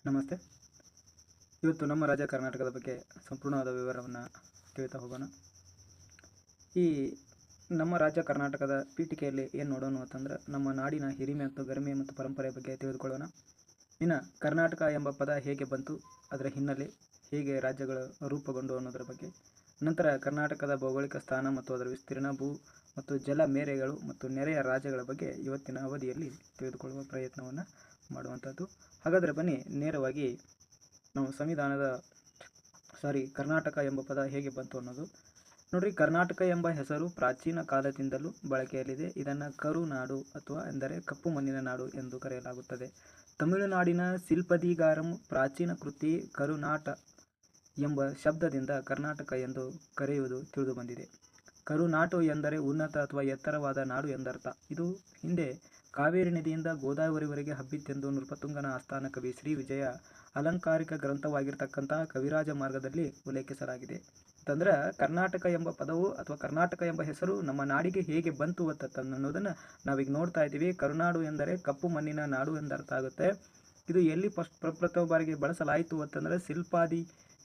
ನಮಸ್ತೆ. ಇವತ್ತು ನಮ್ಮ ರಾಜ್ಯ ಕರ್ನಾಟಕದ ಬಗ್ಗೆ ಸಂಪೂರ್ಣವಾದ ವಿವರವನ್ನು ತಿಳಿತಾ ಹೋಗೋಣ. ಈ ನಮ್ಮ ರಾಜ್ಯ ಕರ್ನಾಟಕದ ಪೀಠಿಕೆಯಲ್ಲಿ ಏನು ನೋಡೋಣ ಅಂತಂದ್ರೆ, ನಮ್ಮ ನಾಡಿನ ಹಿರಿಮೆ ಮತ್ತು ಗರಿಮೆ ಮತ್ತು ಪರಂಪರೆ ಬಗ್ಗೆ ತಿಳಿದುಕೊಳ್ಳೋಣ. ಇನ್ನು ಕರ್ನಾಟಕ ಎಂಬ ಪದ ಹೇಗೆ ಬಂತು, ಅದರ ಹಿನ್ನೆಲೆ, ಹೇಗೆ ರಾಜ್ಯಗಳು ರೂಪುಗೊಂಡು ಅನ್ನೋದರ ಬಗ್ಗೆ, ನಂತರ ಕರ್ನಾಟಕದ ಭೌಗೋಳಿಕ ಸ್ಥಾನ ಮತ್ತು ಅದರ ವಿಸ್ತೀರ್ಣ, ಭೂ ಮತ್ತು ಜಲ ಮೇರೆಗಳು ಮತ್ತು ನೆರೆಯ ರಾಜ್ಯಗಳ ಬಗ್ಗೆ ಇವತ್ತಿನ ಅವಧಿಯಲ್ಲಿ ತಿಳಿದುಕೊಳ್ಳುವ ಪ್ರಯತ್ನವನ್ನು ಮಾಡುವಂಥದ್ದು. ಹಾಗಾದರೆ ಬನ್ನಿ ನೇರವಾಗಿ ನಾವು ಕರ್ನಾಟಕ ಎಂಬ ಪದ ಹೇಗೆ ಬಂತು ಅನ್ನೋದು ನೋಡ್ರಿ. ಕರ್ನಾಟಕ ಎಂಬ ಹೆಸರು ಪ್ರಾಚೀನ ಕಾಲದಿಂದಲೂ ಬಳಕೆಯಲ್ಲಿದೆ. ಇದನ್ನು ಕರುನಾಡು ಅಥವಾ ಎಂದರೆ ಕಪ್ಪು ಮಣ್ಣಿನ ನಾಡು ಎಂದು ಕರೆಯಲಾಗುತ್ತದೆ. ತಮಿಳುನಾಡಿನ ಸಿಲ್ಪದಿಗಾರಂ ಪ್ರಾಚೀನ ಕೃತಿ ಕರುನಾಟ ಎಂಬ ಶಬ್ದದಿಂದ ಕರ್ನಾಟಕ ಎಂದು ಕರೆಯುವುದು ತಿಳಿದುಬಂದಿದೆ. ಕರುನಾಟು ಎಂದರೆ ಉನ್ನತ ಅಥವಾ ಎತ್ತರವಾದ ನಾಡು ಎಂದರ್ಥ. ಇದು ಹಿಂದೆ ಕಾವೇರಿ ನದಿಯಿಂದ ಗೋದಾವರಿವರೆಗೆ ಹಬ್ಬಿತ್ತೆಂದು ನೃಪತುಂಗನ ಆಸ್ಥಾನ ಕವಿ ಶ್ರೀ ವಿಜಯ ಅಲಂಕಾರಿಕ ಗ್ರಂಥವಾಗಿರ್ತಕ್ಕಂತಹ ಕವಿರಾಜ ಮಾರ್ಗದಲ್ಲಿ ಉಲ್ಲೇಖಿಸಲಾಗಿದೆ. ಅಂತಂದ್ರೆ ಕರ್ನಾಟಕ ಎಂಬ ಪದವು ಅಥವಾ ಕರ್ನಾಟಕ ಎಂಬ ಹೆಸರು ನಮ್ಮ ನಾಡಿಗೆ ಹೇಗೆ ಬಂತು ಅನ್ನೋದನ್ನು ನಾವೀಗ ನೋಡ್ತಾ ಇದ್ದೀವಿ. ಕರುನಾಡು ಎಂದರೆ ಕಪ್ಪು ಮಣ್ಣಿನ ನಾಡು ಎಂದರ್ಥ ಆಗುತ್ತೆ. ಇದು ಎಲ್ಲಿ ಪ್ರಪ್ರಥಮ ಬಾರಿಗೆ ಬಳಸಲಾಯಿತು ಅಂತಂದರೆ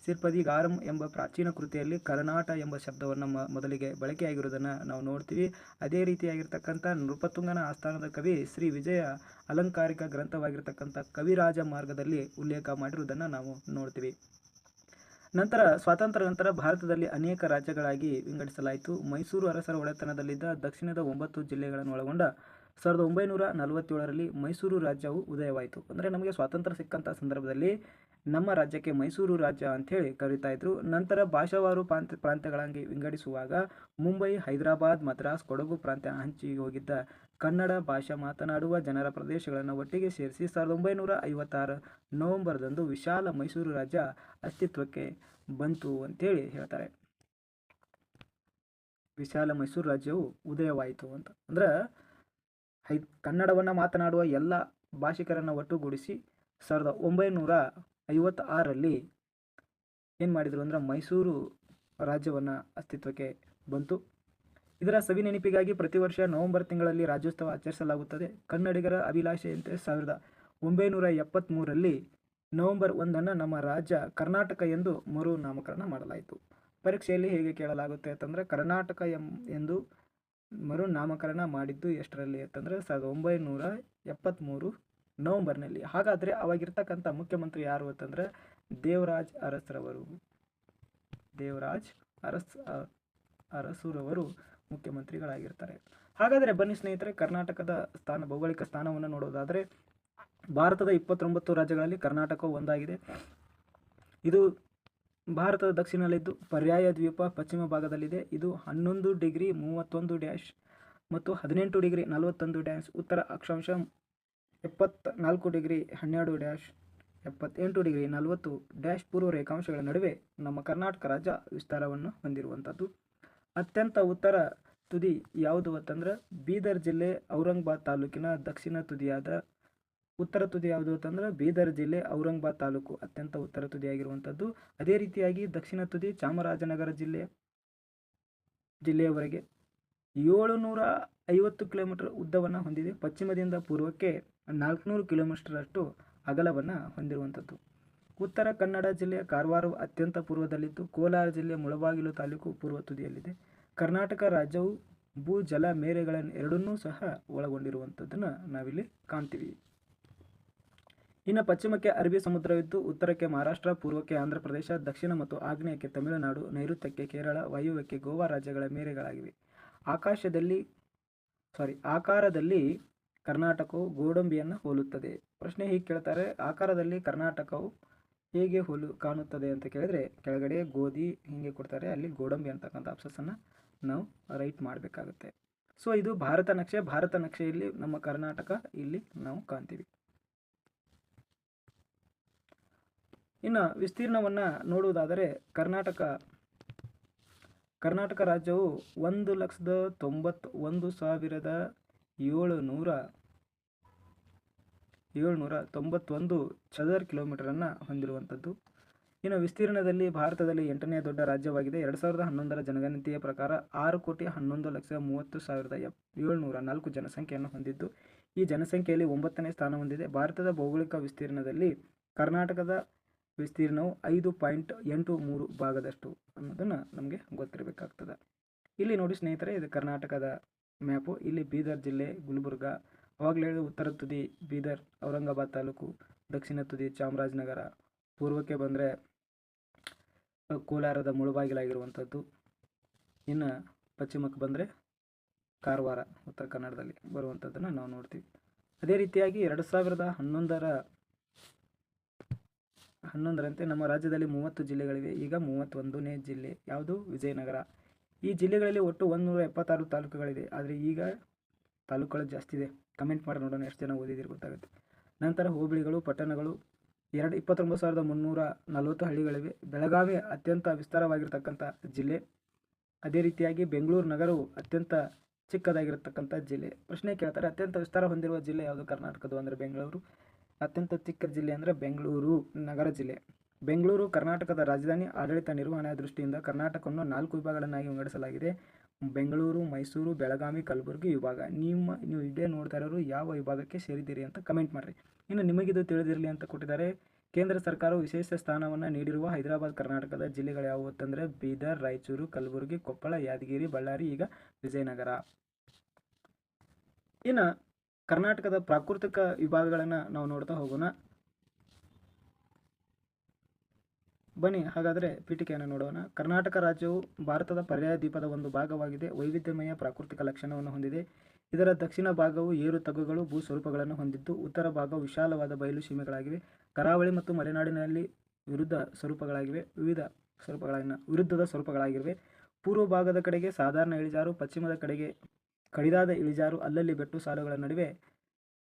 ಸಿಲ್ಪದಿಗಾರಂ ಎಂಬ ಪ್ರಾಚೀನ ಕೃತಿಯಲ್ಲಿ ಕರ್ನಾಟ ಎಂಬ ಶಬ್ದವನ್ನು ಮೊದಲಿಗೆ ಬಳಕೆಯಾಗಿರುವುದನ್ನು ನಾವು ನೋಡ್ತೀವಿ. ಅದೇ ರೀತಿಯಾಗಿರ್ತಕ್ಕಂಥ ನೃಪತುಂಗನ ಆಸ್ಥಾನದ ಕವಿ ಶ್ರೀ ವಿಜಯ ಅಲಂಕಾರಿಕ ಗ್ರಂಥವಾಗಿರ್ತಕ್ಕಂಥ ಕವಿರಾಜ ಮಾರ್ಗದಲ್ಲಿ ಉಲ್ಲೇಖ ಮಾಡಿರುವುದನ್ನು ನಾವು ನೋಡ್ತೀವಿ. ನಂತರ ಸ್ವಾತಂತ್ರ್ಯ ನಂತರ ಭಾರತದಲ್ಲಿ ಅನೇಕ ರಾಜ್ಯಗಳಾಗಿ ವಿಂಗಡಿಸಲಾಯಿತು. ಮೈಸೂರು ಅರಸರ ಒಡೆತನದಲ್ಲಿದ್ದ ದಕ್ಷಿಣದ 9 ಜಿಲ್ಲೆಗಳನ್ನು ಒಳಗೊಂಡ 1947ರಲ್ಲಿ ಮೈಸೂರು ರಾಜ್ಯವು ಉದಯವಾಯಿತು. ಅಂದರೆ ನಮಗೆ ಸ್ವಾತಂತ್ರ್ಯ ಸಿಕ್ಕಂಥ ಸಂದರ್ಭದಲ್ಲಿ ನಮ್ಮ ರಾಜ್ಯಕ್ಕೆ ಮೈಸೂರು ರಾಜ್ಯ ಅಂಥೇಳಿ ಕರೀತಾ ಇದ್ರು. ನಂತರ ಭಾಷಾವಾರು ಪ್ರಾಂತ್ಯಗಳಾಗಿ ವಿಂಗಡಿಸುವಾಗ ಮುಂಬೈ, ಹೈದರಾಬಾದ್, ಮದ್ರಾಸ್, ಕೊಡಗು ಪ್ರಾಂತ್ಯ ಹಂಚಿ ಹೋಗಿದ್ದ ಕನ್ನಡ ಭಾಷೆ ಮಾತನಾಡುವ ಜನರ ಪ್ರದೇಶಗಳನ್ನು ಒಟ್ಟಿಗೆ ಸೇರಿಸಿ 1956 ನವೆಂಬರ್ದಂದು ವಿಶಾಲ ಮೈಸೂರು ರಾಜ್ಯ ಅಸ್ತಿತ್ವಕ್ಕೆ ಬಂತು ಅಂತೇಳಿ ಹೇಳ್ತಾರೆ. ವಿಶಾಲ ಮೈಸೂರು ರಾಜ್ಯವು ಉದಯವಾಯಿತು ಅಂತ ಅಂದ್ರೆ ಕನ್ನಡವನ್ನು ಮಾತನಾಡುವ ಎಲ್ಲ ಭಾಷಿಕರನ್ನು ಒಟ್ಟುಗೂಡಿಸಿ 1956ರಲ್ಲಿ ಏನು ಮಾಡಿದರು ಅಂದ್ರೆ ಮೈಸೂರು ರಾಜ್ಯವನ್ನು ಅಸ್ತಿತ್ವಕ್ಕೆ ಬಂತು. ಇದರ ಸವಿ ನೆನಪಿಗಾಗಿ ಪ್ರತಿ ವರ್ಷ ನವೆಂಬರ್ ತಿಂಗಳಲ್ಲಿ ರಾಜ್ಯೋತ್ಸವ ಆಚರಿಸಲಾಗುತ್ತದೆ. ಕನ್ನಡಿಗರ ಅಭಿಲಾಷೆಯಂತೆ 1973ರಲ್ಲಿ ನವೆಂಬರ್ 1 ನಮ್ಮ ರಾಜ್ಯ ಕರ್ನಾಟಕ ಎಂದು ಮರು ನಾಮಕರಣ ಮಾಡಲಾಯಿತು. ಪರೀಕ್ಷೆಯಲ್ಲಿ ಹೇಗೆ ಕೇಳಲಾಗುತ್ತೆ ಅಂತಂದರೆ, ಕರ್ನಾಟಕ ಎಂದು ಮರು ನಾಮಕರಣ ಮಾಡಿದ್ದು ಎಷ್ಟರಲ್ಲಿ ಅಂತಂದರೆ 1973 ನವೆಂಬರ್ನಲ್ಲಿ. ಹಾಗಾದರೆ ಅವಾಗಿರ್ತಕ್ಕಂಥ ಮುಖ್ಯಮಂತ್ರಿ ಯಾರು ಅಂತಂದರೆ ದೇವರಾಜ್ ಅರಸುರವರು ಮುಖ್ಯಮಂತ್ರಿಗಳಾಗಿರ್ತಾರೆ. ಹಾಗಾದರೆ ಬನ್ನಿ ಸ್ನೇಹಿತರೆ, ಕರ್ನಾಟಕದ ಭೌಗೋಳಿಕ ಸ್ಥಾನವನ್ನು ನೋಡೋದಾದರೆ ಭಾರತದ 29 ರಾಜ್ಯಗಳಲ್ಲಿ ಕರ್ನಾಟಕವು ಒಂದಾಗಿದೆ. ಇದು ಭಾರತದ ದಕ್ಷಿಣದಲ್ಲಿದ್ದು ಪರ್ಯಾಯ ದ್ವೀಪ ಪಶ್ಚಿಮ ಭಾಗದಲ್ಲಿದೆ. ಇದು 11 ಡಿಗ್ರಿ 31' ಮತ್ತು 18 ಡಿಗ್ರಿ 41', ಉತ್ತರ ಅಕ್ಷಾಂಶ 74 ಡಿಗ್ರಿ 12' 78 ಡಿಗ್ರಿ 40' ಪೂರ್ವ ರೇಖಾಂಶಗಳ ನಡುವೆ ನಮ್ಮ ಕರ್ನಾಟಕ ರಾಜ್ಯ ವಿಸ್ತಾರವನ್ನು ಹೊಂದಿರುವಂಥದ್ದು. ಅತ್ಯಂತ ಉತ್ತರ ತುದಿ ಯಾವುದು ಅಂತಂದ್ರೆ ಬೀದರ್ ಜಿಲ್ಲೆ ಔರಂಗಾಬಾದ್ ತಾಲೂಕಿನ ದಕ್ಷಿಣ ತುದಿಯಾದ ಉತ್ತರ ತುದಿ ಯಾವುದು ಅಂತಂದ್ರೆ ಬೀದರ್ ಜಿಲ್ಲೆ ಔರಂಗಾಬಾದ್ ತಾಲೂಕು ಅತ್ಯಂತ ಉತ್ತರ ತುದಿಯಾಗಿರುವಂಥದ್ದು. ಅದೇ ರೀತಿಯಾಗಿ ದಕ್ಷಿಣ ತುದಿ ಚಾಮರಾಜನಗರ ಜಿಲ್ಲೆಯವರೆಗೆ 750 ಕಿಲೋಮೀಟರ್ ಉದ್ದವನ್ನು ಹೊಂದಿದೆ. ಪಶ್ಚಿಮದಿಂದ ಪೂರ್ವಕ್ಕೆ 400 ಕಿಲೋಮೀಟರಷ್ಟು ಅಗಲವನ್ನು ಹೊಂದಿರುವಂಥದ್ದು. ಉತ್ತರ ಕನ್ನಡ ಜಿಲ್ಲೆಯ ಕಾರವಾರವು ಅತ್ಯಂತ ಪೂರ್ವದಲ್ಲಿದ್ದು ಕೋಲಾರ ಜಿಲ್ಲೆ ಮುಳಬಾಗಿಲು ತಾಲೂಕು ಪೂರ್ವ ತುದಿಯಲ್ಲಿದೆ. ಕರ್ನಾಟಕ ರಾಜ್ಯವು ಭೂ ಜಲ ಮೇರೆಗಳನ್ನು ಎರಡನ್ನೂ ಸಹ ಒಳಗೊಂಡಿರುವಂಥದ್ದನ್ನು ನಾವಿಲ್ಲಿ ಕಾಣ್ತೀವಿ. ಇನ್ನು ಪಶ್ಚಿಮಕ್ಕೆ ಅರಬ್ಬಿ ಸಮುದ್ರವಿದ್ದು ಉತ್ತರಕ್ಕೆ ಮಹಾರಾಷ್ಟ್ರ, ಪೂರ್ವಕ್ಕೆ ಆಂಧ್ರ ಪ್ರದೇಶ, ದಕ್ಷಿಣ ಮತ್ತು ಆಗ್ನೇಯಕ್ಕೆ ತಮಿಳುನಾಡು, ನೈಋತ್ಯಕ್ಕೆ ಕೇರಳ, ವಾಯುವ್ಯಕ್ಕೆ ಗೋವಾ ರಾಜ್ಯಗಳ ಮೇರೆಗಳಾಗಿವೆ. ಆಕಾರದಲ್ಲಿ ಕರ್ನಾಟಕವು ಗೋಡಂಬಿಯನ್ನು ಹೋಲುತ್ತದೆ. ಪ್ರಶ್ನೆ ಹೀಗೆ ಕೇಳ್ತಾರೆ, ಆಕಾರದಲ್ಲಿ ಕರ್ನಾಟಕವು ಹೇಗೆ ಕಾಣುತ್ತದೆ ಅಂತ ಕೇಳಿದ್ರೆ ಕೆಳಗಡೆ ಗೋಧಿ ಹೀಗೆ ಕೊಡ್ತಾರೆ, ಅಲ್ಲಿ ಗೋಡಂಬಿ ಅಂತಕ್ಕಂಥ ಆಪ್ಷನ್ಸನ್ನು ನಾವು ರೈಟ್ ಮಾಡಬೇಕಾಗುತ್ತೆ. ಸೊ ಇದು ಭಾರತ ನಕ್ಷೆಯಲ್ಲಿ ನಮ್ಮ ಕರ್ನಾಟಕ ಇಲ್ಲಿ ನಾವು ಕಾಣ್ತೀವಿ. ಇನ್ನು ವಿಸ್ತೀರ್ಣವನ್ನು ನೋಡುವುದಾದರೆ ಕರ್ನಾಟಕ ರಾಜ್ಯವು 1,91,791 ಚದರ ಕಿಲೋಮೀಟರನ್ನು ಹೊಂದಿರುವಂಥದ್ದು. ಇನ್ನು ವಿಸ್ತೀರ್ಣದಲ್ಲಿ ಭಾರತದಲ್ಲಿ 8ನೇ ದೊಡ್ಡ ರಾಜ್ಯವಾಗಿದೆ. 2011ರ ಜನಗಣತಿಯ ಪ್ರಕಾರ 6,11,30,704 ಜನಸಂಖ್ಯೆಯನ್ನು ಹೊಂದಿದ್ದು ಈ ಜನಸಂಖ್ಯೆಯಲ್ಲಿ 9ನೇ ಸ್ಥಾನ ಹೊಂದಿದೆ. ಭಾರತದ ಭೌಗೋಳಿಕ ವಿಸ್ತೀರ್ಣದಲ್ಲಿ ಕರ್ನಾಟಕದ ವಿಸ್ತೀರ್ಣವು 5.83 ಭಾಗದಷ್ಟು ಅನ್ನೋದನ್ನು ನಮಗೆ ಗೊತ್ತಿರಬೇಕಾಗ್ತದೆ. ಇಲ್ಲಿ ನೋಡಿ ಸ್ನೇಹಿತರೆ, ಇದು ಕರ್ನಾಟಕದ ಮ್ಯಾಪು. ಇಲ್ಲಿ ಬೀದರ್ ಜಿಲ್ಲೆ, ಗುಲ್ಬರ್ಗ, ಅವಾಗಲೇ ಹೇಳಿದ ಉತ್ತರ ತುದಿ ಬೀದರ್ ಔರಂಗಾಬಾದ್ ತಾಲೂಕು, ದಕ್ಷಿಣ ತುದಿ ಚಾಮರಾಜನಗರ, ಪೂರ್ವಕ್ಕೆ ಬಂದರೆ ಕೋಲಾರದ ಮುಳುಬಾಗಿಲಾಗಿರುವಂಥದ್ದು, ಇನ್ನು ಪಶ್ಚಿಮಕ್ಕೆ ಬಂದರೆ ಕಾರವಾರ ಉತ್ತರ ಕನ್ನಡದಲ್ಲಿ ಬರುವಂಥದ್ದನ್ನು ನಾವು ನೋಡ್ತೀವಿ. ಅದೇ ರೀತಿಯಾಗಿ 2011ರಂತೆ ನಮ್ಮ ರಾಜ್ಯದಲ್ಲಿ 30 ಜಿಲ್ಲೆಗಳಿವೆ. ಈಗ 31ನೇ ಜಿಲ್ಲೆ ಯಾವುದು? ವಿಜಯನಗರ. ಈ ಜಿಲ್ಲೆಗಳಲ್ಲಿ ಒಟ್ಟು 176 ತಾಲೂಕುಗಳಿದೆ. ಆದರೆ ಈಗ ತಾಲೂಕುಗಳು ಜಾಸ್ತಿ ಇದೆ. ಕಮೆಂಟ್ ಮಾಡಿ ನೋಡೋಣ ಎಷ್ಟು ಜನ ಓದಿದಿರಿ ಗೊತ್ತಾಗುತ್ತೆ. ನಂತರ ಹೋಬಳಿಗಳು, ಪಟ್ಟಣಗಳು 29,340 ಹಳ್ಳಿಗಳಿವೆ. ಬೆಳಗಾವಿ ಅತ್ಯಂತ ವಿಸ್ತಾರವಾಗಿರ್ತಕ್ಕಂಥ ಜಿಲ್ಲೆ. ಅದೇ ರೀತಿಯಾಗಿ ಬೆಂಗಳೂರು ನಗರವು ಅತ್ಯಂತ ಚಿಕ್ಕದಾಗಿರತಕ್ಕಂಥ ಜಿಲ್ಲೆ. ಪ್ರಶ್ನೆ ಕೇಳ್ತಾರೆ, ಅತ್ಯಂತ ವಿಸ್ತಾರ ಹೊಂದಿರುವ ಜಿಲ್ಲೆ ಯಾವುದು ಕರ್ನಾಟಕದ್ದು ಅಂದರೆ ಬೆಂಗಳೂರು. ಅತ್ಯಂತ ಚಿಕ್ಕ ಜಿಲ್ಲೆ ಅಂದರೆ ಬೆಂಗಳೂರು ನಗರ ಜಿಲ್ಲೆ. ಬೆಂಗಳೂರು ಕರ್ನಾಟಕದ ರಾಜಧಾನಿ. ಆಡಳಿತ ನಿರ್ವಹಣೆಯ ದೃಷ್ಟಿಯಿಂದ ಕರ್ನಾಟಕವನ್ನು 4 ವಿಭಾಗಗಳನ್ನಾಗಿ ವಿಂಗಡಿಸಲಾಗಿದೆ. ಬೆಂಗಳೂರು, ಮೈಸೂರು, ಬೆಳಗಾವಿ, ಕಲಬುರಗಿ ವಿಭಾಗ. ನೀವು ಇದೇ ನೋಡ್ತಾ ಇರೋರು ಯಾವ ವಿಭಾಗಕ್ಕೆ ಸೇರಿದ್ದೀರಿ ಅಂತ ಕಮೆಂಟ್ ಮಾಡಿರಿ. ಇನ್ನು ನಿಮಗಿದು ತಿಳಿದಿರಲಿ ಅಂತ ಕೊಟ್ಟಿದ್ದಾರೆ. ಕೇಂದ್ರ ಸರ್ಕಾರವು ವಿಶೇಷ ಸ್ಥಾನವನ್ನು ನೀಡಿರುವ ಹೈದರಾಬಾದ್ ಕರ್ನಾಟಕದ ಜಿಲ್ಲೆಗಳು ಯಾವುವು ಅಂತಂದರೆ ಬೀದರ್, ರಾಯಚೂರು, ಕಲಬುರಗಿ, ಕೊಪ್ಪಳ, ಯಾದಗಿರಿ, ಬಳ್ಳಾರಿ, ಈಗ ವಿಜಯನಗರ. ಇನ್ನು ಕರ್ನಾಟಕದ ಪ್ರಾಕೃತಿಕ ವಿಭಾಗಗಳನ್ನು ನಾವು ನೋಡ್ತಾ ಹೋಗೋಣ. ಬನ್ನಿ ಹಾಗಾದರೆ ಪೀಠಿಕೆಯನ್ನು ನೋಡೋಣ. ಕರ್ನಾಟಕ ರಾಜ್ಯವು ಭಾರತದ ಪರ್ಯಾಯ ದ್ವೀಪದ ಒಂದು ಭಾಗವಾಗಿದೆ. ವೈವಿಧ್ಯಮಯ ಪ್ರಾಕೃತಿಕ ಲಕ್ಷಣವನ್ನು ಹೊಂದಿದೆ. ಇದರ ದಕ್ಷಿಣ ಭಾಗವು ಏರು ತಗ್ಗುಗಳು, ಭೂ ಸ್ವರೂಪಗಳನ್ನು ಹೊಂದಿದ್ದು, ಉತ್ತರ ಭಾಗವು ವಿಶಾಲವಾದ ಬಯಲು ಸೀಮೆಗಳಾಗಿವೆ. ಕರಾವಳಿ ಮತ್ತು ಮಲೆನಾಡಿನಲ್ಲಿ ವಿರುದ್ಧದ ಸ್ವರೂಪಗಳಾಗಿವೆ. ಪೂರ್ವ ಭಾಗದ ಕಡೆಗೆ ಸಾಧಾರಣ ಇಳಿಜಾರು, ಪಶ್ಚಿಮದ ಕಡೆಗೆ ಕಡಿದಾದ ಇಳಿಜಾರು, ಅಲ್ಲಲ್ಲಿ ಬೆಟ್ಟು ಸಾಲುಗಳ ನಡುವೆ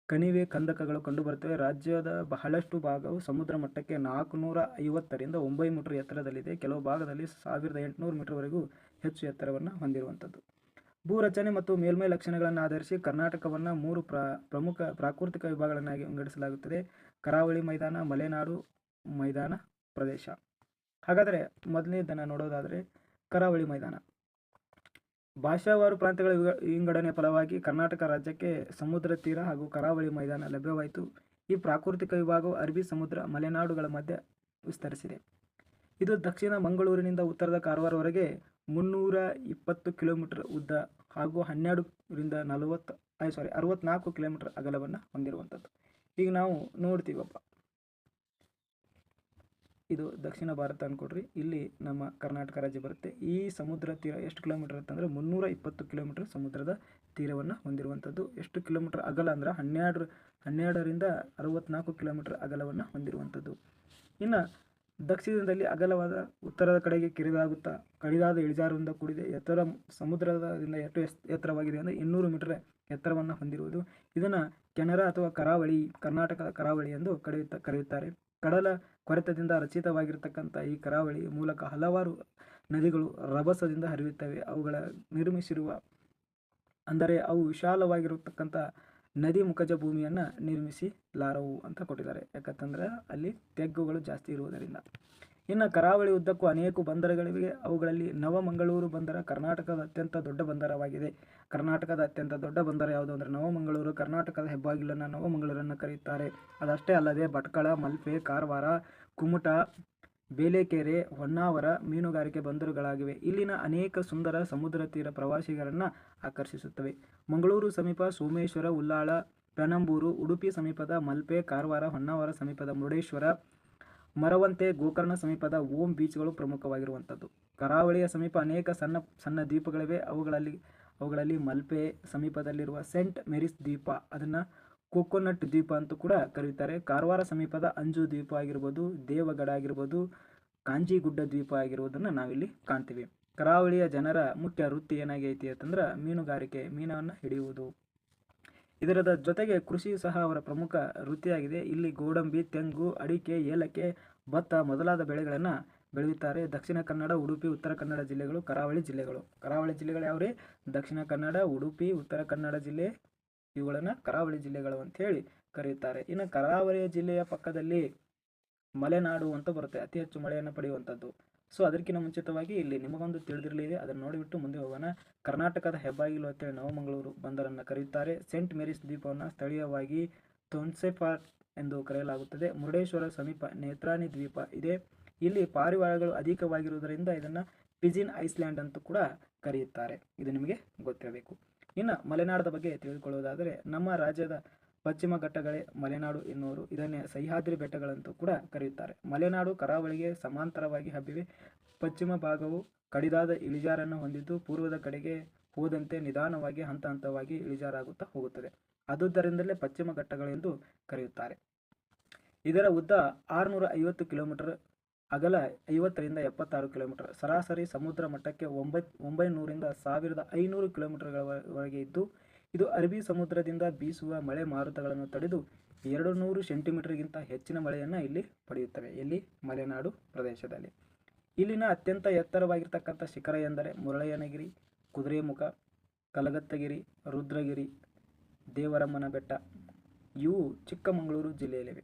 ಕಣಿವೆ ಕಂದಕಗಳು ಕಂಡುಬರುತ್ತವೆ. ರಾಜ್ಯದ ಬಹಳಷ್ಟು ಭಾಗವು ಸಮುದ್ರ ಮಟ್ಟಕ್ಕೆ 450ರಿಂದ 900 ಮೀಟರ್ ಎತ್ತರದಲ್ಲಿದೆ. ಕೆಲವು ಭಾಗದಲ್ಲಿ 1800 ಮೀಟರ್ವರೆಗೂ ಹೆಚ್ಚು ಎತ್ತರವನ್ನು ಹೊಂದಿರುವಂಥದ್ದು. ಭೂರಚನೆ ಮತ್ತು ಮೇಲ್ಮೈ ಲಕ್ಷಣಗಳನ್ನು ಆಧರಿಸಿ ಕರ್ನಾಟಕವನ್ನು 3 ಪ್ರಮುಖ ಪ್ರಾಕೃತಿಕ ವಿಭಾಗಗಳನ್ನಾಗಿ ವಿಂಗಡಿಸಲಾಗುತ್ತದೆ. ಕರಾವಳಿ ಮೈದಾನ, ಮಲೆನಾಡು ಮೈದಾನ ಪ್ರದೇಶ. ಹಾಗಾದರೆ ಮೊದಲನೇದನ್ನು ನೋಡೋದಾದರೆ ಕರಾವಳಿ ಮೈದಾನ. ಭಾಷಾವಾರು ಪ್ರಾಂತ್ಯಗಳ ವಿಂಗಡಣೆಯ ಫಲವಾಗಿ ಕರ್ನಾಟಕ ರಾಜ್ಯಕ್ಕೆ ಸಮುದ್ರ ತೀರ ಹಾಗೂ ಕರಾವಳಿ ಮೈದಾನ ಲಭ್ಯವಾಯಿತು. ಈ ಪ್ರಾಕೃತಿಕ ವಿಭಾಗವು ಅರಬ್ಬಿ ಸಮುದ್ರ, ಮಲೆನಾಡುಗಳ ಮಧ್ಯೆ ವಿಸ್ತರಿಸಿದೆ. ಇದು ದಕ್ಷಿಣ ಮಂಗಳೂರಿನಿಂದ ಉತ್ತರದ ಕಾರವಾರವರೆಗೆ 320 ಕಿಲೋಮೀಟರ್ ಉದ್ದ ಹಾಗೂ 64 ಕಿಲೋಮೀಟರ್ ಅಗಲವನ್ನು ಹೊಂದಿರುವಂಥದ್ದು. ಈಗ ನಾವು ನೋಡ್ತೀವಪ್ಪ, ಇದು ದಕ್ಷಿಣ ಭಾರತ ಅಂದ್ಕೊಡ್ರಿ. ಇಲ್ಲಿ ನಮ್ಮ ಕರ್ನಾಟಕ ರಾಜ್ಯ ಬರುತ್ತೆ. ಈ ಸಮುದ್ರ ತೀರ ಎಷ್ಟು ಕಿಲೋಮೀಟರ್ ಅಂತಂದರೆ 320 ಕಿಲೋಮೀಟರ್ ಸಮುದ್ರದ ತೀರವನ್ನು ಹೊಂದಿರುವಂಥದ್ದು. ಎಷ್ಟು ಕಿಲೋಮೀಟರ್ ಅಗಲ ಅಂದರೆ 12ರಿಂದ 64 ಕಿಲೋಮೀಟರ್ ಅಗಲವನ್ನು ಹೊಂದಿರುವಂಥದ್ದು. ಇನ್ನು ದಕ್ಷಿಣದಲ್ಲಿ ಅಗಲವಾದ, ಉತ್ತರದ ಕಡೆಗೆ ಕಡಿದಾದ ಇಳಿಜಾರಿಂದ ಕೂಡಿದೆ. ಸಮುದ್ರದಿಂದ ಎಷ್ಟು ಎತ್ತರವಾಗಿದೆ ಅಂದರೆ 200 ಮೀಟರ್ ಎತ್ತರವನ್ನು ಹೊಂದಿರುವುದು. ಇದನ್ನು ಕೆನರಾ ಅಥವಾ ಕರ್ನಾಟಕದ ಕರಾವಳಿ ಎಂದು ಕರೆಯುತ್ತಾರೆ. ಕಡಲ ಕೊರೆತದಿಂದ ರಚಿತವಾಗಿರತಕ್ಕಂಥ ಈ ಕರಾವಳಿ ಮೂಲಕ ಹಲವಾರು ನದಿಗಳು ರಭಸದಿಂದ ಹರಿಯುತ್ತವೆ. ಅವು ವಿಶಾಲವಾಗಿರತಕ್ಕಂಥ ನದಿ ಮುಖಜ ಭೂಮಿಯನ್ನು ನಿರ್ಮಿಸಲಾರವು ಅಂತ ಕೊಟ್ಟಿದ್ದಾರೆ. ಯಾಕಂತಂದ್ರೆ ಅಲ್ಲಿ ತೆಗ್ಗುಗಳು ಜಾಸ್ತಿ ಇರುವುದರಿಂದ. ಇನ್ನು ಕರಾವಳಿ ಉದ್ದಕ್ಕೂ ಅನೇಕ ಬಂದರುಗಳಿವೆ. ಅವುಗಳಲ್ಲಿ ನವಮಂಗಳೂರು ಬಂದರ ಕರ್ನಾಟಕದ ಅತ್ಯಂತ ದೊಡ್ಡ ಬಂದರವಾಗಿದೆ. ಕರ್ನಾಟಕದ ಅತ್ಯಂತ ದೊಡ್ಡ ಬಂದರು ಯಾವುದು ಅಂದರೆ ನವಮಂಗಳೂರು. ಕರ್ನಾಟಕದ ಹೆಬ್ಬಾಗಿಲನ್ನು ನವಮಂಗಳೂರನ್ನು ಕರೆಯುತ್ತಾರೆ. ಅದಷ್ಟೇ ಅಲ್ಲದೆ ಭಟ್ಕಳ, ಮಲ್ಪೆ, ಕಾರವಾರ, ಕುಮಟಾ, ಬೇಲೆಕೆರೆ, ಹೊನ್ನಾವರ ಮೀನುಗಾರಿಕೆ ಬಂದರುಗಳಾಗಿವೆ. ಇಲ್ಲಿನ ಅನೇಕ ಸುಂದರ ಸಮುದ್ರ ತೀರ ಪ್ರವಾಸಿಗರನ್ನು ಆಕರ್ಷಿಸುತ್ತವೆ. ಮಂಗಳೂರು ಸಮೀಪ ಸೋಮೇಶ್ವರ, ಉಲ್ಲಾಳ, ಪೆನಂಬೂರು, ಉಡುಪಿ ಸಮೀಪದ ಮಲ್ಪೆ, ಕಾರವಾರ, ಹೊನ್ನಾವರ ಸಮೀಪದ ಮುರುಡೇಶ್ವರ, ಮರವಂತೆ, ಗೋಕರ್ಣ ಸಮೀಪದ ಓಂ ಬೀಚ್ಗಳು ಪ್ರಮುಖವಾಗಿರುವಂಥದ್ದು. ಕರಾವಳಿಯ ಸಮೀಪ ಅನೇಕ ಸಣ್ಣ ಸಣ್ಣ ದ್ವೀಪಗಳಿವೆ. ಅವುಗಳಲ್ಲಿ ಮಲ್ಪೆ ಸಮೀಪದಲ್ಲಿರುವ ಸೆಂಟ್ ಮೇರಿಸ್ ದ್ವೀಪ, ಅದನ್ನು ಕೋಕೋನಟ್ ದ್ವೀಪ ಅಂತೂ ಕೂಡ ಕರೆಯುತ್ತಾರೆ. ಕಾರವಾರ ಸಮೀಪದ ಅಂಜು ದ್ವೀಪ ಆಗಿರ್ಬೋದು, ದೇವಗಡ ಆಗಿರ್ಬೋದು, ಕಾಂಜಿಗುಡ್ಡ ದ್ವೀಪ ಆಗಿರುವುದನ್ನು ನಾವಿಲ್ಲಿ ಕಾಣ್ತೀವಿ. ಕರಾವಳಿಯ ಜನರ ಮುಖ್ಯ ವೃತ್ತಿ ಏನಾಗೈತಿ ಅಂತಂದ್ರೆ ಮೀನುಗಾರಿಕೆ, ಮೀನನ್ನು ಹಿಡಿಯುವುದು. ಇದರ ಜೊತೆಗೆ ಕೃಷಿಯು ಸಹ ಅವರ ಪ್ರಮುಖ ವೃತ್ತಿಯಾಗಿದೆ. ಇಲ್ಲಿ ಗೋಡಂಬಿ, ತೆಂಗು, ಅಡಿಕೆ, ಏಲಕ್ಕಿ, ಭತ್ತ ಮೊದಲಾದ ಬೆಳೆಗಳನ್ನು ಬೆಳೆಯುತ್ತಾರೆ. ದಕ್ಷಿಣ ಕನ್ನಡ, ಉಡುಪಿ, ಉತ್ತರ ಕನ್ನಡ ಜಿಲ್ಲೆಗಳು ಕರಾವಳಿ ಜಿಲ್ಲೆಗಳು. ಕರಾವಳಿ ಜಿಲ್ಲೆಗಳು ಯಾವ್ರಿ? ದಕ್ಷಿಣ ಕನ್ನಡ, ಉಡುಪಿ, ಉತ್ತರ ಕನ್ನಡ ಜಿಲ್ಲೆ, ಇವುಗಳನ್ನು ಕರಾವಳಿ ಜಿಲ್ಲೆಗಳು ಅಂತ ಹೇಳಿ ಕರೆಯುತ್ತಾರೆ. ಇನ್ನು ಕರಾವಳಿಯ ಜಿಲ್ಲೆಯ ಪಕ್ಕದಲ್ಲಿ ಮಲೆನಾಡು ಅಂತ ಬರುತ್ತೆ, ಅತಿ ಹೆಚ್ಚು ಮಳೆಯನ್ನು ಪಡೆಯುವಂಥದ್ದು. ಸೊ ಅದಕ್ಕಿಂತ ಮುಂಚಿತವಾಗಿ ಇಲ್ಲಿ ನಿಮಗೊಂದು ತಿಳಿದಿರಲಿದೆ, ಅದನ್ನು ನೋಡಿಬಿಟ್ಟು ಮುಂದೆ ಹೋಗೋಣ. ಕರ್ನಾಟಕದ ಹೆಬ್ಬಾಗಿಲು ಅಂತೇಳಿ ನವಮಂಗಳೂರು ಬಂದರನ್ನು ಕರೆಯುತ್ತಾರೆ. ಸೆಂಟ್ ಮೇರಿಸ್ ದ್ವೀಪವನ್ನು ಸ್ಥಳೀಯವಾಗಿ ಎಂದು ಕರೆಯಲಾಗುತ್ತದೆ. ಮುರುಡೇಶ್ವರ ಸಮೀಪ ನೇತ್ರಾಣಿ ದ್ವೀಪ ಇದೆ. ಇಲ್ಲಿ ಪಾರಿವಾಳಗಳು ಅಧಿಕವಾಗಿರುವುದರಿಂದ ಇದನ್ನು ಪಿಜಿನ್ ಐಸ್ಲ್ಯಾಂಡ್ ಅಂತೂ ಕೂಡ ಕರೆಯುತ್ತಾರೆ. ಇದು ನಿಮಗೆ ಗೊತ್ತಿರಬೇಕು. ಇನ್ನು ಮಲೆನಾಡದ ಬಗ್ಗೆ ತಿಳಿದುಕೊಳ್ಳುವುದಾದರೆ ನಮ್ಮ ರಾಜ್ಯದ ಪಶ್ಚಿಮ ಘಟ್ಟಗಳೇ ಮಲೆನಾಡು ಎನ್ನುವರು. ಇದನ್ನೇ ಸಹ್ಯಾದ್ರಿ ಬೆಟ್ಟಗಳಂತೂ ಕೂಡ ಕರೆಯುತ್ತಾರೆ. ಮಲೆನಾಡು ಕರಾವಳಿಗೆ ಸಮಾಂತರವಾಗಿ ಹಬ್ಬಿವೆ. ಪಶ್ಚಿಮ ಭಾಗವು ಕಡಿದಾದ ಇಳಿಜಾರನ್ನು ಹೊಂದಿದ್ದು ಪೂರ್ವದ ಕಡೆಗೆ ಹೋದಂತೆ ನಿಧಾನವಾಗಿ ಹಂತ ಹಂತವಾಗಿ ಇಳಿಜಾರಾಗುತ್ತಾ ಹೋಗುತ್ತದೆ. ಆದುದರಿಂದಲೇ ಪಶ್ಚಿಮ ಘಟ್ಟಗಳೆಂದು ಕರೆಯುತ್ತಾರೆ. ಇದರ ಉದ್ದ 650 ಕಿಲೋಮೀಟರ್, ಅಗಲ 50 ರಿಂದ 76 ಕಿಲೋಮೀಟರ್, ಸರಾಸರಿ ಸಮುದ್ರ ಮಟ್ಟಕ್ಕೆ 900 ರಿಂದ 1500 ಕಿಲೋಮೀಟರ್ಗಳವರೆಗೆ ಇದ್ದು ಇದು ಅರಬ್ಬಿ ಸಮುದ್ರದಿಂದ ಬೀಸುವ ಮಳೆ ಮಾರುತಗಳನ್ನು ತಡೆದು 200 ಸೆಂಟಿಮೀಟರ್ಗಿಂತ ಹೆಚ್ಚಿನ ಮಳೆಯನ್ನು ಇಲ್ಲಿ ಪಡೆಯುತ್ತವೆ. ಇಲ್ಲಿ ಮಲೆನಾಡು ಪ್ರದೇಶದಲ್ಲಿ ಇಲ್ಲಿನ ಅತ್ಯಂತ ಎತ್ತರವಾಗಿರ್ತಕ್ಕಂಥ ಶಿಖರ ಎಂದರೆ ಮುರಳಯ್ಯನಗಿರಿ, ಕುದುರೆಮುಖ, ಕಲಗತ್ತಗಿರಿ, ರುದ್ರಗಿರಿ, ದೇವರಮ್ಮನ ಬೆಟ್ಟ. ಇವು ಚಿಕ್ಕಮಗಳೂರು ಜಿಲ್ಲೆಯಲ್ಲಿವೆ.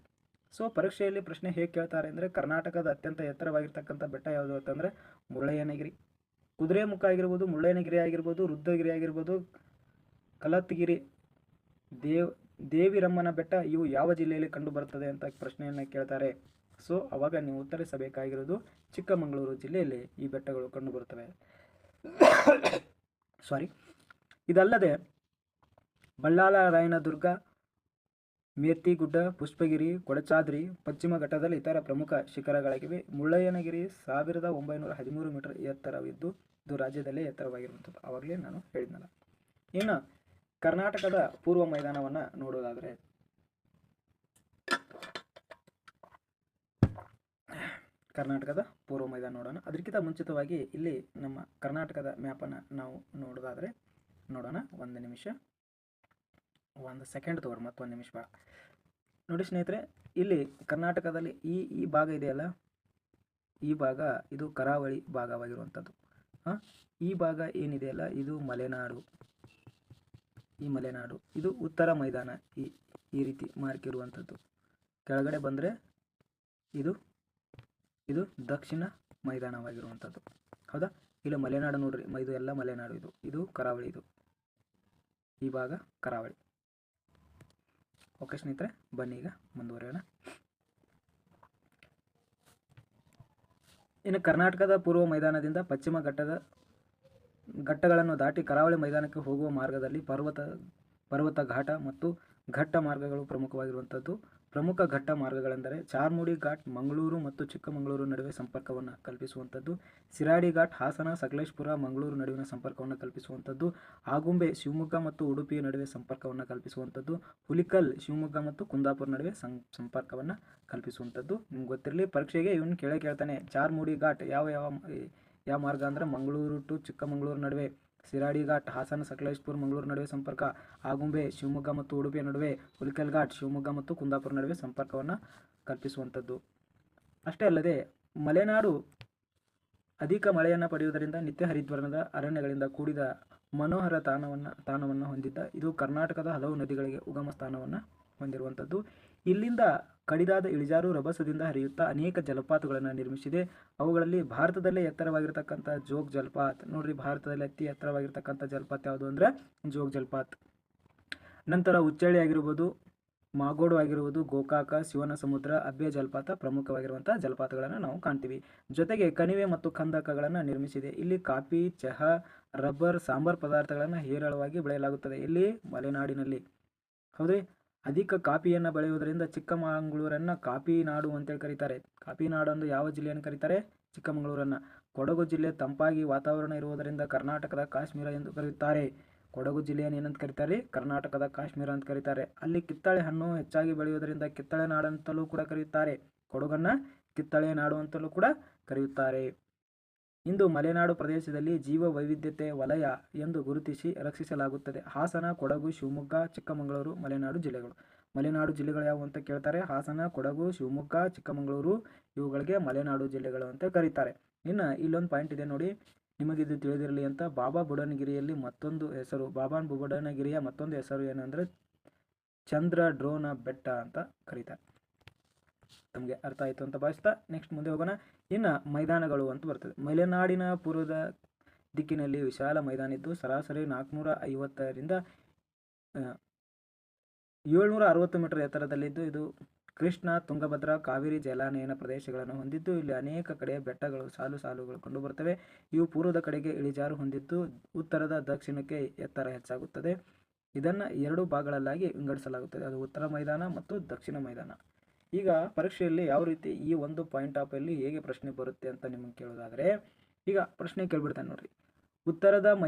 ಸೊ ಪರೀಕ್ಷೆಯಲ್ಲಿ ಪ್ರಶ್ನೆ ಹೇಗೆ ಕೇಳ್ತಾರೆ ಅಂದರೆ ಕರ್ನಾಟಕದ ಅತ್ಯಂತ ಎತ್ತರವಾಗಿರ್ತಕ್ಕಂಥ ಬೆಟ್ಟ ಯಾವುದು ಅಂತಂದರೆ ಮುರಳಯ್ಯನಗಿರಿ. ಕುದುರೆಮುಖ ಆಗಿರ್ಬೋದು, ಮುರಳಯ್ಯನಗಿರಿ ಆಗಿರ್ಬೋದು, ರುದ್ರಗಿರಿ ಆಗಿರ್ಬೋದು, ಕಲತ್ತಗಿರಿ, ದೇವಿರಮ್ಮನ ಬೆಟ್ಟ ಇವು ಯಾವ ಜಿಲ್ಲೆಯಲ್ಲಿ ಕಂಡು ಬರುತ್ತದೆ ಅಂತ ಪ್ರಶ್ನೆಯನ್ನು ಕೇಳ್ತಾರೆ. ಸೊ ಅವಾಗ ನೀವು ಉತ್ತರಿಸಬೇಕಾಗಿರೋದು ಚಿಕ್ಕಮಗಳೂರು ಜಿಲ್ಲೆಯಲ್ಲಿ ಈ ಬೆಟ್ಟಗಳು ಕಂಡುಬರುತ್ತವೆ. ಇದಲ್ಲದೆ ಬಳ್ಳಾಲ ರಾಯನದುರ್ಗ, ಮೇರ್ತಿಗುಡ್ಡ, ಪುಷ್ಪಗಿರಿ, ಕೊಡಚಾದ್ರಿ ಪಶ್ಚಿಮ ಘಟ್ಟದಲ್ಲಿ ಇತರ ಪ್ರಮುಖ ಶಿಖರಗಳಾಗಿವೆ. ಮುಳ್ಳಯ್ಯನಗಿರಿ 1913 ಮೀಟರ್ ಎತ್ತರವಿದ್ದು ಇದು ರಾಜ್ಯದಲ್ಲೇ ಎತ್ತರವಾಗಿರುವಂಥದ್ದು. ಆವಾಗಲೇ ನಾನು ಹೇಳಿದ್ನಲ್ಲ. ಇನ್ನು ಕರ್ನಾಟಕದ ಪೂರ್ವ ಮೈದಾನವನ್ನು ನೋಡೋದಾದರೆ ಕರ್ನಾಟಕದ ಪೂರ್ವ ಮೈದಾನ ನೋಡೋಣ. ಅದಕ್ಕಿಂತ ಮುಂಚಿತವಾಗಿ ಇಲ್ಲಿ ನಮ್ಮ ಕರ್ನಾಟಕದ ಮ್ಯಾಪನ್ನು ನಾವು ನೋಡೋದಾದರೆ ನೋಡೋಣ. ಒಂದು ನಿಮಿಷ, ಒಂದು ಸೆಕೆಂಡ್ ತಗೋರಿ, ಮತ್ತೊಂದು ನಿಮಿಷ ಬೇಡ. ನೋಡಿ ಸ್ನೇಹಿತರೆ, ಇಲ್ಲಿ ಕರ್ನಾಟಕದಲ್ಲಿ ಈ ಭಾಗ ಇದೆಯಲ್ಲ, ಈ ಭಾಗ ಇದು ಕರಾವಳಿ ಭಾಗವಾಗಿರುವಂಥದ್ದು. ಈ ಭಾಗ ಏನಿದೆಯಲ್ಲ ಇದು ಮಲೆನಾಡು. ಈ ಮಲೆನಾಡು ಇದು ಉತ್ತರ ಮೈದಾನ. ಈ ರೀತಿ ಮಾರ್ಕ್ ಇರುವಂಥದ್ದು. ಕೆಳಗಡೆ ಬಂದರೆ ಇದು ದಕ್ಷಿಣ ಮೈದಾನವಾಗಿರುವಂಥದ್ದು. ಹೌದಾ? ಇಲ್ಲಿ ಮಲೆನಾಡು ನೋಡ್ರಿ, ಇದು ಎಲ್ಲ ಮಲೆನಾಡು. ಇದು ಕರಾವಳಿ. ಈ ಭಾಗ ಕರಾವಳಿ. ಓಕೆ ಸ್ನೇಹಿತರೆ, ಬನ್ನಿ ಈಗ ಮುಂದುವರಿಯೋಣ. ಇನ್ನು ಕರ್ನಾಟಕದ ಪೂರ್ವ ಮೈದಾನದಿಂದ ಪಶ್ಚಿಮ ಘಟ್ಟಗಳನ್ನು ದಾಟಿ ಕರಾವಳಿ ಮೈದಾನಕ್ಕೆ ಹೋಗುವ ಮಾರ್ಗದಲ್ಲಿ ಪರ್ವತ ಘಾಟ ಮತ್ತು ಘಟ್ಟ ಮಾರ್ಗಗಳು ಪ್ರಮುಖವಾಗಿರುವಂಥದ್ದು. ಪ್ರಮುಖ ಘಟ್ಟ ಮಾರ್ಗಗಳೆಂದರೆ ಚಾರ್ಮುಡಿ ಘಾಟ್ ಮಂಗಳೂರು ಮತ್ತು ಚಿಕ್ಕಮಗಳೂರು ನಡುವೆ ಸಂಪರ್ಕವನ್ನು ಕಲ್ಪಿಸುವಂಥದ್ದು, ಸಿರಾಡಿ ಘಾಟ್ ಹಾಸನ, ಸಕಲೇಶಪುರ, ಮಂಗಳೂರು ನಡುವಿನ ಸಂಪರ್ಕವನ್ನು ಕಲ್ಪಿಸುವಂಥದ್ದು, ಆಗುಂಬೆ ಶಿವಮೊಗ್ಗ ಮತ್ತು ಉಡುಪಿ ನಡುವೆ ಸಂಪರ್ಕವನ್ನು ಕಲ್ಪಿಸುವಂಥದ್ದು, ಹುಲಿಕಲ್ ಶಿವಮೊಗ್ಗ ಮತ್ತು ಕುಂದಾಪುರ ನಡುವೆ ಸಂಪರ್ಕವನ್ನು ಕಲ್ಪಿಸುವಂಥದ್ದು. ನಿಮ್ಗೆ ಗೊತ್ತಿರಲಿ, ಪರೀಕ್ಷೆಗೆ ಇವನು ಕೇಳ್ತಾನೆ. ಚಾರ್ಮುಡಿ ಘಾಟ್ ಯಾವ ಮಾರ್ಗ ಅಂದರೆ ಮಂಗಳೂರು ಟು ಚಿಕ್ಕಮಗಳೂರು ನಡುವೆ, ಸಿರಾಡಿ ಘಾಟ್ ಹಾಸನ, ಸಕಲೇಶಪುರ, ಮಂಗಳೂರು ನಡುವೆ ಸಂಪರ್ಕ, ಆಗುಂಬೆ ಶಿವಮೊಗ್ಗ ಮತ್ತು ಉಡುಪಿಯ ನಡುವೆ, ಹುಲಿಕಲ್ ಘಾಟ್ ಶಿವಮೊಗ್ಗ ಮತ್ತು ಕುಂದಾಪುರ ನಡುವೆ ಸಂಪರ್ಕವನ್ನು ಕಲ್ಪಿಸುವಂಥದ್ದು. ಅಷ್ಟೇ ಅಲ್ಲದೆ ಮಲೆನಾಡು ಅಧಿಕ ಮಳೆಯನ್ನು ಪಡೆಯುವುದರಿಂದ ನಿತ್ಯ ಹರಿದ್ವರ್ಣದ ಅರಣ್ಯಗಳಿಂದ ಕೂಡಿದ ಮನೋಹರ ತಾಣವನ್ನು ಹೊಂದಿದ್ದ ಇದು ಕರ್ನಾಟಕದ ಹಲವು ನದಿಗಳಿಗೆ ಉಗಮ ಸ್ಥಾನವನ್ನು ಹೊಂದಿರುವಂಥದ್ದು. ಇಲ್ಲಿಂದ ಕಡಿದಾದ ಇಳಿಜಾರು ರಭಸದಿಂದ ಹರಿಯುತ್ತಾ ಅನೇಕ ಜಲಪಾತಗಳನ್ನು ನಿರ್ಮಿಸಿದೆ. ಅವುಗಳಲ್ಲಿ ಭಾರತದಲ್ಲೇ ಎತ್ತರವಾಗಿರ್ತಕ್ಕಂಥ ಜೋಗ್ ಜಲಪಾತ. ನೋಡ್ರಿ, ಭಾರತದಲ್ಲಿ ಅತಿ ಎತ್ತರವಾಗಿರ್ತಕ್ಕಂಥ ಜಲಪಾತ ಯಾವುದು ಅಂದರೆ ಜೋಗ್ ಜಲಪಾತ. ನಂತರ ಉಚ್ಚಳ್ಳಿ ಆಗಿರ್ಬೋದು, ಮಾಗೋಡು ಆಗಿರುವುದು, ಗೋಕಾಕ, ಶಿವನ ಸಮುದ್ರ, ಅಬ್ಬೆ ಜಲಪಾತ ಪ್ರಮುಖವಾಗಿರುವಂಥ ಜಲಪಾತಗಳನ್ನು ನಾವು ಕಾಣ್ತೀವಿ. ಜೊತೆಗೆ ಕಣಿವೆ ಮತ್ತು ಖಂದಕಗಳನ್ನು ನಿರ್ಮಿಸಿದೆ. ಇಲ್ಲಿ ಕಾಫಿ, ಚಹಾ, ರಬ್ಬರ್, ಸಾಂಬಾರ್ ಪದಾರ್ಥಗಳನ್ನು ಹೇರಳವಾಗಿ ಬೆಳೆಯಲಾಗುತ್ತದೆ. ಇಲ್ಲಿ ಮಲೆನಾಡಿನಲ್ಲಿ. ಹೌದ್ರಿ, ಅಧಿಕ ಕಾಫಿಯನ್ನು ಬೆಳೆಯುವುದರಿಂದ ಚಿಕ್ಕಮಗಳೂರನ್ನು ಕಾಫಿ ನಾಡು ಅಂತೇಳಿ ಕರೀತಾರೆ. ಕಾಫಿ ನಾಡು ಅಂದ್ರೆ ಯಾವ ಜಿಲ್ಲೆಯನ್ನು ಕರೀತಾರೆ? ಚಿಕ್ಕಮಗಳೂರನ್ನು. ಕೊಡಗು ಜಿಲ್ಲೆ ತಂಪಾಗಿ ವಾತಾವರಣ ಇರುವುದರಿಂದ ಕರ್ನಾಟಕದ ಕಾಶ್ಮೀರ ಎಂದು ಕರೆಯುತ್ತಾರೆ. ಕೊಡಗು ಜಿಲ್ಲೆಯನ್ನು ಏನಂತ ಕರೀತಾರೆ? ಕರ್ನಾಟಕದ ಕಾಶ್ಮೀರ ಅಂತ ಕರೀತಾರೆ. ಅಲ್ಲಿ ಕಿತ್ತಳೆ ಹಣ್ಣು ಹೆಚ್ಚಾಗಿ ಬೆಳೆಯುವುದರಿಂದ ಕಿತ್ತಳೆ ನಾಡು ಅಂತಲೂ ಕೂಡ ಕರೆಯುತ್ತಾರೆ. ಕೊಡಗನ್ನು ಕಿತ್ತಳೆ ನಾಡು ಅಂತಲೂ ಕೂಡ ಕರೆಯುತ್ತಾರೆ. ಇಂದು ಮಲೆನಾಡು ಪ್ರದೇಶದಲ್ಲಿ ಜೀವ ವೈವಿಧ್ಯತೆ ವಲಯ ಎಂದು ಗುರುತಿಸಿ ರಕ್ಷಿಸಲಾಗುತ್ತದೆ. ಹಾಸನ, ಕೊಡಗು, ಶಿವಮೊಗ್ಗ, ಚಿಕ್ಕಮಗಳೂರು ಮಲೆನಾಡು ಜಿಲ್ಲೆಗಳು. ಮಲೆನಾಡು ಜಿಲ್ಲೆಗಳು ಯಾವುವು ಅಂತ ಕೇಳ್ತಾರೆ. ಹಾಸನ, ಕೊಡಗು, ಶಿವಮೊಗ್ಗ, ಚಿಕ್ಕಮಗಳೂರು ಇವುಗಳಿಗೆ ಮಲೆನಾಡು ಜಿಲ್ಲೆಗಳು ಅಂತ ಕರೀತಾರೆ. ಇನ್ನು ಇಲ್ಲೊಂದು ಪಾಯಿಂಟ್ ಇದೆ ನೋಡಿ, ನಿಮಗಿದು ತಿಳಿದಿರಲಿ ಅಂತ. ಬಾಬಾ ಬುಡನಗಿರಿಯಲ್ಲಿ ಮತ್ತೊಂದು ಹೆಸರು, ಬಾಬಾ ಬುಡನಗಿರಿಯ ಮತ್ತೊಂದು ಹೆಸರು ಏನಂದರೆ ಚಂದ್ರಡ್ರೋನ ಬೆಟ್ಟ ಅಂತ ಕರೀತಾರೆ. ನಮಗೆ ಅರ್ಥ ಆಯಿತು ಅಂತ ಭಾವಿಸ್ತಾ ನೆಕ್ಸ್ಟ್ ಮುಂದೆ ಹೋಗೋಣ. ಇನ್ನು ಮೈದಾನಗಳು ಅಂತ ಬರ್ತದೆ. ಮಲೆನಾಡಿನ ಪೂರ್ವದ ದಿಕ್ಕಿನಲ್ಲಿ ವಿಶಾಲ ಮೈದಾನ ಇದ್ದು ಸರಾಸರಿ 450 ರಿಂದ 760 ಮೀಟರ್ ಎತ್ತರದಲ್ಲಿದ್ದು ಇದು ಕೃಷ್ಣ, ತುಂಗಭದ್ರಾ, ಕಾವೇರಿ ಜಲಾನಯನ ಪ್ರದೇಶಗಳನ್ನು ಹೊಂದಿದ್ದು ಇಲ್ಲಿ ಅನೇಕ ಕಡೆ ಬೆಟ್ಟಗಳು ಸಾಲು ಸಾಲುಗಳು ಕಂಡುಬರುತ್ತವೆ. ಇವು ಪೂರ್ವದ ಕಡೆಗೆ ಇಳಿಜಾರು ಹೊಂದಿದ್ದು ಉತ್ತರದ ದಕ್ಷಿಣಕ್ಕೆ ಎತ್ತರ ಹೆಚ್ಚಾಗುತ್ತದೆ. ಇದನ್ನು 2 ಭಾಗಗಳಾಗಿ ವಿಂಗಡಿಸಲಾಗುತ್ತದೆ, ಅದು ಉತ್ತರ ಮೈದಾನ ಮತ್ತು ದಕ್ಷಿಣ ಮೈದಾನ. ಈಗ ಪರೀಕ್ಷೆಯಲ್ಲಿ ಯಾವ ರೀತಿ ಈ ಒಂದು ಪಾಯಿಂಟ್ ಆಫ್ ಅಲ್ಲಿ ಹೇಗೆ ಪ್ರಶ್ನೆ ಬರುತ್ತೆ ಅಂತ ನಿಮಗೆ ಕೇಳೋದಾದರೆ, ಈಗ ಪ್ರಶ್ನೆ ಕೇಳ್ಬಿಡ್ತಾನೆ ನೋಡ್ರಿ.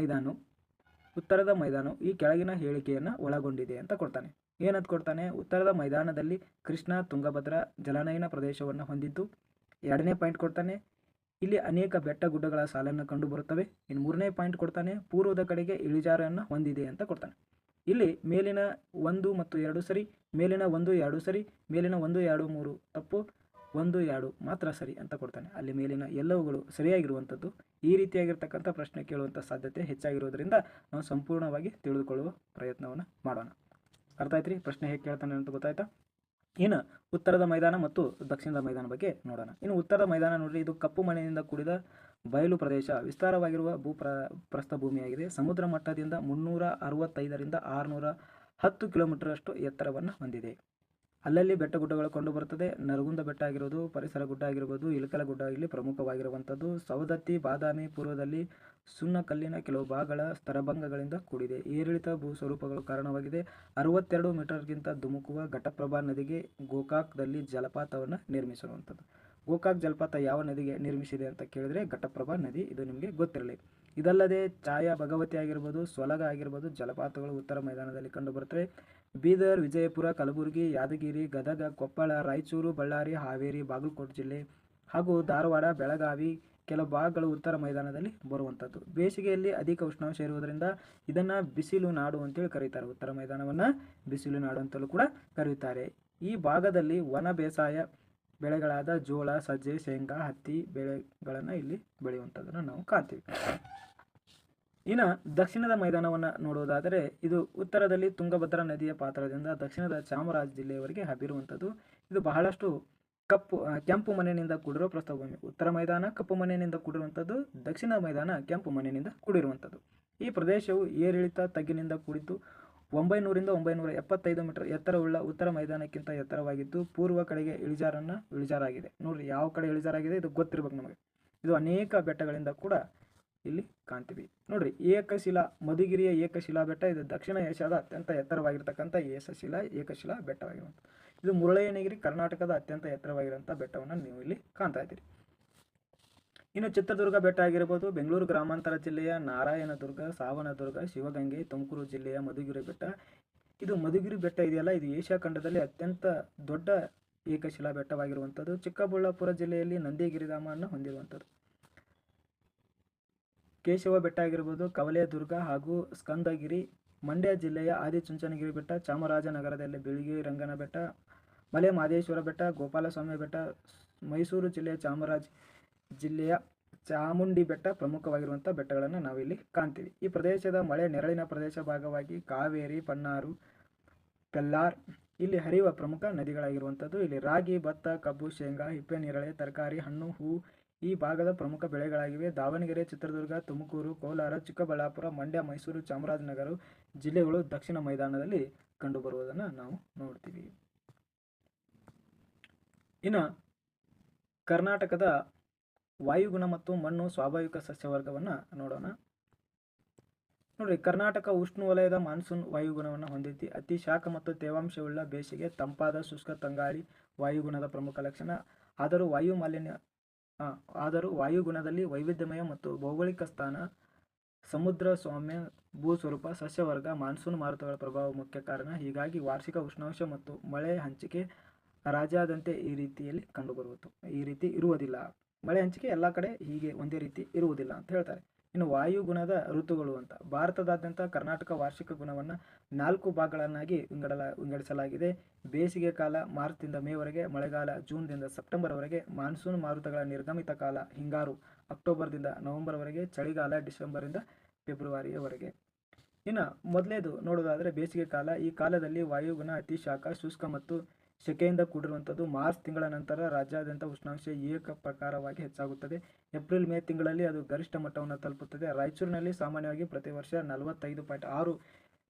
ಉತ್ತರದ ಮೈದಾನ ಈ ಕೆಳಗಿನ ಹೇಳಿಕೆಯನ್ನು ಒಳಗೊಂಡಿದೆ ಅಂತ ಕೊಡ್ತಾನೆ. ಏನಂತ ಕೊಡ್ತಾನೆ? ಉತ್ತರದ ಮೈದಾನದಲ್ಲಿ ಕೃಷ್ಣ, ತುಂಗಭದ್ರಾ ಜಲಾನಯನ ಪ್ರದೇಶವನ್ನು ಹೊಂದಿದ್ದು. 2ನೇ ಪಾಯಿಂಟ್ ಕೊಡ್ತಾನೆ, ಇಲ್ಲಿ ಅನೇಕ ಬೆಟ್ಟ ಗುಡ್ಡಗಳ ಸಾಲನ್ನು ಕಂಡು ಬರುತ್ತವೆ. ಇನ್ನು 3ನೇ ಪಾಯಿಂಟ್ ಕೊಡ್ತಾನೆ, ಪೂರ್ವದ ಕಡೆಗೆ ಇಳಿಜಾರನ್ನು ಹೊಂದಿದೆ ಅಂತ ಕೊಡ್ತಾನೆ. ಇಲ್ಲಿ ಮೇಲಿನ 1 ಮತ್ತು 2 ಸರಿ, ಮೇಲಿನ 1 2 ಸರಿ, ಮೇಲಿನ 1 2 3 ತಪ್ಪು, 1 2 ಮಾತ್ರ ಸರಿ ಅಂತ ಕೊಡ್ತಾನೆ. ಅಲ್ಲಿ ಮೇಲಿನ ಎಲ್ಲವುಗಳು ಸರಿಯಾಗಿರುವಂಥದ್ದು. ಈ ರೀತಿಯಾಗಿರ್ತಕ್ಕಂಥ ಪ್ರಶ್ನೆ ಕೇಳುವಂಥ ಸಾಧ್ಯತೆ ಹೆಚ್ಚಾಗಿರೋದ್ರಿಂದ ನಾವು ಸಂಪೂರ್ಣವಾಗಿ ತಿಳಿದುಕೊಳ್ಳುವ ಪ್ರಯತ್ನವನ್ನು ಮಾಡೋಣ. ಅರ್ಥ ಆಯ್ತು ರೀ? ಪ್ರಶ್ನೆ ಹೇಗೆ ಕೇಳ್ತಾನೆ ಅಂತ ಗೊತ್ತಾಯ್ತಾ? ಇನ್ನು ಉತ್ತರದ ಮೈದಾನ ಮತ್ತು ದಕ್ಷಿಣದ ಮೈದಾನ ಬಗ್ಗೆ ನೋಡೋಣ. ಇನ್ನು ಉತ್ತರದ ಮೈದಾನ ನೋಡ್ರಿ, ಇದು ಕಪ್ಪು ಮಣ್ಣಿನಿಂದ ಕೂಡಿದ ಬಯಲು ಪ್ರದೇಶ, ವಿಸ್ತಾರವಾಗಿರುವ ಪ್ರಸ್ಥಭೂಮಿಯಾಗಿದೆ. ಸಮುದ್ರ ಮಟ್ಟದಿಂದ 365 ರಿಂದ 610 ಕಿಲೋಮೀಟರ್ ಅಷ್ಟು ಎತ್ತರವನ್ನು ಹೊಂದಿದೆ. ಅಲ್ಲಲ್ಲಿ ಬೆಟ್ಟಗುಡ್ಡಗಳು ಕಂಡುಬರುತ್ತದೆ. ನರಗುಂದ ಬೆಟ್ಟ ಆಗಿರ್ಬೋದು, ಪರಿಸರ ಗುಡ್ಡ ಆಗಿರ್ಬೋದು, ಇಳಕಲ ಗುಡ್ಡ ಇಲ್ಲಿ ಪ್ರಮುಖವಾಗಿರುವಂಥದ್ದು. ಸವದತ್ತಿ, ಬಾದಾಮಿ ಪೂರ್ವದಲ್ಲಿ ಸುಣ್ಣಕಲ್ಲಿನ ಕೆಲವು ಭಾಗಗಳ ಸ್ತರಭಂಗಗಳಿಂದ ಕೂಡಿದೆ. ಏರಿಳಿತ ಭೂ ಸ್ವರೂಪಗಳು ಕಾರಣವಾಗಿದೆ. 62 ಮೀಟರ್ಗಿಂತ ಧುಮುಕುವ ಘಟಪ್ರಭಾ ನದಿಗೆ ಗೋಕಾಕ್ದಲ್ಲಿ ಜಲಪಾತವನ್ನು ನಿರ್ಮಿಸಿರುವಂಥದ್ದು. ಗೋಕಾಕ್ ಜಲಪಾತ ಯಾವ ನದಿಗೆ ನಿರ್ಮಿಸಿದೆ ಅಂತ ಕೇಳಿದರೆ ಘಟಪ್ರಭಾ ನದಿ. ಇದು ನಿಮಗೆ ಗೊತ್ತಿರಲಿ. ಇದಲ್ಲದೆ ಛಾಯಾ ಭಗವತಿ ಆಗಿರ್ಬೋದು, ಸ್ವಲಗ ಆಗಿರ್ಬೋದು ಜಲಪಾತಗಳು ಉತ್ತರ ಮೈದಾನದಲ್ಲಿ ಕಂಡುಬರುತ್ತವೆ. ಬೀದರ್, ವಿಜಯಪುರ, ಕಲಬುರಗಿ, ಯಾದಗಿರಿ, ಗದಗ, ಕೊಪ್ಪಳ, ರಾಯಚೂರು, ಬಳ್ಳಾರಿ, ಹಾವೇರಿ, ಬಾಗಲಕೋಟೆ ಜಿಲ್ಲೆ ಹಾಗೂ ಧಾರವಾಡ, ಬೆಳಗಾವಿ ಕೆಲ ಭಾಗಗಳು ಉತ್ತರ ಮೈದಾನದಲ್ಲಿ ಬರುವಂಥದ್ದು. ಬೇಸಿಗೆಯಲ್ಲಿ ಅಧಿಕ ಉಷ್ಣಾಂಶ ಇರುವುದರಿಂದ ಇದನ್ನು ಬಿಸಿಲು ನಾಡು ಅಂತೇಳಿ ಕರೀತಾರೆ. ಉತ್ತರ ಮೈದಾನವನ್ನು ಬಿಸಿಲು ನಾಡು ಅಂತಲೂ ಕೂಡ ಕರೆಯುತ್ತಾರೆ. ಈ ಭಾಗದಲ್ಲಿ ವನ ಬೇಸಾಯ ಬೆಳೆಗಳಾದ ಜೋಳ, ಸಜ್ಜೆ, ಶೇಂಗಾ, ಹತ್ತಿ ಬೆಳೆಗಳನ್ನು ಇಲ್ಲಿ ಬೆಳೆಯುವಂಥದ್ದನ್ನು ನಾವು ಕಾಣ್ತೀವಿ. ಇನ್ನು ದಕ್ಷಿಣದ ಮೈದಾನವನ್ನು ನೋಡುವುದಾದರೆ, ಇದು ಉತ್ತರದಲ್ಲಿ ತುಂಗಭದ್ರಾ ನದಿಯ ಪಾತ್ರದಿಂದ ದಕ್ಷಿಣದ ಚಾಮರಾಜ ಜಿಲ್ಲೆಯವರೆಗೆ ಹಬ್ಬಿರುವಂಥದ್ದು. ಇದು ಬಹಳಷ್ಟು ಕೆಂಪು ಮಣ್ಣಿನಿಂದ ಕೂಡಿರುವ ಪ್ರಸ್ಥಭೂಮಿ. ಉತ್ತರ ಮೈದಾನ ಕಪ್ಪು ಮಣ್ಣಿನಿಂದ ಕೂಡಿರುವಂಥದ್ದು, ದಕ್ಷಿಣ ಮೈದಾನ ಕೆಂಪು ಮಣ್ಣಿನಿಂದ ಕೂಡಿರುವಂಥದ್ದು. ಈ ಪ್ರದೇಶವು ಏರಿಳಿತ ತಗ್ಗಿನಿಂದ ಕೂಡಿದ್ದು 900 ರಿಂದ 975 ಮೀಟರ್ ಎತ್ತರವುಳ್ಳ ಉತ್ತರ ಮೈದಾನಕ್ಕಿಂತ ಎತ್ತರವಾಗಿದ್ದು ಪೂರ್ವ ಕಡೆಗೆ ಇಳಿಜಾರಾಗಿದೆ. ನೋಡ್ರಿ, ಯಾವ ಕಡೆ ಇಳಿಜಾರಾಗಿದೆ ಇದು ಗೊತ್ತಿರ್ಬೇಕು ನಮಗೆ. ಇದು ಅನೇಕ ಬೆಟ್ಟಗಳಿಂದ ಕೂಡ ಇಲ್ಲಿ ಕಾಣ್ತೀವಿ. ನೋಡ್ರಿ, ಮಧುಗಿರಿಯ ಏಕಶಿಲಾ ಬೆಟ್ಟ ಇದು ದಕ್ಷಿಣ ಏಷ್ಯಾದ ಅತ್ಯಂತ ಎತ್ತರವಾಗಿರ್ತಕ್ಕಂಥ ಏಕಶಿಲಾ ಬೆಟ್ಟವಾಗಿರುವಂಥ. ಇದು ಮುರುಳಯ್ಯನಗಿರಿ ಕರ್ನಾಟಕದ ಅತ್ಯಂತ ಎತ್ತರವಾಗಿರುವಂಥ ಬೆಟ್ಟವನ್ನು ನೀವು ಇಲ್ಲಿ ಕಾಣ್ತಾ ಇದ್ದೀರಿ. ಇನ್ನು ಚಿತ್ರದುರ್ಗ ಬೆಟ್ಟ ಆಗಿರ್ಬೋದು, ಬೆಂಗಳೂರು ಗ್ರಾಮಾಂತರ ಜಿಲ್ಲೆಯ ನಾರಾಯಣದುರ್ಗ, ಸಾವನದುರ್ಗ, ಶಿವಗಂಗೆ, ತುಮಕೂರು ಜಿಲ್ಲೆಯ ಮಧುಗಿರಿ ಬೆಟ್ಟ. ಇದು ಮಧುಗಿರಿ ಬೆಟ್ಟ ಇದೆಯಲ್ಲ, ಇದು ಏಷ್ಯಾ ಖಂಡದಲ್ಲಿ ಅತ್ಯಂತ ದೊಡ್ಡ ಏಕಶಿಲಾ ಬೆಟ್ಟವಾಗಿರುವಂಥದ್ದು. ಚಿಕ್ಕಬಳ್ಳಾಪುರ ಜಿಲ್ಲೆಯಲ್ಲಿ ನಂದಿಗಿರಿಧಾಮವನ್ನು ಹೊಂದಿರುವಂಥದ್ದು. ಕೇಶವ ಬೆಟ್ಟ ಆಗಿರ್ಬೋದು, ಕವಲೇದುರ್ಗ ಹಾಗೂ ಸ್ಕಂದಗಿರಿ. ಮಂಡ್ಯ ಜಿಲ್ಲೆಯ ಆದಿಚುಂಚನಗಿರಿ ಬೆಟ್ಟ, ಚಾಮರಾಜನಗರದಲ್ಲಿ ಬಿಳಿಗಿರಿ ರಂಗನ ಬೆಟ್ಟ, ಮಲೆ ಮಹದೇಶ್ವರ ಬೆಟ್ಟ, ಗೋಪಾಲಸ್ವಾಮಿ ಬೆಟ್ಟ. ಮೈಸೂರು ಜಿಲ್ಲೆಯ ಚಾಮರಾಜ ಜಿಲ್ಲೆಯ ಚಾಮುಂಡಿ ಬೆಟ್ಟ ಪ್ರಮುಖವಾಗಿರುವಂಥ ಬೆಟ್ಟಗಳನ್ನು ನಾವಿಲ್ಲಿ ಕಾಣ್ತೀವಿ. ಈ ಪ್ರದೇಶದ ಮಳೆ ನೆರಳಿನ ಪ್ರದೇಶ ಭಾಗವಾಗಿ ಕಾವೇರಿ, ಪನ್ನಾರು, ಪೆಲ್ಲಾರ್ ಇಲ್ಲಿ ಹರಿಯುವ ಪ್ರಮುಖ ನದಿಗಳಾಗಿರುವಂಥದ್ದು. ಇಲ್ಲಿ ರಾಗಿ, ಭತ್ತ, ಕಬ್ಬು, ಶೇಂಗಾ, ಹಿಪ್ಪೆ ನೇರಳೆ, ತರಕಾರಿ, ಹಣ್ಣು, ಹೂ ಈ ಭಾಗದ ಪ್ರಮುಖ ಬೆಳೆಗಳಾಗಿವೆ. ದಾವಣಗೆರೆ, ಚಿತ್ರದುರ್ಗ, ತುಮಕೂರು, ಕೋಲಾರ, ಚಿಕ್ಕಬಳ್ಳಾಪುರ, ಮಂಡ್ಯ, ಮೈಸೂರು, ಚಾಮರಾಜನಗರ ಜಿಲ್ಲೆಗಳು ದಕ್ಷಿಣ ಮೈದಾನದಲ್ಲಿ ಕಂಡುಬರುವುದನ್ನು ನಾವು ನೋಡ್ತೀವಿ. ಇನ್ನು ಕರ್ನಾಟಕದ ವಾಯುಗುಣ ಮತ್ತು ಮಣ್ಣು ಸ್ವಾಭಾವಿಕ ಸಸ್ಯವರ್ಗವನ್ನು ನೋಡೋಣ. ನೋಡ್ರಿ, ಕರ್ನಾಟಕ ಉಷ್ಣವಲಯದ ಮಾನ್ಸೂನ್ ವಾಯುಗುಣವನ್ನು ಹೊಂದಿದ್ದು ಅತಿ ಶಾಖ ಮತ್ತು ತೇವಾಂಶವುಳ್ಳ ಬೇಸಿಗೆ, ತಂಪಾದ ಶುಷ್ಕ ತಂಗಾಳಿ ವಾಯುಗುಣದ ಪ್ರಮುಖ ಲಕ್ಷಣ. ಆದರೂ ವಾಯುಗುಣದಲ್ಲಿ ವೈವಿಧ್ಯಮಯ ಮತ್ತು ಭೌಗೋಳಿಕ ಸ್ಥಾನ, ಸಮುದ್ರ ಸೌಮ್ಯ ಭೂಸ್ವರೂಪ, ಸಸ್ಯವರ್ಗ, ಮಾನ್ಸೂನ್ ಮಾರುತಗಳ ಪ್ರಭಾವ ಮುಖ್ಯ ಕಾರಣ. ಹೀಗಾಗಿ ವಾರ್ಷಿಕ ಉಷ್ಣಾಂಶ ಮತ್ತು ಮಳೆ ಹಂಚಿಕೆ ರಾಜ್ಯಾದ್ಯಂತ ಈ ರೀತಿಯಲ್ಲಿ ಕಂಡುಬರುವುದು. ಈ ರೀತಿ ಇರುವುದಿಲ್ಲ. ಮಳೆ ಹಂಚಿಕೆ ಎಲ್ಲ ಕಡೆ ಹೀಗೆ ಒಂದೇ ರೀತಿ ಇರುವುದಿಲ್ಲ ಅಂತ ಹೇಳ್ತಾರೆ. ಇನ್ನು ವಾಯುಗುಣದ ಋತುಗಳು ಅಂತ ಭಾರತದಾದ್ಯಂತ ಕರ್ನಾಟಕ ವಾರ್ಷಿಕ ಗುಣವನ್ನು 4 ಭಾಗಗಳನ್ನಾಗಿ ವಿಂಗಡಿಸಲಾಗಿದೆ. ಬೇಸಿಗೆ ಕಾಲ ಮಾರ್ಚ್ದಿಂದ ಮೇವರೆಗೆ, ಮಳೆಗಾಲ ಜೂನ್ದಿಂದ ಸೆಪ್ಟೆಂಬರ್ವರೆಗೆ, ಮಾನ್ಸೂನ್ ಮಾರುತಗಳ ನಿರ್ಗಮಿತ ಕಾಲ ಹಿಂಗಾರು ಅಕ್ಟೋಬರ್ದಿಂದ ನವೆಂಬರ್ವರೆಗೆ, ಚಳಿಗಾಲ ಡಿಸೆಂಬರಿಂದ ಫೆಬ್ರವರಿಯವರೆಗೆ. ಇನ್ನು ಮೊದಲೇದು ನೋಡೋದಾದರೆ ಬೇಸಿಗೆ ಕಾಲ. ಈ ಕಾಲದಲ್ಲಿ ವಾಯುಗುಣ ಅತಿ ಶಾಖ, ಶುಷ್ಕ ಮತ್ತು ಸೆಕೆಯಿಂದ ಕೂಡಿರುವಂಥದ್ದು. ಮಾರ್ಚ್ ತಿಂಗಳ ನಂತರ ರಾಜ್ಯಾದ್ಯಂತ ಉಷ್ಣಾಂಶ ಏಕಪ್ರಕಾರವಾಗಿ ಹೆಚ್ಚಾಗುತ್ತದೆ. ಏಪ್ರಿಲ್ ಮೇ ತಿಂಗಳಲ್ಲಿ ಅದು ಗರಿಷ್ಠ ಮಟ್ಟವನ್ನು ತಲುಪುತ್ತದೆ. ರಾಯಚೂರಿನಲ್ಲಿ ಸಾಮಾನ್ಯವಾಗಿ ಪ್ರತಿ ವರ್ಷ 45.6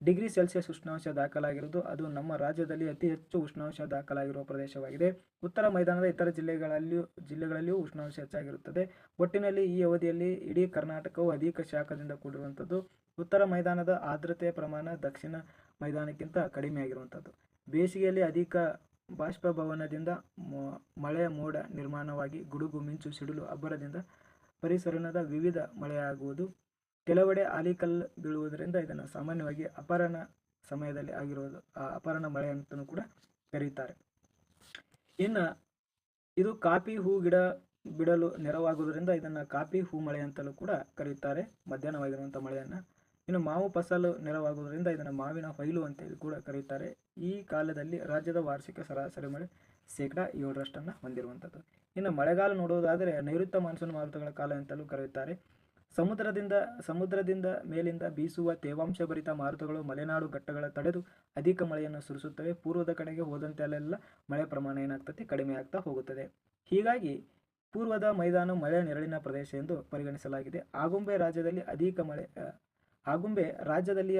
ಡಿಗ್ರಿ ಸೆಲ್ಸಿಯಸ್ ಉಷ್ಣಾಂಶ ದಾಖಲಾಗಿರುವುದು. ಅದು ನಮ್ಮ ರಾಜ್ಯದಲ್ಲಿ ಅತಿ ಹೆಚ್ಚು ಉಷ್ಣಾಂಶ ದಾಖಲಾಗಿರುವ ಪ್ರದೇಶವಾಗಿದೆ. ಉತ್ತರ ಮೈದಾನದ ಇತರ ಜಿಲ್ಲೆಗಳಲ್ಲಿಯೂ ಉಷ್ಣಾಂಶ ಹೆಚ್ಚಾಗಿರುತ್ತದೆ. ಒಟ್ಟಿನಲ್ಲಿ ಈ ಅವಧಿಯಲ್ಲಿ ಇಡೀ ಕರ್ನಾಟಕವು ಅಧಿಕ ಶಾಖದಿಂದ ಕೂಡಿರುವಂಥದ್ದು. ಉತ್ತರ ಮೈದಾನದ ಆರ್ದ್ರತೆಯ ಪ್ರಮಾಣ ದಕ್ಷಿಣ ಮೈದಾನಕ್ಕಿಂತ ಕಡಿಮೆಯಾಗಿರುವಂಥದ್ದು. ಬೇಸಿಗೆಯಲ್ಲಿ ಅಧಿಕ ಬಾಷ್ಪಭವನದಿಂದ ಮಳೆ ಮೋಡ ನಿರ್ಮಾಣವಾಗಿ ಗುಡುಗು ಮಿಂಚು ಸಿಡಿಲು ಅಬ್ಬರದಿಂದ ಪರಿಸರದ ವಿವಿಧ ಮಳೆಯಾಗುವುದು. ಕೆಲವೆಡೆ ಆಲಿಕಲ್ಲು ಬೀಳುವುದರಿಂದ ಇದನ್ನು ಸಾಮಾನ್ಯವಾಗಿ ಅಪರಾಹ್ನ ಸಮಯದಲ್ಲಿ ಆಗಿರುವುದು ಅಪರಾಹ್ನ ಮಳೆ ಅಂತಲೂ ಕೂಡ ಕರೀತಾರೆ. ಇನ್ನು ಇದು ಕಾಫಿ ಹೂ ಗಿಡ ಬಿಡಲು ನೆರವಾಗುವುದರಿಂದ ಇದನ್ನು ಕಾಫಿ ಹೂ ಮಳೆ ಅಂತಲೂ ಕೂಡ ಕರೀತಾರೆ, ಮಧ್ಯಾಹ್ನವಾಗಿರುವಂಥ ಮಳೆಯನ್ನು. ಇನ್ನು ಮಾವು ಫಸಲು ನೆರವಾಗುವುದರಿಂದ ಇದನ್ನು ಮಾವಿನ ಹೊಯ್ಲು ಅಂತೇಳಿ ಕೂಡ ಕರೀತಾರೆ. ಈ ಕಾಲದಲ್ಲಿ ರಾಜ್ಯದ ವಾರ್ಷಿಕ ಸರಾಸರಿ ಮಳೆ 7% ಹೊಂದಿರುವಂಥದ್ದು. ಇನ್ನು ಮಳೆಗಾಲ ನೋಡುವುದಾದರೆ ನೈಋತ್ಯ ಮಾನ್ಸೂನ್ ಮಾರುತಗಳ ಕಾಲ ಅಂತಲೂ ಕರೆಯುತ್ತಾರೆ. ಸಮುದ್ರದಿಂದ ಮೇಲಿಂದ ಬೀಸುವ ತೇವಾಂಶಭರಿತ ಮಾರುತಗಳು ಮಲೆನಾಡು ಘಟ್ಟಗಳ ತಡೆದು ಅಧಿಕ ಮಳೆಯನ್ನು ಸುರಿಸುತ್ತವೆ. ಪೂರ್ವದ ಕಡೆಗೆ ಹೋದಂತೆಲ್ಲ ಮಳೆ ಪ್ರಮಾಣ ಏನಾಗ್ತದೆ, ಕಡಿಮೆ ಆಗ್ತಾ ಹೋಗುತ್ತದೆ. ಹೀಗಾಗಿ ಪೂರ್ವದ ಮೈದಾನ ಮಳೆ ನೆರಳಿನ ಪ್ರದೇಶ ಎಂದು ಪರಿಗಣಿಸಲಾಗಿದೆ. ಆಗುಂಬೆ ರಾಜ್ಯದಲ್ಲಿ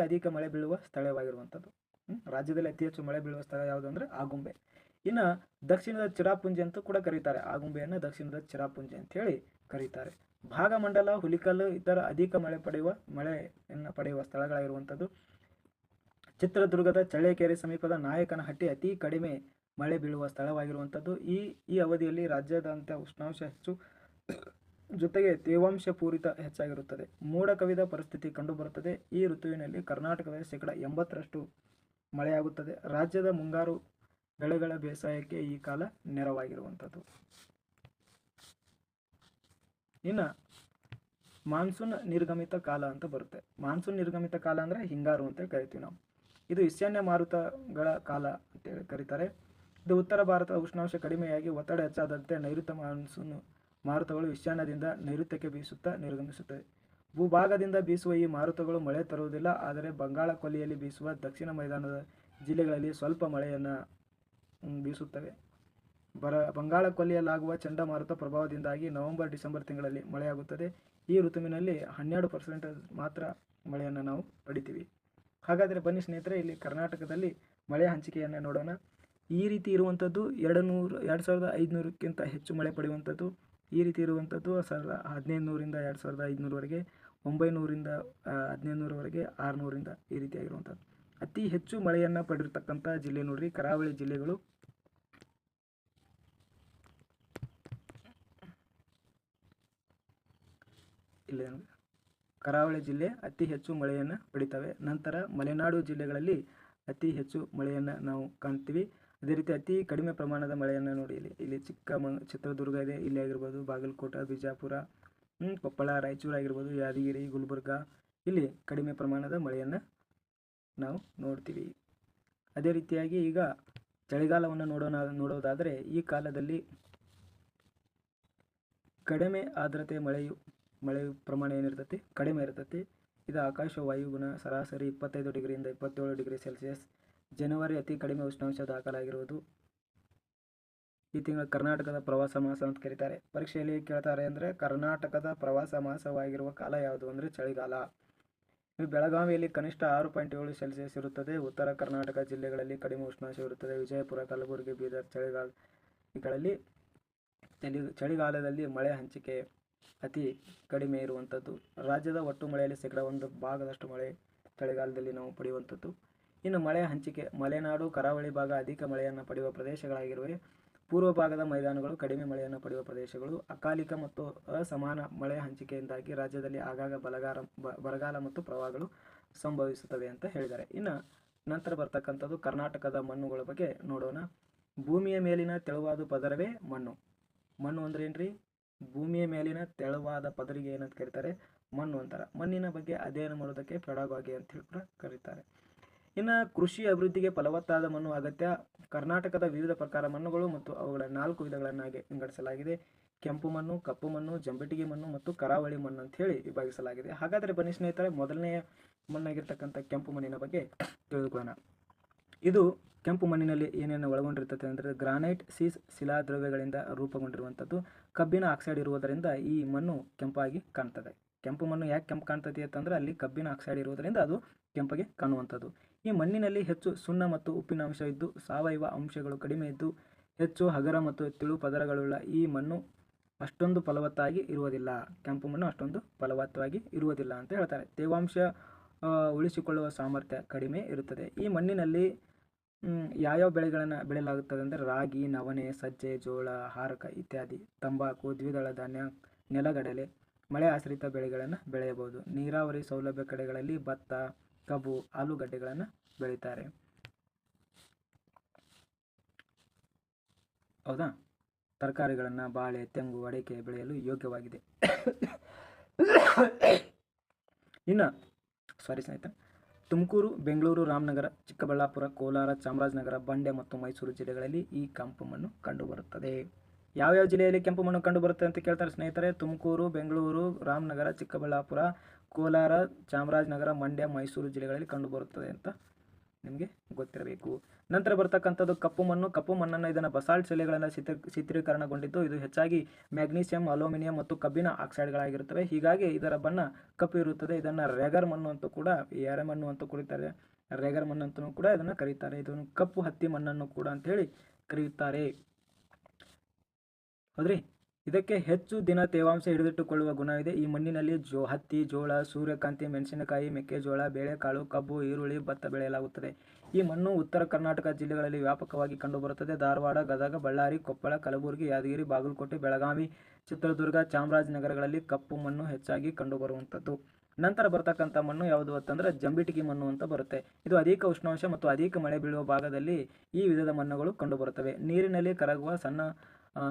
ಅಧಿಕ ಮಳೆ ಬೀಳುವ ಸ್ಥಳವಾಗಿರುವಂಥದ್ದು. ರಾಜ್ಯದಲ್ಲಿ ಅತಿ ಹೆಚ್ಚು ಮಳೆ ಬೀಳುವ ಸ್ಥಳ ಯಾವುದು ಅಂದರೆ ಆಗುಂಬೆ. ಇನ್ನು ದಕ್ಷಿಣದ ಚಿರಾಪುಂಜಿ ಅಂತೂ ಕೂಡ ಕರೀತಾರೆ. ಆಗುಂಬೆಯನ್ನು ದಕ್ಷಿಣದ ಚಿರಾಪುಂಜಿ ಅಂತ ಹೇಳಿ ಕರೀತಾರೆ. ಭಾಗಮಂಡಲ, ಹುಲಿಕಲ್ಲು ಇತರ ಅಧಿಕ ಮಳೆಯನ್ನು ಪಡೆಯುವ ಸ್ಥಳಗಳಾಗಿರುವಂಥದ್ದು. ಚಿತ್ರದುರ್ಗದ ಚಳ್ಳಕೆರೆ ಸಮೀಪದ ನಾಯಕನಹಟ್ಟಿ ಅತಿ ಕಡಿಮೆ ಮಳೆ ಬೀಳುವ ಸ್ಥಳವಾಗಿರುವಂಥದ್ದು. ಈ ಅವಧಿಯಲ್ಲಿ ರಾಜ್ಯಾದ್ಯಂತ ಉಷ್ಣಾಂಶ ಹೆಚ್ಚು ಜೊತೆಗೆ ತೇವಾಂಶ ಪೂರಿತ ಹೆಚ್ಚಾಗಿರುತ್ತದೆ. ಮೋಡ ಕವಿದ ಪರಿಸ್ಥಿತಿ ಕಂಡುಬರುತ್ತದೆ. ಈ ಋತುವಿನಲ್ಲಿ ಕರ್ನಾಟಕದಲ್ಲಿ 80% ಮಳೆಯಾಗುತ್ತದೆ. ರಾಜ್ಯದ ಮುಂಗಾರು ಬೆಳೆಗಳ ಬೇಸಾಯಕ್ಕೆ ಈ ಕಾಲ ನೆರವಾಗಿರುವಂಥದ್ದು. ಇನ್ನು ಮಾನ್ಸೂನ್ ನಿರ್ಗಮಿತ ಕಾಲ ಅಂತ ಬರುತ್ತೆ. ಮಾನ್ಸೂನ್ ನಿರ್ಗಮಿತ ಕಾಲ ಅಂದರೆ ಹಿಂಗಾರು ಅಂತ ಕರಿತೀವಿ ನಾವು. ಇದು ಈಶಾನ್ಯ ಮಾರುತಗಳ ಕಾಲ ಅಂತೇಳಿ ಕರೀತಾರೆ. ಇದು ಉತ್ತರ ಭಾರತದ ಉಷ್ಣಾಂಶ ಕಡಿಮೆಯಾಗಿ ಒತ್ತಡ ಹೆಚ್ಚಾದಂತೆ ನೈಋತ್ಯ ಮಾನ್ಸೂನ್ ಮಾರುತಗಳು ಈಶಾನ್ಯದಿಂದ ನೈಋತ್ಯಕ್ಕೆ ಬೀಸುತ್ತಾ ನಿರ್ಗಮಿಸುತ್ತವೆ. ಭೂಭಾಗದಿಂದ ಬೀಸುವ ಈ ಮಾರುತಗಳು ಮಳೆ ತರುವುದಿಲ್ಲ. ಆದರೆ ಬಂಗಾಳ ಕೊಲ್ಲಿಯಲ್ಲಿ ಬೀಸುವ ದಕ್ಷಿಣ ಮೈದಾನದ ಜಿಲ್ಲೆಗಳಲ್ಲಿ ಸ್ವಲ್ಪ ಮಳೆಯನ್ನು ಬೀಸುತ್ತವೆ. ಬಂಗಾಳ ಕೊಲ್ಲಿಯಲ್ಲಾಗುವ ಚಂಡಮಾರುತ ಪ್ರಭಾವದಿಂದಾಗಿ ನವೆಂಬರ್-ಡಿಸೆಂಬರ್ ತಿಂಗಳಲ್ಲಿ ಮಳೆಯಾಗುತ್ತದೆ. ಈ ಋತುವಿನಲ್ಲಿ 12% ಮಾತ್ರ ಮಳೆಯನ್ನು ನಾವು ಪಡಿತೀವಿ. ಹಾಗಾದರೆ ಬನ್ನಿ ಸ್ನೇಹಿತರೆ, ಇಲ್ಲಿ ಕರ್ನಾಟಕದಲ್ಲಿ ಮಳೆಯ ಹಂಚಿಕೆಯನ್ನು ನೋಡೋಣ. ಈ ರೀತಿ ಇರುವಂಥದ್ದು 2500ಕ್ಕಿಂತ ಹೆಚ್ಚು ಮಳೆ ಪಡೆಯುವಂಥದ್ದು. ಈ ರೀತಿ ಇರುವಂಥದ್ದು 1500ರಿಂದ 2500ವರೆಗೆ, 900ರಿಂದ 1500ವರೆಗೆ, 600ರಿಂದ ಈ ರೀತಿಯಾಗಿರುವಂಥದ್ದು. ಅತಿ ಹೆಚ್ಚು ಮಳೆಯನ್ನು ಪಡೆದಿರ್ತಕ್ಕಂಥ ಜಿಲ್ಲೆ ನೋಡ್ರಿ ಕರಾವಳಿ ಜಿಲ್ಲೆಗಳು. ಇಲ್ಲಿ ಕರಾವಳಿ ಜಿಲ್ಲೆ ಅತಿ ಹೆಚ್ಚು ಮಳೆಯನ್ನು ಪಡಿತವೆ. ನಂತರ ಮಲೆನಾಡು ಜಿಲ್ಲೆಗಳಲ್ಲಿ ಅತಿ ಹೆಚ್ಚು ಮಳೆಯನ್ನು ನಾವು ಕಾಣ್ತೀವಿ. ಅದೇ ರೀತಿ ಅತಿ ಕಡಿಮೆ ಪ್ರಮಾಣದ ಮಳೆಯನ್ನು ನೋಡಿ ಇಲ್ಲಿ ಚಿತ್ರದುರ್ಗ ಇದೆ, ಇಲ್ಲಿ ಆಗಿರ್ಬೋದು, ಬಾಗಲಕೋಟೆ, ಬಿಜಾಪುರ, ಕೊಪ್ಪಳ, ರಾಯಚೂರು ಆಗಿರ್ಬೋದು, ಯಾದಗಿರಿ, ಗುಲ್ಬರ್ಗ, ಇಲ್ಲಿ ಕಡಿಮೆ ಪ್ರಮಾಣದ ಮಳೆಯನ್ನು ನಾವು ನೋಡ್ತೀವಿ. ಅದೇ ರೀತಿಯಾಗಿ ಈಗ ಚಳಿಗಾಲವನ್ನು ನೋಡೋದಾದರೆ ಈ ಕಾಲದಲ್ಲಿ ಕಡಿಮೆ ಆರ್ದ್ರತೆ ಮಳೆ ಪ್ರಮಾಣ ಏನಿರ್ತೈತಿ, ಕಡಿಮೆ ಇರ್ತೈತಿ. ಇದು ಆಕಾಶ ವಾಯುಗುಣ ಸರಾಸರಿ 25 ಡಿಗ್ರಿಯಿಂದ 27 ಡಿಗ್ರಿ ಸೆಲ್ಸಿಯಸ್. ಜನವರಿ ಅತಿ ಕಡಿಮೆ ಉಷ್ಣಾಂಶ ದಾಖಲಾಗಿರುವುದು. ಈ ತಿಂಗಳು ಕರ್ನಾಟಕದ ಪ್ರವಾಸ ಮಾಸ ಅಂತ ಕರೀತಾರೆ. ಪರೀಕ್ಷೆಯಲ್ಲಿ ಕೇಳ್ತಾರೆ ಅಂದರೆ ಕರ್ನಾಟಕದ ಪ್ರವಾಸ ಮಾಸವಾಗಿರುವ ಕಾಲ ಯಾವುದು ಅಂದರೆ ಚಳಿಗಾಲ. ಬೆಳಗಾವಿಯಲ್ಲಿ ಕನಿಷ್ಠ 6.7 ಸೆಲ್ಸಿಯಸ್ ಇರುತ್ತದೆ. ಉತ್ತರ ಕರ್ನಾಟಕ ಜಿಲ್ಲೆಗಳಲ್ಲಿ ಕಡಿಮೆ ಉಷ್ಣಾಂಶ ಇರುತ್ತದೆ. ವಿಜಯಪುರ, ಕಲಬುರಗಿ, ಬೀದರ್ ಚಳಿಗಾಲದಲ್ಲಿ ಮಳೆ ಹಂಚಿಕೆ ಅತಿ ಕಡಿಮೆ ಇರುವಂಥದ್ದು. ರಾಜ್ಯದ ಒಟ್ಟು ಮಳೆಯಲ್ಲಿ 1% ಮಳೆ ಚಳಿಗಾಲದಲ್ಲಿ ನಾವು ಪಡೆಯುವಂಥದ್ದು. ಇನ್ನು ಮಳೆ ಹಂಚಿಕೆ ಮಲೆನಾಡು, ಕರಾವಳಿ ಭಾಗ ಅಧಿಕ ಮಳೆಯನ್ನು ಪಡೆಯುವ ಪ್ರದೇಶಗಳಾಗಿರುವೆ. ಪೂರ್ವ ಭಾಗದ ಮೈದಾನಗಳು ಕಡಿಮೆ ಮಳೆಯನ್ನು ಪಡೆಯುವ ಪ್ರದೇಶಗಳು. ಅಕಾಲಿಕ ಮತ್ತು ಅಸಮಾನ ಮಳೆ ಹಂಚಿಕೆಯಿಂದಾಗಿ ರಾಜ್ಯದಲ್ಲಿ ಆಗಾಗ ಬರಗಾಲ ಮತ್ತು ಪ್ರವಾಹಗಳು ಸಂಭವಿಸುತ್ತವೆ ಅಂತ ಹೇಳಿದ್ದಾರೆ. ಇನ್ನು ನಂತರ ಬರ್ತಕ್ಕಂಥದ್ದು ಕರ್ನಾಟಕದ ಮಣ್ಣುಗಳ ಬಗ್ಗೆ ನೋಡೋಣ. ಭೂಮಿಯ ಮೇಲಿನ ತೆಳುವಾದ ಪದರವೇ ಮಣ್ಣು. ಮಣ್ಣು ಅಂದ್ರೆ ಏನ್ರಿ? ಭೂಮಿಯ ಮೇಲಿನ ತೆಳುವಾದ ಪದರಿಗೆ ಏನಂತ ಕರೀತಾರೆ? ಮಣ್ಣು ಅಂತಾರೆ. ಮಣ್ಣಿನ ಬಗ್ಗೆ ಅಧ್ಯಯನ ಮಾಡೋದಕ್ಕೆ ಪೆಡಗಾಗಿ ಅಂತ ಹೇಳಿ ಕೂಡ ಕರೀತಾರೆ. ಇನ್ನು ಕೃಷಿ ಅಭಿವೃದ್ಧಿಗೆ ಫಲವತ್ತಾದ ಮಣ್ಣು ಅಗತ್ಯ. ಕರ್ನಾಟಕದ ವಿವಿಧ ಪ್ರಕಾರ ಮಣ್ಣುಗಳು ಮತ್ತು ಅವುಗಳ 4 ವಿಧಗಳನ್ನಾಗಿ ವಿಂಗಡಿಸಲಾಗಿದೆ. ಕೆಂಪು ಮಣ್ಣು, ಕಪ್ಪು ಮಣ್ಣು, ಜಂಬೆಟಿಗೆ ಮಣ್ಣು ಮತ್ತು ಕರಾವಳಿ ಮಣ್ಣು ಅಂತ ಹೇಳಿ ವಿಭಾಗಿಸಲಾಗಿದೆ. ಹಾಗಾದರೆ ಬನ್ನಿ ಸ್ನೇಹಿತರೆ, ಮೊದಲನೆಯ ಮಣ್ಣಾಗಿರ್ತಕ್ಕಂಥ ಕೆಂಪು ಮಣ್ಣಿನ ಬಗ್ಗೆ ತಿಳಿದುಕೊಳ್ಳೋಣ. ಇದು ಕೆಂಪು ಮಣ್ಣಿನಲ್ಲಿ ಏನೇನು ಒಳಗೊಂಡಿರ್ತದೆ ಅಂದರೆ ಗ್ರಾನೈಟ್, ಶಿಲಾದ್ರವ್ಯಗಳಿಂದ ರೂಪುಗೊಂಡಿರುವಂಥದ್ದು. ಕಬ್ಬಿಣ ಆಕ್ಸೈಡ್ ಇರುವುದರಿಂದ ಈ ಮಣ್ಣು ಕೆಂಪಾಗಿ ಕಾಣ್ತದೆ. ಕೆಂಪು ಮಣ್ಣು ಯಾಕೆ ಕೆಂಪು ಕಾಣ್ತದೆ ಅಂತಂದರೆ ಅಲ್ಲಿ ಕಬ್ಬಿಣ ಆಕ್ಸೈಡ್ ಇರುವುದರಿಂದ ಅದು ಕೆಂಪಗೆ ಕಾಣುವಂಥದ್ದು. ಈ ಮಣ್ಣಿನಲ್ಲಿ ಹೆಚ್ಚು ಸುಣ್ಣ ಮತ್ತು ಉಪ್ಪಿನ ಅಂಶ ಇದ್ದು ಸಾವಯವ ಅಂಶಗಳು ಕಡಿಮೆ ಇದ್ದು ಹೆಚ್ಚು ಹಗರ ಮತ್ತು ತಿಳು ಪದರಗಳುಳ್ಳ ಈ ಮಣ್ಣು ಅಷ್ಟೊಂದು ಫಲವತ್ತಾಗಿ ಇರುವುದಿಲ್ಲ. ಕೆಂಪು ಮಣ್ಣು ಅಷ್ಟೊಂದು ಫಲವತ್ತವಾಗಿ ಇರುವುದಿಲ್ಲ ಅಂತ ಹೇಳ್ತಾರೆ. ತೇವಾಂಶ ಉಳಿಸಿಕೊಳ್ಳುವ ಸಾಮರ್ಥ್ಯ ಕಡಿಮೆ ಇರುತ್ತದೆ. ಈ ಮಣ್ಣಿನಲ್ಲಿ ಯಾವ್ಯಾವ ಬೆಳೆಗಳನ್ನು ಬೆಳೆಯಲಾಗುತ್ತದೆ ಅಂದರೆ ರಾಗಿ, ನವಣೆ, ಸಜ್ಜೆ, ಜೋಳ, ಹಾರಕ ಇತ್ಯಾದಿ, ತಂಬಾಕು, ದ್ವಿದಳ ಧಾನ್ಯ, ನೆಲಗಡಲೆ, ಮಳೆ ಆಶ್ರಿತ ಬೆಳೆಗಳನ್ನು ಬೆಳೆಯಬಹುದು. ನೀರಾವರಿ ಸೌಲಭ್ಯ ಕಡೆಗಳಲ್ಲಿ ಭತ್ತ, ಕಬ್ಬು, ಆಲೂಗಡ್ಡೆಗಳನ್ನು ಬೆಳೀತಾರೆ. ಹೌದಾ? ತರಕಾರಿಗಳನ್ನು ಬಾಳೆ, ತೆಂಗು, ಅಡಿಕೆ ಬೆಳೆಯಲು ಯೋಗ್ಯವಾಗಿದೆ. ಇನ್ನು ಸ್ನೇಹಿತರೆ, ತುಮಕೂರು, ಬೆಂಗಳೂರು, ರಾಮನಗರ, ಚಿಕ್ಕಬಳ್ಳಾಪುರ, ಕೋಲಾರ, ಚಾಮರಾಜನಗರ, ಬಂಡೆ ಮತ್ತು ಮೈಸೂರು ಜಿಲ್ಲೆಗಳಲ್ಲಿ ಈ ಕೆಂಪು ಮಣ್ಣು ಕಂಡುಬರುತ್ತದೆ. ಯಾವ್ಯಾವ ಜಿಲ್ಲೆಯಲ್ಲಿ ಕೆಂಪು ಮಣ್ಣು ಕಂಡುಬರುತ್ತೆ ಅಂತ ಕೇಳ್ತಾರೆ ಸ್ನೇಹಿತರೆ. ತುಮಕೂರು, ಬೆಂಗಳೂರು, ರಾಮನಗರ, ಚಿಕ್ಕಬಳ್ಳಾಪುರ, ಕೋಲಾರ, ಚಾಮರಾಜನಗರ, ಮಂಡ್ಯ, ಮೈಸೂರು ಜಿಲ್ಲೆಗಳಲ್ಲಿ ಕಂಡುಬರುತ್ತದೆ ಅಂತ ನಿಮಗೆ ಗೊತ್ತಿರಬೇಕು. ನಂತರ ಬರ್ತಕ್ಕಂಥದ್ದು ಕಪ್ಪು ಮಣ್ಣು. ಕಪ್ಪು ಮಣ್ಣನ್ನು ಇದನ್ನು ಬಸಾಲ್ಟ್ ಶಿಲೆಗಳನ್ನು ಚಿತ್ರೀಕರಣಗೊಂಡಿದ್ದು ಇದು ಹೆಚ್ಚಾಗಿ ಮ್ಯಾಗ್ನೀಷಿಯಂ, ಅಲ್ಯೂಮಿನಿಯಂ ಮತ್ತು ಕಬ್ಬಿಣ ಆಕ್ಸೈಡ್ಗಳಾಗಿರುತ್ತವೆ. ಹೀಗಾಗಿ ಇದರ ಬಣ್ಣ ಕಪ್ಪು ಇರುತ್ತದೆ. ಇದನ್ನು ರೆಗರ್ ಮಣ್ಣು ಅಂತ ಕೂಡ, ಎರೆಮಣ್ಣು ಅಂತ ಕರೀತಾರೆ. ರೆಗರ್ ಮಣ್ಣು ಅಂತಲೂ ಕೂಡ ಇದನ್ನು ಕರೀತಾರೆ. ಇದನ್ನು ಕಪ್ಪು ಹತ್ತಿ ಮಣ್ಣನ್ನು ಕೂಡ ಅಂತೇಳಿ ಕರೆಯುತ್ತಾರೆ. ಹೌದ್ರಿ. ಇದಕ್ಕೆ ಹೆಚ್ಚು ದಿನ ತೇವಾಂಶ ಹಿಡಿದಿಟ್ಟುಕೊಳ್ಳುವ ಗುಣವಿದೆ. ಈ ಮಣ್ಣಿನಲ್ಲಿ ಹತ್ತಿ, ಜೋಳ, ಸೂರ್ಯಕಾಂತಿ, ಮೆಣಸಿನಕಾಯಿ, ಮೆಕ್ಕೆಜೋಳ, ಬೇಳೆಕಾಳು, ಕಬ್ಬು, ಈರುಳ್ಳಿ, ಭತ್ತ ಬೆಳೆಯಲಾಗುತ್ತದೆ. ಈ ಮಣ್ಣು ಉತ್ತರ ಕರ್ನಾಟಕ ಜಿಲ್ಲೆಗಳಲ್ಲಿ ವ್ಯಾಪಕವಾಗಿ ಕಂಡುಬರುತ್ತದೆ. ಧಾರವಾಡ, ಗದಗ, ಬಳ್ಳಾರಿ, ಕೊಪ್ಪಳ, ಕಲಬುರಗಿ, ಯಾದಗಿರಿ, ಬಾಗಲಕೋಟೆ, ಬೆಳಗಾವಿ, ಚಿತ್ರದುರ್ಗ, ಚಾಮರಾಜನಗರಗಳಲ್ಲಿ ಕಪ್ಪು ಮಣ್ಣು ಹೆಚ್ಚಾಗಿ ಕಂಡುಬರುವಂಥದ್ದು. ನಂತರ ಬರ್ತಕ್ಕಂಥ ಮಣ್ಣು ಯಾವುದು ಅಂತಂದ್ರೆ ಜಂಬಿಟಿಗಿ ಮಣ್ಣು ಅಂತ ಬರುತ್ತೆ. ಇದು ಅಧಿಕ ಉಷ್ಣಾಂಶ ಮತ್ತು ಅಧಿಕ ಮಳೆ ಬೀಳುವ ಭಾಗದಲ್ಲಿ ಈ ವಿಧದ ಮಣ್ಣುಗಳು ಕಂಡುಬರುತ್ತವೆ. ನೀರಿನಲ್ಲಿ ಕರಗುವ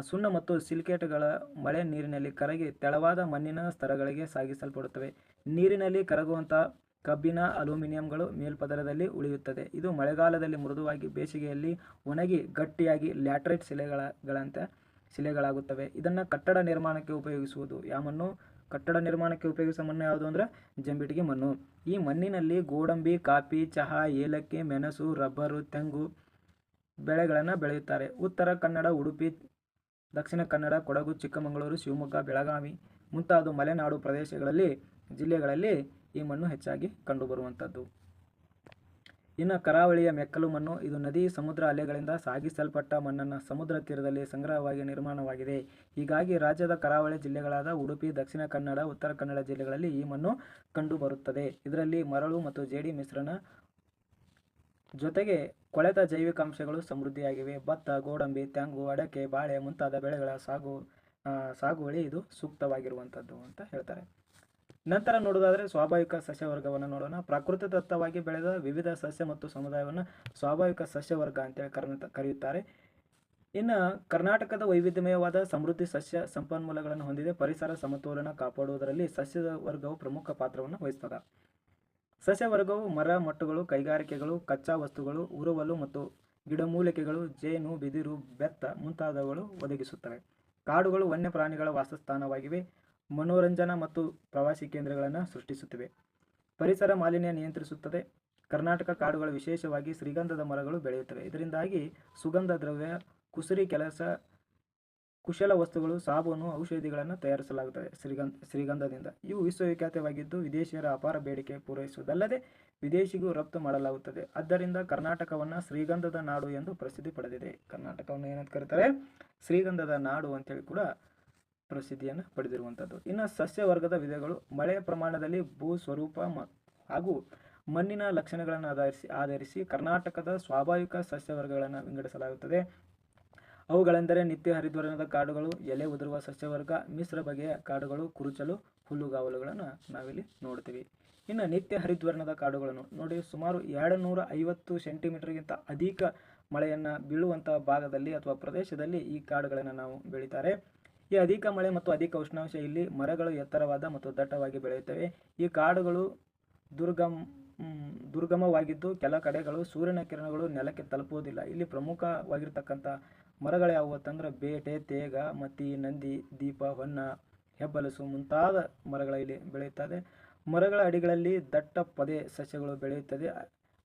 ಸುಣ್ಣ ಮತ್ತು ಸಿಲಿಕೇಟ್ಗಳ ಮಳೆ ನೀರಿನಲ್ಲಿ ಕರಗಿ ತೆಳವಾದ ಮಣ್ಣಿನ ಸ್ತರಗಳಿಗೆ ಸಾಗಿಸಲ್ಪಡುತ್ತವೆ. ನೀರಿನಲ್ಲಿ ಕರಗುವಂತಹ ಕಬ್ಬಿಣ, ಅಲ್ಯೂಮಿನಿಯಂಗಳು ಮೇಲ್ಪದರದಲ್ಲಿ ಉಳಿಯುತ್ತದೆ. ಇದು ಮಳೆಗಾಲದಲ್ಲಿ ಮೃದುವಾಗಿ, ಬೇಸಿಗೆಯಲ್ಲಿ ಒಣಗಿ ಗಟ್ಟಿಯಾಗಿ ಲ್ಯಾಟರೈಟ್ ಶಿಲೆಗಳಾಗುತ್ತವೆ. ಇದನ್ನು ಕಟ್ಟಡ ನಿರ್ಮಾಣಕ್ಕೆ ಉಪಯೋಗಿಸುವುದು. ಯಾವ ಮಣ್ಣು? ಕಟ್ಟಡ ನಿರ್ಮಾಣಕ್ಕೆ ಉಪಯೋಗಿಸುವ ಮಣ್ಣು ಯಾವುದು ಅಂದರೆ ಜಂಬಿಟಿಗಿ ಮಣ್ಣು. ಈ ಮಣ್ಣಿನಲ್ಲಿ ಗೋಡಂಬಿ, ಕಾಫಿ, ಚಹಾ, ಏಲಕ್ಕಿ, ಮೆಣಸು, ರಬ್ಬರು, ತೆಂಗು ಬೆಳೆಗಳನ್ನು ಬೆಳೆಯುತ್ತಾರೆ. ಉತ್ತರ ಕನ್ನಡ, ಉಡುಪಿ, ದಕ್ಷಿಣ ಕನ್ನಡ, ಕೊಡಗು, ಚಿಕ್ಕಮಗಳೂರು, ಶಿವಮೊಗ್ಗ, ಬೆಳಗಾವಿ ಮುಂತಾದ ಮಲೆನಾಡು ಜಿಲ್ಲೆಗಳಲ್ಲಿ ಈ ಮಣ್ಣು ಹೆಚ್ಚಾಗಿ ಕಂಡುಬರುವಂಥದ್ದು. ಇನ್ನು ಕರಾವಳಿಯ ಮೆಕ್ಕಲು ಮಣ್ಣು. ಇದು ನದಿ, ಸಮುದ್ರ ಅಲೆಗಳಿಂದ ಸಾಗಿಸಲ್ಪಟ್ಟ ಮಣ್ಣನ್ನು ಸಮುದ್ರ ತೀರದಲ್ಲಿ ಸಂಗ್ರಹವಾಗಿ ನಿರ್ಮಾಣವಾಗಿದೆ. ಹೀಗಾಗಿ ರಾಜ್ಯದ ಕರಾವಳಿ ಜಿಲ್ಲೆಗಳಾದ ಉಡುಪಿ, ದಕ್ಷಿಣ ಕನ್ನಡ, ಉತ್ತರ ಕನ್ನಡ ಜಿಲ್ಲೆಗಳಲ್ಲಿ ಈ ಮಣ್ಣು ಕಂಡುಬರುತ್ತದೆ. ಇದರಲ್ಲಿ ಮರಳು ಮತ್ತು ಜೇಡಿ ಮಿಶ್ರಣ ಜೊತೆಗೆ ಕೊಳೆತ ಜೈವಿಕ ಅಂಶಗಳು ಸಮೃದ್ಧಿಯಾಗಿವೆ. ಭತ್ತ, ಗೋಡಂಬಿ, ತೆಂಗು, ಅಡಕೆ, ಬಾಳೆ ಮುಂತಾದ ಬೆಳೆಗಳ ಸಾಗುವಳಿ ಇದು ಸೂಕ್ತವಾಗಿರುವಂಥದ್ದು ಅಂತ ಹೇಳ್ತಾರೆ. ನಂತರ ನೋಡೋದಾದರೆ ಸ್ವಾಭಾವಿಕ ಸಸ್ಯವರ್ಗವನ್ನು ನೋಡೋಣ. ಪ್ರಕೃತಿದತ್ತವಾಗಿ ಬೆಳೆದ ವಿವಿಧ ಸಸ್ಯ ಮತ್ತು ಸಮುದಾಯವನ್ನು ಸ್ವಾಭಾವಿಕ ಸಸ್ಯವರ್ಗ ಅಂತೇಳಿ ಕರೆಯುತ್ತಾರೆ. ಇನ್ನು ಕರ್ನಾಟಕದ ವೈವಿಧ್ಯಮಯವಾದ ಸಮೃದ್ಧಿ ಸಸ್ಯ ಸಂಪನ್ಮೂಲಗಳನ್ನು ಹೊಂದಿದೆ. ಪರಿಸರ ಸಮತೋಲನ ಕಾಪಾಡುವುದರಲ್ಲಿ ಸಸ್ಯದ ವರ್ಗವು ಪ್ರಮುಖ ಪಾತ್ರವನ್ನು ವಹಿಸುತ್ತದೆ. ಸಸ್ಯವರ್ಗವು ಮರ, ಮಟ್ಟುಗಳು, ಕೈಗಾರಿಕೆಗಳು, ಕಚ್ಚಾ ವಸ್ತುಗಳು, ಉರುವಲು ಮತ್ತು ಗಿಡಮೂಲಿಕೆಗಳು, ಜೇನು, ಬಿದಿರು, ಬೆತ್ತ ಮುಂತಾದವುಗಳು ಒದಗಿಸುತ್ತವೆ. ಕಾಡುಗಳು ವನ್ಯಪ್ರಾಣಿಗಳ ವಾಸಸ್ಥಾನವಾಗಿವೆ. ಮನೋರಂಜನಾ ಮತ್ತು ಪ್ರವಾಸಿ ಕೇಂದ್ರಗಳನ್ನು ಸೃಷ್ಟಿಸುತ್ತಿವೆ. ಪರಿಸರ ಮಾಲಿನ್ಯ ನಿಯಂತ್ರಿಸುತ್ತದೆ. ಕರ್ನಾಟಕ ಕಾಡುಗಳು ವಿಶೇಷವಾಗಿ ಶ್ರೀಗಂಧದ ಮರಗಳು ಬೆಳೆಯುತ್ತವೆ. ಇದರಿಂದಾಗಿ ಸುಗಂಧ ದ್ರವ್ಯ, ಕುಶಲ ವಸ್ತುಗಳು, ಸಾಬೂನು, ಔಷಧಿಗಳನ್ನು ತಯಾರಿಸಲಾಗುತ್ತದೆ ಶ್ರೀಗಂಧದಿಂದ. ಇವು ವಿಶ್ವವಿಖ್ಯಾತವಾಗಿದ್ದು ವಿದೇಶಿಯರ ಅಪಾರ ಬೇಡಿಕೆ ಪೂರೈಸುವುದಲ್ಲದೆ ವಿದೇಶಿಗೂ ರಫ್ತು ಮಾಡಲಾಗುತ್ತದೆ. ಆದ್ದರಿಂದ ಕರ್ನಾಟಕವನ್ನು ಶ್ರೀಗಂಧದ ನಾಡು ಎಂದು ಪ್ರಸಿದ್ಧಿ ಪಡೆದಿದೆ. ಕರ್ನಾಟಕವನ್ನು ಏನಂತ ಕರೀತಾರೆ? ಶ್ರೀಗಂಧದ ನಾಡು ಅಂತೇಳಿ ಕೂಡ ಪ್ರಸಿದ್ಧಿಯನ್ನು ಪಡೆದಿರುವಂಥದ್ದು. ಇನ್ನು ಸಸ್ಯವರ್ಗದ ವಿಧಗಳು. ಮಳೆಯ ಪ್ರಮಾಣದಲ್ಲಿ, ಭೂ ಸ್ವರೂಪ ಹಾಗೂ ಮಣ್ಣಿನ ಲಕ್ಷಣಗಳನ್ನು ಆಧರಿಸಿ ಕರ್ನಾಟಕದ ಸ್ವಾಭಾವಿಕ ಸಸ್ಯವರ್ಗಗಳನ್ನು ವಿಂಗಡಿಸಲಾಗುತ್ತದೆ. ಅವುಗಳೆಂದರೆ ನಿತ್ಯ ಹರಿದ್ವರ್ಣದ ಕಾಡುಗಳು, ಎಲೆ ಉದುರುವ ಸಸ್ಯವರ್ಗ, ಮಿಶ್ರ ಬಗೆಯ ಕಾಡುಗಳು, ಕುರುಚಲು, ಹುಲ್ಲುಗಾವಲುಗಳನ್ನು ನಾವಿಲ್ಲಿ ನೋಡ್ತೀವಿ. ಇನ್ನು ನಿತ್ಯ ಹರಿದ್ವರ್ಣದ ಕಾಡುಗಳನ್ನು ನೋಡಿ, ಸುಮಾರು 250 ಸೆಂಟಿಮೀಟರ್ಗಿಂತ ಅಧಿಕ ಮಳೆಯನ್ನು ಬೀಳುವಂತಹ ಭಾಗದಲ್ಲಿ ಅಥವಾ ಪ್ರದೇಶದಲ್ಲಿ ಈ ಕಾಡುಗಳನ್ನು ನಾವು ಬೆಳೀತಾರೆ. ಈ ಅಧಿಕ ಮಳೆ ಮತ್ತು ಅಧಿಕ ಉಷ್ಣಾಂಶ ಇಲ್ಲಿ ಮರಗಳು ಎತ್ತರವಾದ ಮತ್ತು ದಟ್ಟವಾಗಿ ಬೆಳೆಯುತ್ತವೆ. ಈ ಕಾಡುಗಳು ದುರ್ಗಮವಾಗಿದ್ದು ಕೆಲ ಕಡೆಗಳು ಸೂರ್ಯನ ಕಿರಣಗಳು ನೆಲಕ್ಕೆ ತಲುಪುವುದಿಲ್ಲ. ಇಲ್ಲಿ ಪ್ರಮುಖವಾಗಿರ್ತಕ್ಕಂಥ ಮರಗಳು ಯಾವುವು ಅಂತಂದ್ರೆ ಬೇಟೆ, ತೇಗ, ಮತಿ, ನಂದಿ, ದೀಪ, ಹೊನ್ನ, ಹೆಬ್ಬಲಸು ಮುಂತಾದ ಮರಗಳು ಇಲ್ಲಿ ಬೆಳೆಯುತ್ತದೆ. ಮರಗಳ ಅಡಿಗಳಲ್ಲಿ ದಟ್ಟ ಪೊದೆ ಸಸ್ಯಗಳು ಬೆಳೆಯುತ್ತದೆ.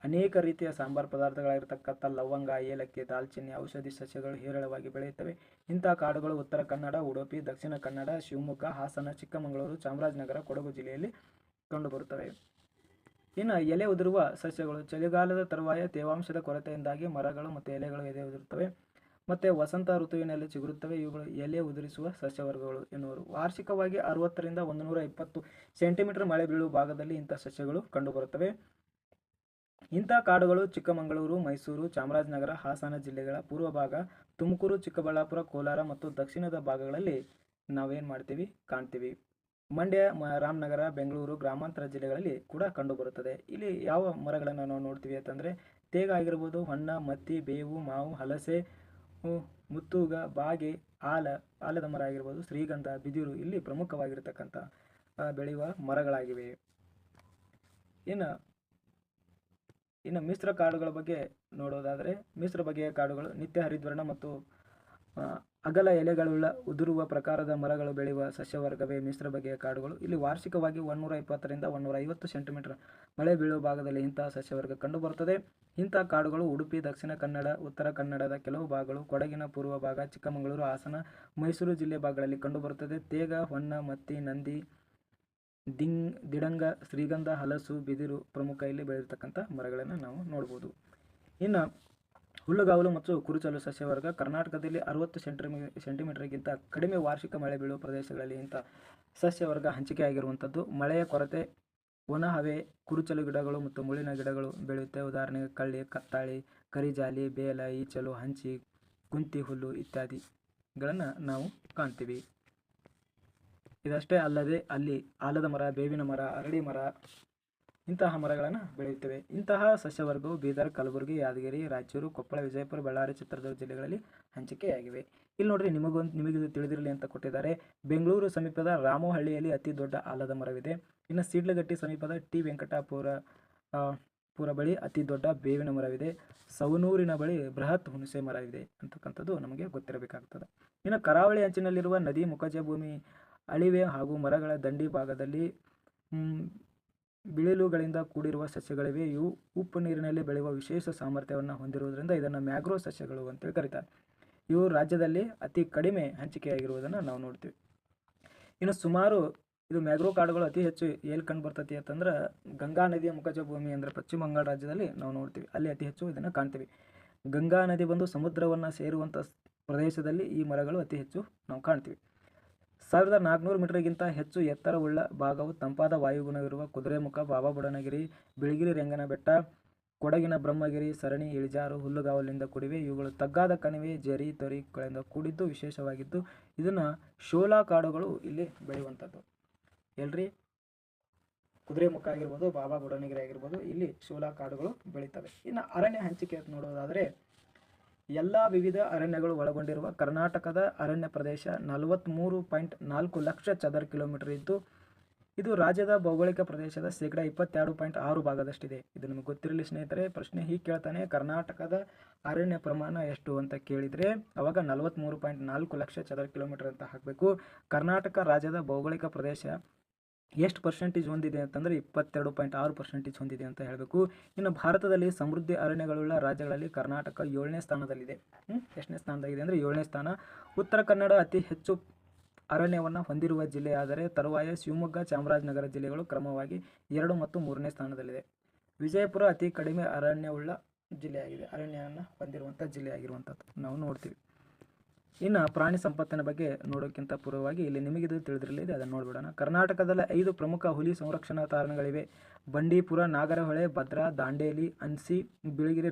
ಅನೇಕ ರೀತಿಯ ಸಾಂಬಾರ್ ಪದಾರ್ಥಗಳಾಗಿರ್ತಕ್ಕಂಥ ಲವಂಗ, ಏಲಕ್ಕಿ, ದಾಲ್ಚಿನ್ನಿ, ಔಷಧಿ ಸಸ್ಯಗಳು ಹೇರಳವಾಗಿ ಬೆಳೆಯುತ್ತವೆ. ಇಂತಹ ಕಾಡುಗಳು ಉತ್ತರ ಕನ್ನಡ, ಉಡುಪಿ, ದಕ್ಷಿಣ ಕನ್ನಡ, ಶಿವಮೊಗ್ಗ, ಹಾಸನ, ಚಿಕ್ಕಮಗಳೂರು, ಚಾಮರಾಜನಗರ, ಕೊಡಗು ಜಿಲ್ಲೆಯಲ್ಲಿ ಕಂಡುಬರುತ್ತವೆ. ಇನ್ನು ಎಲೆ ಉದುರುವ ಸಸ್ಯಗಳು ಚಳಿಗಾಲದ ತರುವಾಯ ತೇವಾಂಶದ ಕೊರತೆಯಿಂದಾಗಿ ಮರಗಳು ಮತ್ತು ಎಲೆಗಳು ಎಲೆ ಉದುರುತ್ತವೆ ಮತ್ತು ವಸಂತ ಋತುವಿನಲ್ಲಿ ಚಿಗುರುತ್ತವೆ. ಇವುಗಳು ಎಲೆ ಉದುರಿಸುವ ಸಸ್ಯವರ್ಗಗಳು ಎನ್ನುವರು. ವಾರ್ಷಿಕವಾಗಿ 60ರಿಂದ 120 ಸೆಂಟಿಮೀಟರ್ ಮಳೆ ಬೀಳುವ ಭಾಗದಲ್ಲಿ ಇಂಥ ಸಸ್ಯಗಳು ಕಂಡುಬರುತ್ತವೆ. ಇಂಥ ಕಾಡುಗಳು ಚಿಕ್ಕಮಗಳೂರು, ಮೈಸೂರು, ಚಾಮರಾಜನಗರ, ಹಾಸನ ಜಿಲ್ಲೆಗಳ ಪೂರ್ವ ಭಾಗ, ತುಮಕೂರು, ಚಿಕ್ಕಬಳ್ಳಾಪುರ, ಕೋಲಾರ ಮತ್ತು ದಕ್ಷಿಣದ ಭಾಗಗಳಲ್ಲಿ ನಾವೇನು ಮಾಡ್ತೀವಿ ಕಾಣ್ತೀವಿ. ಮಂಡ್ಯ, ರಾಮನಗರ, ಬೆಂಗಳೂರು, ಗ್ರಾಮಾಂತರ ಜಿಲ್ಲೆಗಳಲ್ಲಿ ಕೂಡ ಕಂಡುಬರುತ್ತದೆ. ಇಲ್ಲಿ ಯಾವ ಮರಗಳನ್ನು ನಾವು ನೋಡ್ತೀವಿ ಅಂತಂದರೆ ತೇಗ ಆಗಿರ್ಬೋದು, ಹೊನ್ನ, ಮತ್ತಿ, ಬೇವು, ಮಾವು, ಹಲಸೆ, ಮುತ್ತುಗ, ಬಾಗೆ, ಆಲದ ಮರ ಆಗಿರ್ಬೋದು, ಶ್ರೀಗಂಧ, ಬಿದಿರು ಇಲ್ಲಿ ಪ್ರಮುಖವಾಗಿರ್ತಕ್ಕಂಥ ಬೆಳೆಯುವ ಮರಗಳಾಗಿವೆ. ಇನ್ನು ಮಿಶ್ರ ಕಾಡುಗಳ ಬಗ್ಗೆ ನೋಡೋದಾದರೆ ಮಿಶ್ರ ಬಗೆಯ ಕಾಡುಗಳು ನಿತ್ಯ ಹರಿದ್ವರ್ಣ ಮತ್ತು ಅಗಲ ಎಲೆಗಳುಳ್ಳ ಉದುರುವ ಪ್ರಕಾರದ ಮರಗಳು ಬೆಳೆಯುವ ಸಸ್ಯವರ್ಗವೇ ಮಿಶ್ರ ಬಗೆಯ ಕಾಡುಗಳು. ಇಲ್ಲಿ ವಾರ್ಷಿಕವಾಗಿ 120ರಿಂದ 150 ಸೆಂಟಿಮೀಟರ್ ಮಳೆ ಬೀಳುವ ಭಾಗದಲ್ಲಿ ಇಂತಹ ಸಸ್ಯವರ್ಗ ಕಂಡುಬರುತ್ತದೆ. ಇಂತಹ ಕಾಡುಗಳು ಉಡುಪಿ, ದಕ್ಷಿಣ ಕನ್ನಡ, ಉತ್ತರ ಕನ್ನಡದ ಕೆಲವು ಭಾಗಗಳು, ಕೊಡಗಿನ ಪೂರ್ವ ಭಾಗ, ಚಿಕ್ಕಮಗಳೂರು, ಹಾಸನ, ಮೈಸೂರು ಜಿಲ್ಲೆ ಭಾಗಗಳಲ್ಲಿ ಕಂಡುಬರುತ್ತದೆ. ತೇಗ, ಹೊನ್ನ, ಮತ್ತಿ, ನಂದಿ, ದಿಡಂಗ, ಶ್ರೀಗಂಧ, ಹಲಸು, ಬಿದಿರು ಪ್ರಮುಖ ಇಲ್ಲಿ ಬೆಳೆದಿರ್ತಕ್ಕಂಥ ಮರಗಳನ್ನು ನಾವು ನೋಡ್ಬೋದು. ಇನ್ನು ಹುಲ್ಲುಗಾವಲು ಮತ್ತು ಕುರುಚಲು ಸಸ್ಯವರ್ಗ ಕರ್ನಾಟಕದಲ್ಲಿ 60 ಸೆಂಟಿಮೀಟರ್ಗಿಂತ ಕಡಿಮೆ ವಾರ್ಷಿಕ ಮಳೆ ಬೀಳುವ ಪ್ರದೇಶಗಳಲ್ಲಿ ಇಂಥ ಸಸ್ಯವರ್ಗ ಹಂಚಿಕೆಯಾಗಿರುವಂಥದ್ದು. ಮಳೆಯ ಕೊರತೆ, ಒಣ ಹವೆ, ಕುರುಚಲು ಗಿಡಗಳು ಮತ್ತು ಮುಳ್ಳಿನ ಗಿಡಗಳು ಬೆಳೆಯುತ್ತವೆ. ಉದಾಹರಣೆಗೆ ಕಳ್ಳಿ, ಕತ್ತಾಳಿ, ಕರಿಜಾಲಿ, ಬೇಲ, ಈಚಲು, ಹಂಚಿ, ಕುಂತಿ ಹುಲ್ಲು ಇತ್ಯಾದಿಗಳನ್ನು ನಾವು ಕಾಣ್ತೀವಿ. ಇದಷ್ಟೇ ಅಲ್ಲದೆ ಅಲ್ಲಿ ಆಲದ ಮರ, ಬೇವಿನ ಮರ, ಅರಳಿ ಮರ ಇಂತಹ ಮರಗಳನ್ನು ಬೆಳೆಯುತ್ತವೆ. ಇಂತಹ ಸಸ್ಯವರ್ಗವು ಬೀದರ್, ಕಲಬುರಗಿ, ಯಾದಗಿರಿ, ರಾಯಚೂರು, ಕೊಪ್ಪಳ, ವಿಜಯಪುರ, ಬಳ್ಳಾರಿ, ಚಿತ್ರದುರ್ಗ ಜಿಲ್ಲೆಗಳಲ್ಲಿ ಹಂಚಿಕೆಯಾಗಿವೆ. ಇಲ್ಲಿ ನೋಡ್ರಿ ನಿಮಗಿದು ತಿಳಿದಿರಲಿ ಅಂತ ಕೊಟ್ಟಿದ್ದಾರೆ. ಬೆಂಗಳೂರು ಸಮೀಪದ ರಾಮೋಹಳ್ಳಿಯಲ್ಲಿ ಅತಿ ದೊಡ್ಡ ಆಲದ ಮರವಿದೆ. ಇನ್ನು ಸಿಡ್ಲಘಟ್ಟಿ ಸಮೀಪದ ಟಿ ವೆಂಕಟಾಪುರ ಬಳಿ ಅತಿ ದೊಡ್ಡ ಬೇವಿನ ಮರವಿದೆ. ಸವನೂರಿನ ಬಳಿ ಬೃಹತ್ ಹುಣಸೆ ಮರ ಇದೆ ಅಂತಕ್ಕಂಥದ್ದು ನಮಗೆ ಗೊತ್ತಿರಬೇಕಾಗ್ತದೆ. ಇನ್ನು ಕರಾವಳಿ ಅಂಚಿನಲ್ಲಿರುವ ನದಿ ಮುಖಜ ಭೂಮಿ ಅಳಿವೆ ಹಾಗೂ ಮರಗಳ ದಂಡಿ ಭಾಗದಲ್ಲಿ ಬಿಳಿಲುಗಳಿಂದ ಕೂಡಿರುವ ಸಸ್ಯಗಳಿವೆ. ಇವು ಉಪ್ಪು ನೀರಿನಲ್ಲಿ ಬೆಳೆಯುವ ವಿಶೇಷ ಸಾಮರ್ಥ್ಯವನ್ನು ಹೊಂದಿರುವುದರಿಂದ ಇದನ್ನು ಮ್ಯಾಗ್ರೋ ಸಸ್ಯಗಳು ಅಂತೇಳಿ ಕರೀತಾರೆ. ಇವು ರಾಜ್ಯದಲ್ಲಿ ಅತಿ ಕಡಿಮೆ ಹಂಚಿಕೆಯಾಗಿರುವುದನ್ನು ನಾವು ನೋಡ್ತೀವಿ. ಇನ್ನು ಸುಮಾರು ಇದು ಮ್ಯಾಗ್ರೋ ಕಾಡುಗಳು ಅತಿ ಹೆಚ್ಚು ಎಲ್ಲಿ ಕಂಡು ಬರ್ತೈತಿ ಅಂತಂದ್ರೆ ಗಂಗಾ ನದಿಯ ಮುಖಜ ಭೂಮಿ ಅಂದರೆ ಪಶ್ಚಿಮ ಬಂಗಾಳ ರಾಜ್ಯದಲ್ಲಿ ನಾವು ನೋಡ್ತೀವಿ. ಅಲ್ಲಿ ಅತಿ ಹೆಚ್ಚು ಇದನ್ನು ಕಾಣ್ತೀವಿ. ಗಂಗಾ ನದಿ ಬಂದು ಸಮುದ್ರವನ್ನು ಸೇರುವಂಥ ಪ್ರದೇಶದಲ್ಲಿ ಈ ಮರಗಳು ಅತಿ ಹೆಚ್ಚು ನಾವು ಕಾಣ್ತೀವಿ. 1400 ಮೀಟರ್ಗಿಂತ ಹೆಚ್ಚು ಎತ್ತರವುಳ್ಳ ಭಾಗವು ತಂಪಾದ ವಾಯುಗುಣವಿರುವ ಕುದುರೆಮುಖ, ಬಾಬಾ ಬುಡನಗಿರಿ, ಬಿಳಿಗಿರಿ ರಂಗನ ಬೆಟ್ಟ, ಕೊಡಗಿನ ಬ್ರಹ್ಮಗಿರಿ ಸರಣಿ ಇಳಿಜಾರು ಹುಲ್ಲುಗಾವಲಿನಿಂದ ಕೂಡಿವೆ. ಇವುಗಳು ತಗ್ಗಾದ ಕಣಿವೆ, ಜರಿ, ತೊರಿಗಳಿಂದ ಕೂಡಿದ್ದು ವಿಶೇಷವಾಗಿದ್ದು ಇದನ್ನು ಶೋಲಾ ಕಾಡುಗಳು ಇಲ್ಲಿ ಬೆಳೆಯುವಂಥದ್ದು. ಎಲ್ರಿ ಕುದುರೆಮುಖ ಆಗಿರ್ಬೋದು, ಬಾಬಾ ಬುಡನಗಿರಿ ಆಗಿರ್ಬೋದು, ಇಲ್ಲಿ ಶೋಲಾ ಕಾಡುಗಳು ಬೆಳೀತವೆ. ಇನ್ನು ಅರಣ್ಯ ಹಂಚಿಕೆ ನೋಡೋದಾದರೆ ಎಲ್ಲ ವಿವಿಧ ಅರಣ್ಯಗಳು ಒಳಗೊಂಡಿರುವ ಕರ್ನಾಟಕದ ಅರಣ್ಯ ಪ್ರದೇಶ 43.4 ಲಕ್ಷ ಚದರ ಕಿಲೋಮೀಟರ್ ಇದ್ದು ಇದು ರಾಜ್ಯದ ಭೌಗೋಳಿಕ ಪ್ರದೇಶದ ಶೇಕಡ 22.6 ಭಾಗದಷ್ಟಿದೆ. ಇದು ನಿಮಗೆ ಗೊತ್ತಿರಲಿ ಸ್ನೇಹಿತರೆ. ಪ್ರಶ್ನೆ ಹೀಗೆ ಕೇಳ್ತಾನೆ, ಕರ್ನಾಟಕದ ಅರಣ್ಯ ಪ್ರಮಾಣ ಎಷ್ಟು ಅಂತ ಕೇಳಿದರೆ ಅವಾಗ 43.4 ಲಕ್ಷ ಚದರ ಕಿಲೋಮೀಟರ್ ಅಂತ ಹಾಕಬೇಕು. ಕರ್ನಾಟಕ ರಾಜ್ಯದ ಭೌಗೋಳಿಕ ಪ್ರದೇಶ ಎಷ್ಟು ಪರ್ಸೆಂಟೇಜ್ ಹೊಂದಿದೆ ಅಂತಂದರೆ 22.6% ಹೊಂದಿದೆ ಅಂತ ಹೇಳಬೇಕು. ಇನ್ನು ಭಾರತದಲ್ಲಿ ಸಮೃದ್ಧಿ ಅರಣ್ಯಗಳುಳ್ಳ ರಾಜ್ಯಗಳಲ್ಲಿ ಕರ್ನಾಟಕ 7ನೇ ಸ್ಥಾನದಲ್ಲಿದೆ. ಎಷ್ಟನೇ ಸ್ಥಾನದಾಗಿದೆ ಅಂದರೆ 7ನೇ ಸ್ಥಾನ. ಉತ್ತರ ಕನ್ನಡ ಅತಿ ಹೆಚ್ಚು ಅರಣ್ಯವನ್ನು ಹೊಂದಿರುವ ಜಿಲ್ಲೆಯಾದರೆ ತರುವಾಯ ಶಿವಮೊಗ್ಗ, ಚಾಮರಾಜನಗರ ಜಿಲ್ಲೆಗಳು ಕ್ರಮವಾಗಿ 2 ಮತ್ತು 3ನೇ ಸ್ಥಾನದಲ್ಲಿದೆ. ವಿಜಯಪುರ ಅತಿ ಕಡಿಮೆ ಅರಣ್ಯವುಳ್ಳ ಜಿಲ್ಲೆಯಾಗಿದೆ. ಅರಣ್ಯವನ್ನು ಹೊಂದಿರುವಂಥ ಜಿಲ್ಲೆಯಾಗಿರುವಂಥದ್ದು ನಾವು ನೋಡ್ತೀವಿ. ಇನ್ನು ಪ್ರಾಣಿ ಸಂಪತ್ತಿನ ಬಗ್ಗೆ ನೋಡೋಕ್ಕಿಂತ ಪೂರ್ವವಾಗಿ ಇಲ್ಲಿ ನಿಮಗಿದು ತಿಳಿದಿರಲಿದೆ, ಅದನ್ನು ನೋಡ್ಬಿಡೋಣ. ಕರ್ನಾಟಕದಲ್ಲಿ 5 ಪ್ರಮುಖ ಹುಲಿ ಸಂರಕ್ಷಣಾ ತಾಣಗಳಿವೆ. ಬಂಡೀಪುರ, ನಾಗರಹೊಳೆ, ಭದ್ರಾ, ದಾಂಡೇಲಿ, ಅನ್ಸಿ, ಬಿಳಿಗಿರಿ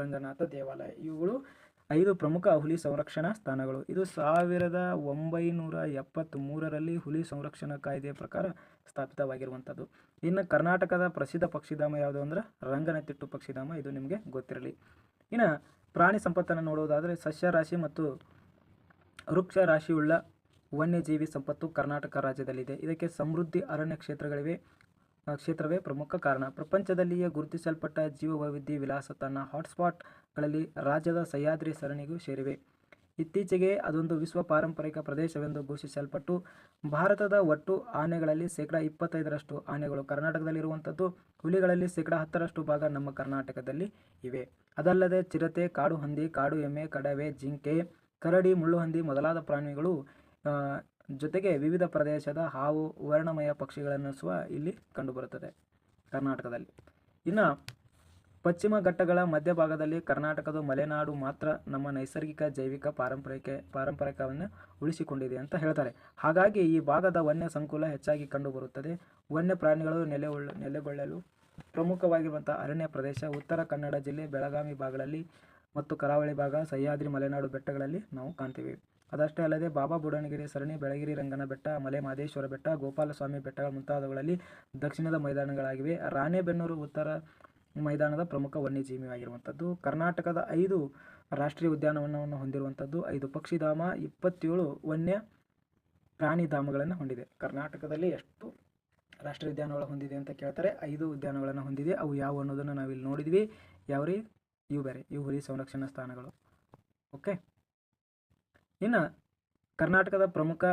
ರಂಗನಾಥ ದೇವಾಲಯ. ಇವುಗಳು 5 ಪ್ರಮುಖ ಹುಲಿ ಸಂರಕ್ಷಣಾ ಸ್ಥಾನಗಳು. ಇದು 1973ರಲ್ಲಿ ಹುಲಿ ಸಂರಕ್ಷಣಾ ಕಾಯ್ದೆಯ ಪ್ರಕಾರ ಸ್ಥಾಪಿತವಾಗಿರುವಂಥದ್ದು. ಇನ್ನು ಕರ್ನಾಟಕದ ಪ್ರಸಿದ್ಧ ಪಕ್ಷಿಧಾಮ ಯಾವುದು ಅಂದ್ರೆ ರಂಗನತಿಟ್ಟು ಪಕ್ಷಿಧಾಮ. ಇದು ನಿಮಗೆ ಗೊತ್ತಿರಲಿ. ಇನ್ನು ಪ್ರಾಣಿ ಸಂಪತ್ತನ್ನು ನೋಡುವುದಾದರೆ ಸಸ್ಯರಾಶಿ ಮತ್ತು ವೃಕ್ಷ ರಾಶಿಯುಳ್ಳ ವನ್ಯಜೀವಿ ಸಂಪತ್ತು ಕರ್ನಾಟಕ ರಾಜ್ಯದಲ್ಲಿದೆ. ಇದಕ್ಕೆ ಸಮೃದ್ಧಿ ಅರಣ್ಯ ಕ್ಷೇತ್ರವೇ ಪ್ರಮುಖ ಕಾರಣ. ಪ್ರಪಂಚದಲ್ಲಿಯೇ ಗುರುತಿಸಲ್ಪಟ್ಟ ಜೀವವೈವಿಧ್ಯ ವಿಲಾಸ ತಾಣ ಹಾಟ್ಸ್ಪಾಟ್ಗಳಲ್ಲಿ ರಾಜ್ಯದ ಸಹ್ಯಾದ್ರಿ ಸರಣಿಗೂ ಸೇರಿವೆ. ಇತ್ತೀಚೆಗೆ ಅದೊಂದು ವಿಶ್ವ ಪಾರಂಪರಿಕ ಪ್ರದೇಶವೆಂದು ಘೋಷಿಸಲ್ಪಟ್ಟು ಭಾರತದ ಒಟ್ಟು ಆನೆಗಳಲ್ಲಿ 25% ಆನೆಗಳು ಕರ್ನಾಟಕದಲ್ಲಿರುವಂಥದ್ದು. ಹುಲಿಗಳಲ್ಲಿ 10% ಭಾಗ ನಮ್ಮ ಕರ್ನಾಟಕದಲ್ಲಿ ಇವೆ. ಅದಲ್ಲದೆ ಚಿರತೆ, ಕಾಡು ಹಂದಿ, ಕಾಡು ಎಮ್ಮೆ, ಕಡವೆ, ಜಿಂಕೆ, ಕರಡಿ, ಮುಳ್ಳುಹಂದಿ ಮೊದಲಾದ ಪ್ರಾಣಿಗಳು ಜೊತೆಗೆ ವಿವಿಧ ಪ್ರದೇಶದ ಹಾವು, ವರ್ಣಮಯ ಪಕ್ಷಿಗಳನ್ನು ಸಹ ಇಲ್ಲಿ ಕಂಡುಬರುತ್ತದೆ. ಕರ್ನಾಟಕದಲ್ಲಿ. ಇನ್ನು ಪಶ್ಚಿಮ ಘಟ್ಟಗಳ ಮಧ್ಯಭಾಗದಲ್ಲಿ ಕರ್ನಾಟಕದ ಮಲೆನಾಡು ಮಾತ್ರ ನಮ್ಮ ನೈಸರ್ಗಿಕ ಜೈವಿಕ ಪಾರಂಪರಿಕವನ್ನು ಉಳಿಸಿಕೊಂಡಿದೆ ಅಂತ ಹೇಳ್ತಾರೆ. ಹಾಗಾಗಿ ಈ ಭಾಗದ ವನ್ಯ ಸಂಕುಲ ಹೆಚ್ಚಾಗಿ ಕಂಡುಬರುತ್ತದೆ. ವನ್ಯ ಪ್ರಾಣಿಗಳು ನೆಲೆಗೊಳ್ಳಲು ಪ್ರಮುಖವಾಗಿರುವಂಥ ಅರಣ್ಯ ಪ್ರದೇಶ ಉತ್ತರ ಕನ್ನಡ ಜಿಲ್ಲೆ, ಬೆಳಗಾವಿ ಭಾಗಗಳಲ್ಲಿ ಮತ್ತು ಕರಾವಳಿ ಭಾಗ, ಸಹ್ಯಾದ್ರಿ ಮಲೆನಾಡು ಬೆಟ್ಟಗಳಲ್ಲಿ ನಾವು ಕಾಣ್ತೀವಿ. ಅದಷ್ಟೇ ಅಲ್ಲದೆ ಬಾಬಾ ಬುಡನಗಿರಿ ಸರಣಿ, ಬೆಳಗಿರಿ ರಂಗನ ಬೆಟ್ಟ, ಮಲೆ ಮಹದೇಶ್ವರ ಬೆಟ್ಟ, ಗೋಪಾಲಸ್ವಾಮಿ ಬೆಟ್ಟಗಳು ಮುಂತಾದವುಗಳಲ್ಲಿ ದಕ್ಷಿಣದ ಮೈದಾನಗಳಾಗಿವೆ. ರಾಣೆಬೆನ್ನೂರು ಉತ್ತರ ಮೈದಾನದ ಪ್ರಮುಖ ವನ್ಯಜೀವಿಯಾಗಿರುವಂಥದ್ದು. ಕರ್ನಾಟಕದ 5 ರಾಷ್ಟ್ರೀಯ ಉದ್ಯಾನವನವನ್ನು ಹೊಂದಿರುವಂಥದ್ದು, 5 ಪಕ್ಷಿಧಾಮ, 27 ವನ್ಯ ಪ್ರಾಣಿಧಾಮಗಳನ್ನು ಹೊಂದಿದೆ. ಕರ್ನಾಟಕದಲ್ಲಿ ಎಷ್ಟು ರಾಷ್ಟ್ರೀಯ ಉದ್ಯಾನಗಳು ಹೊಂದಿದೆ ಅಂತ ಕೇಳ್ತಾರೆ. 5 ಉದ್ಯಾನಗಳನ್ನು ಹೊಂದಿದೆ. ಅವು ಯಾವುವು ಅನ್ನೋದನ್ನು ನಾವಿಲ್ಲಿ ನೋಡಿದ್ವಿ. ಯಾವ್ರಿ? ಇವು ಬೇರೆ, ಇವು ಹುಲಿ ಸಂರಕ್ಷಣಾ ಸ್ಥಾನಗಳು. ಓಕೆ. ಇನ್ನು ಕರ್ನಾಟಕದ ಪ್ರಮುಖ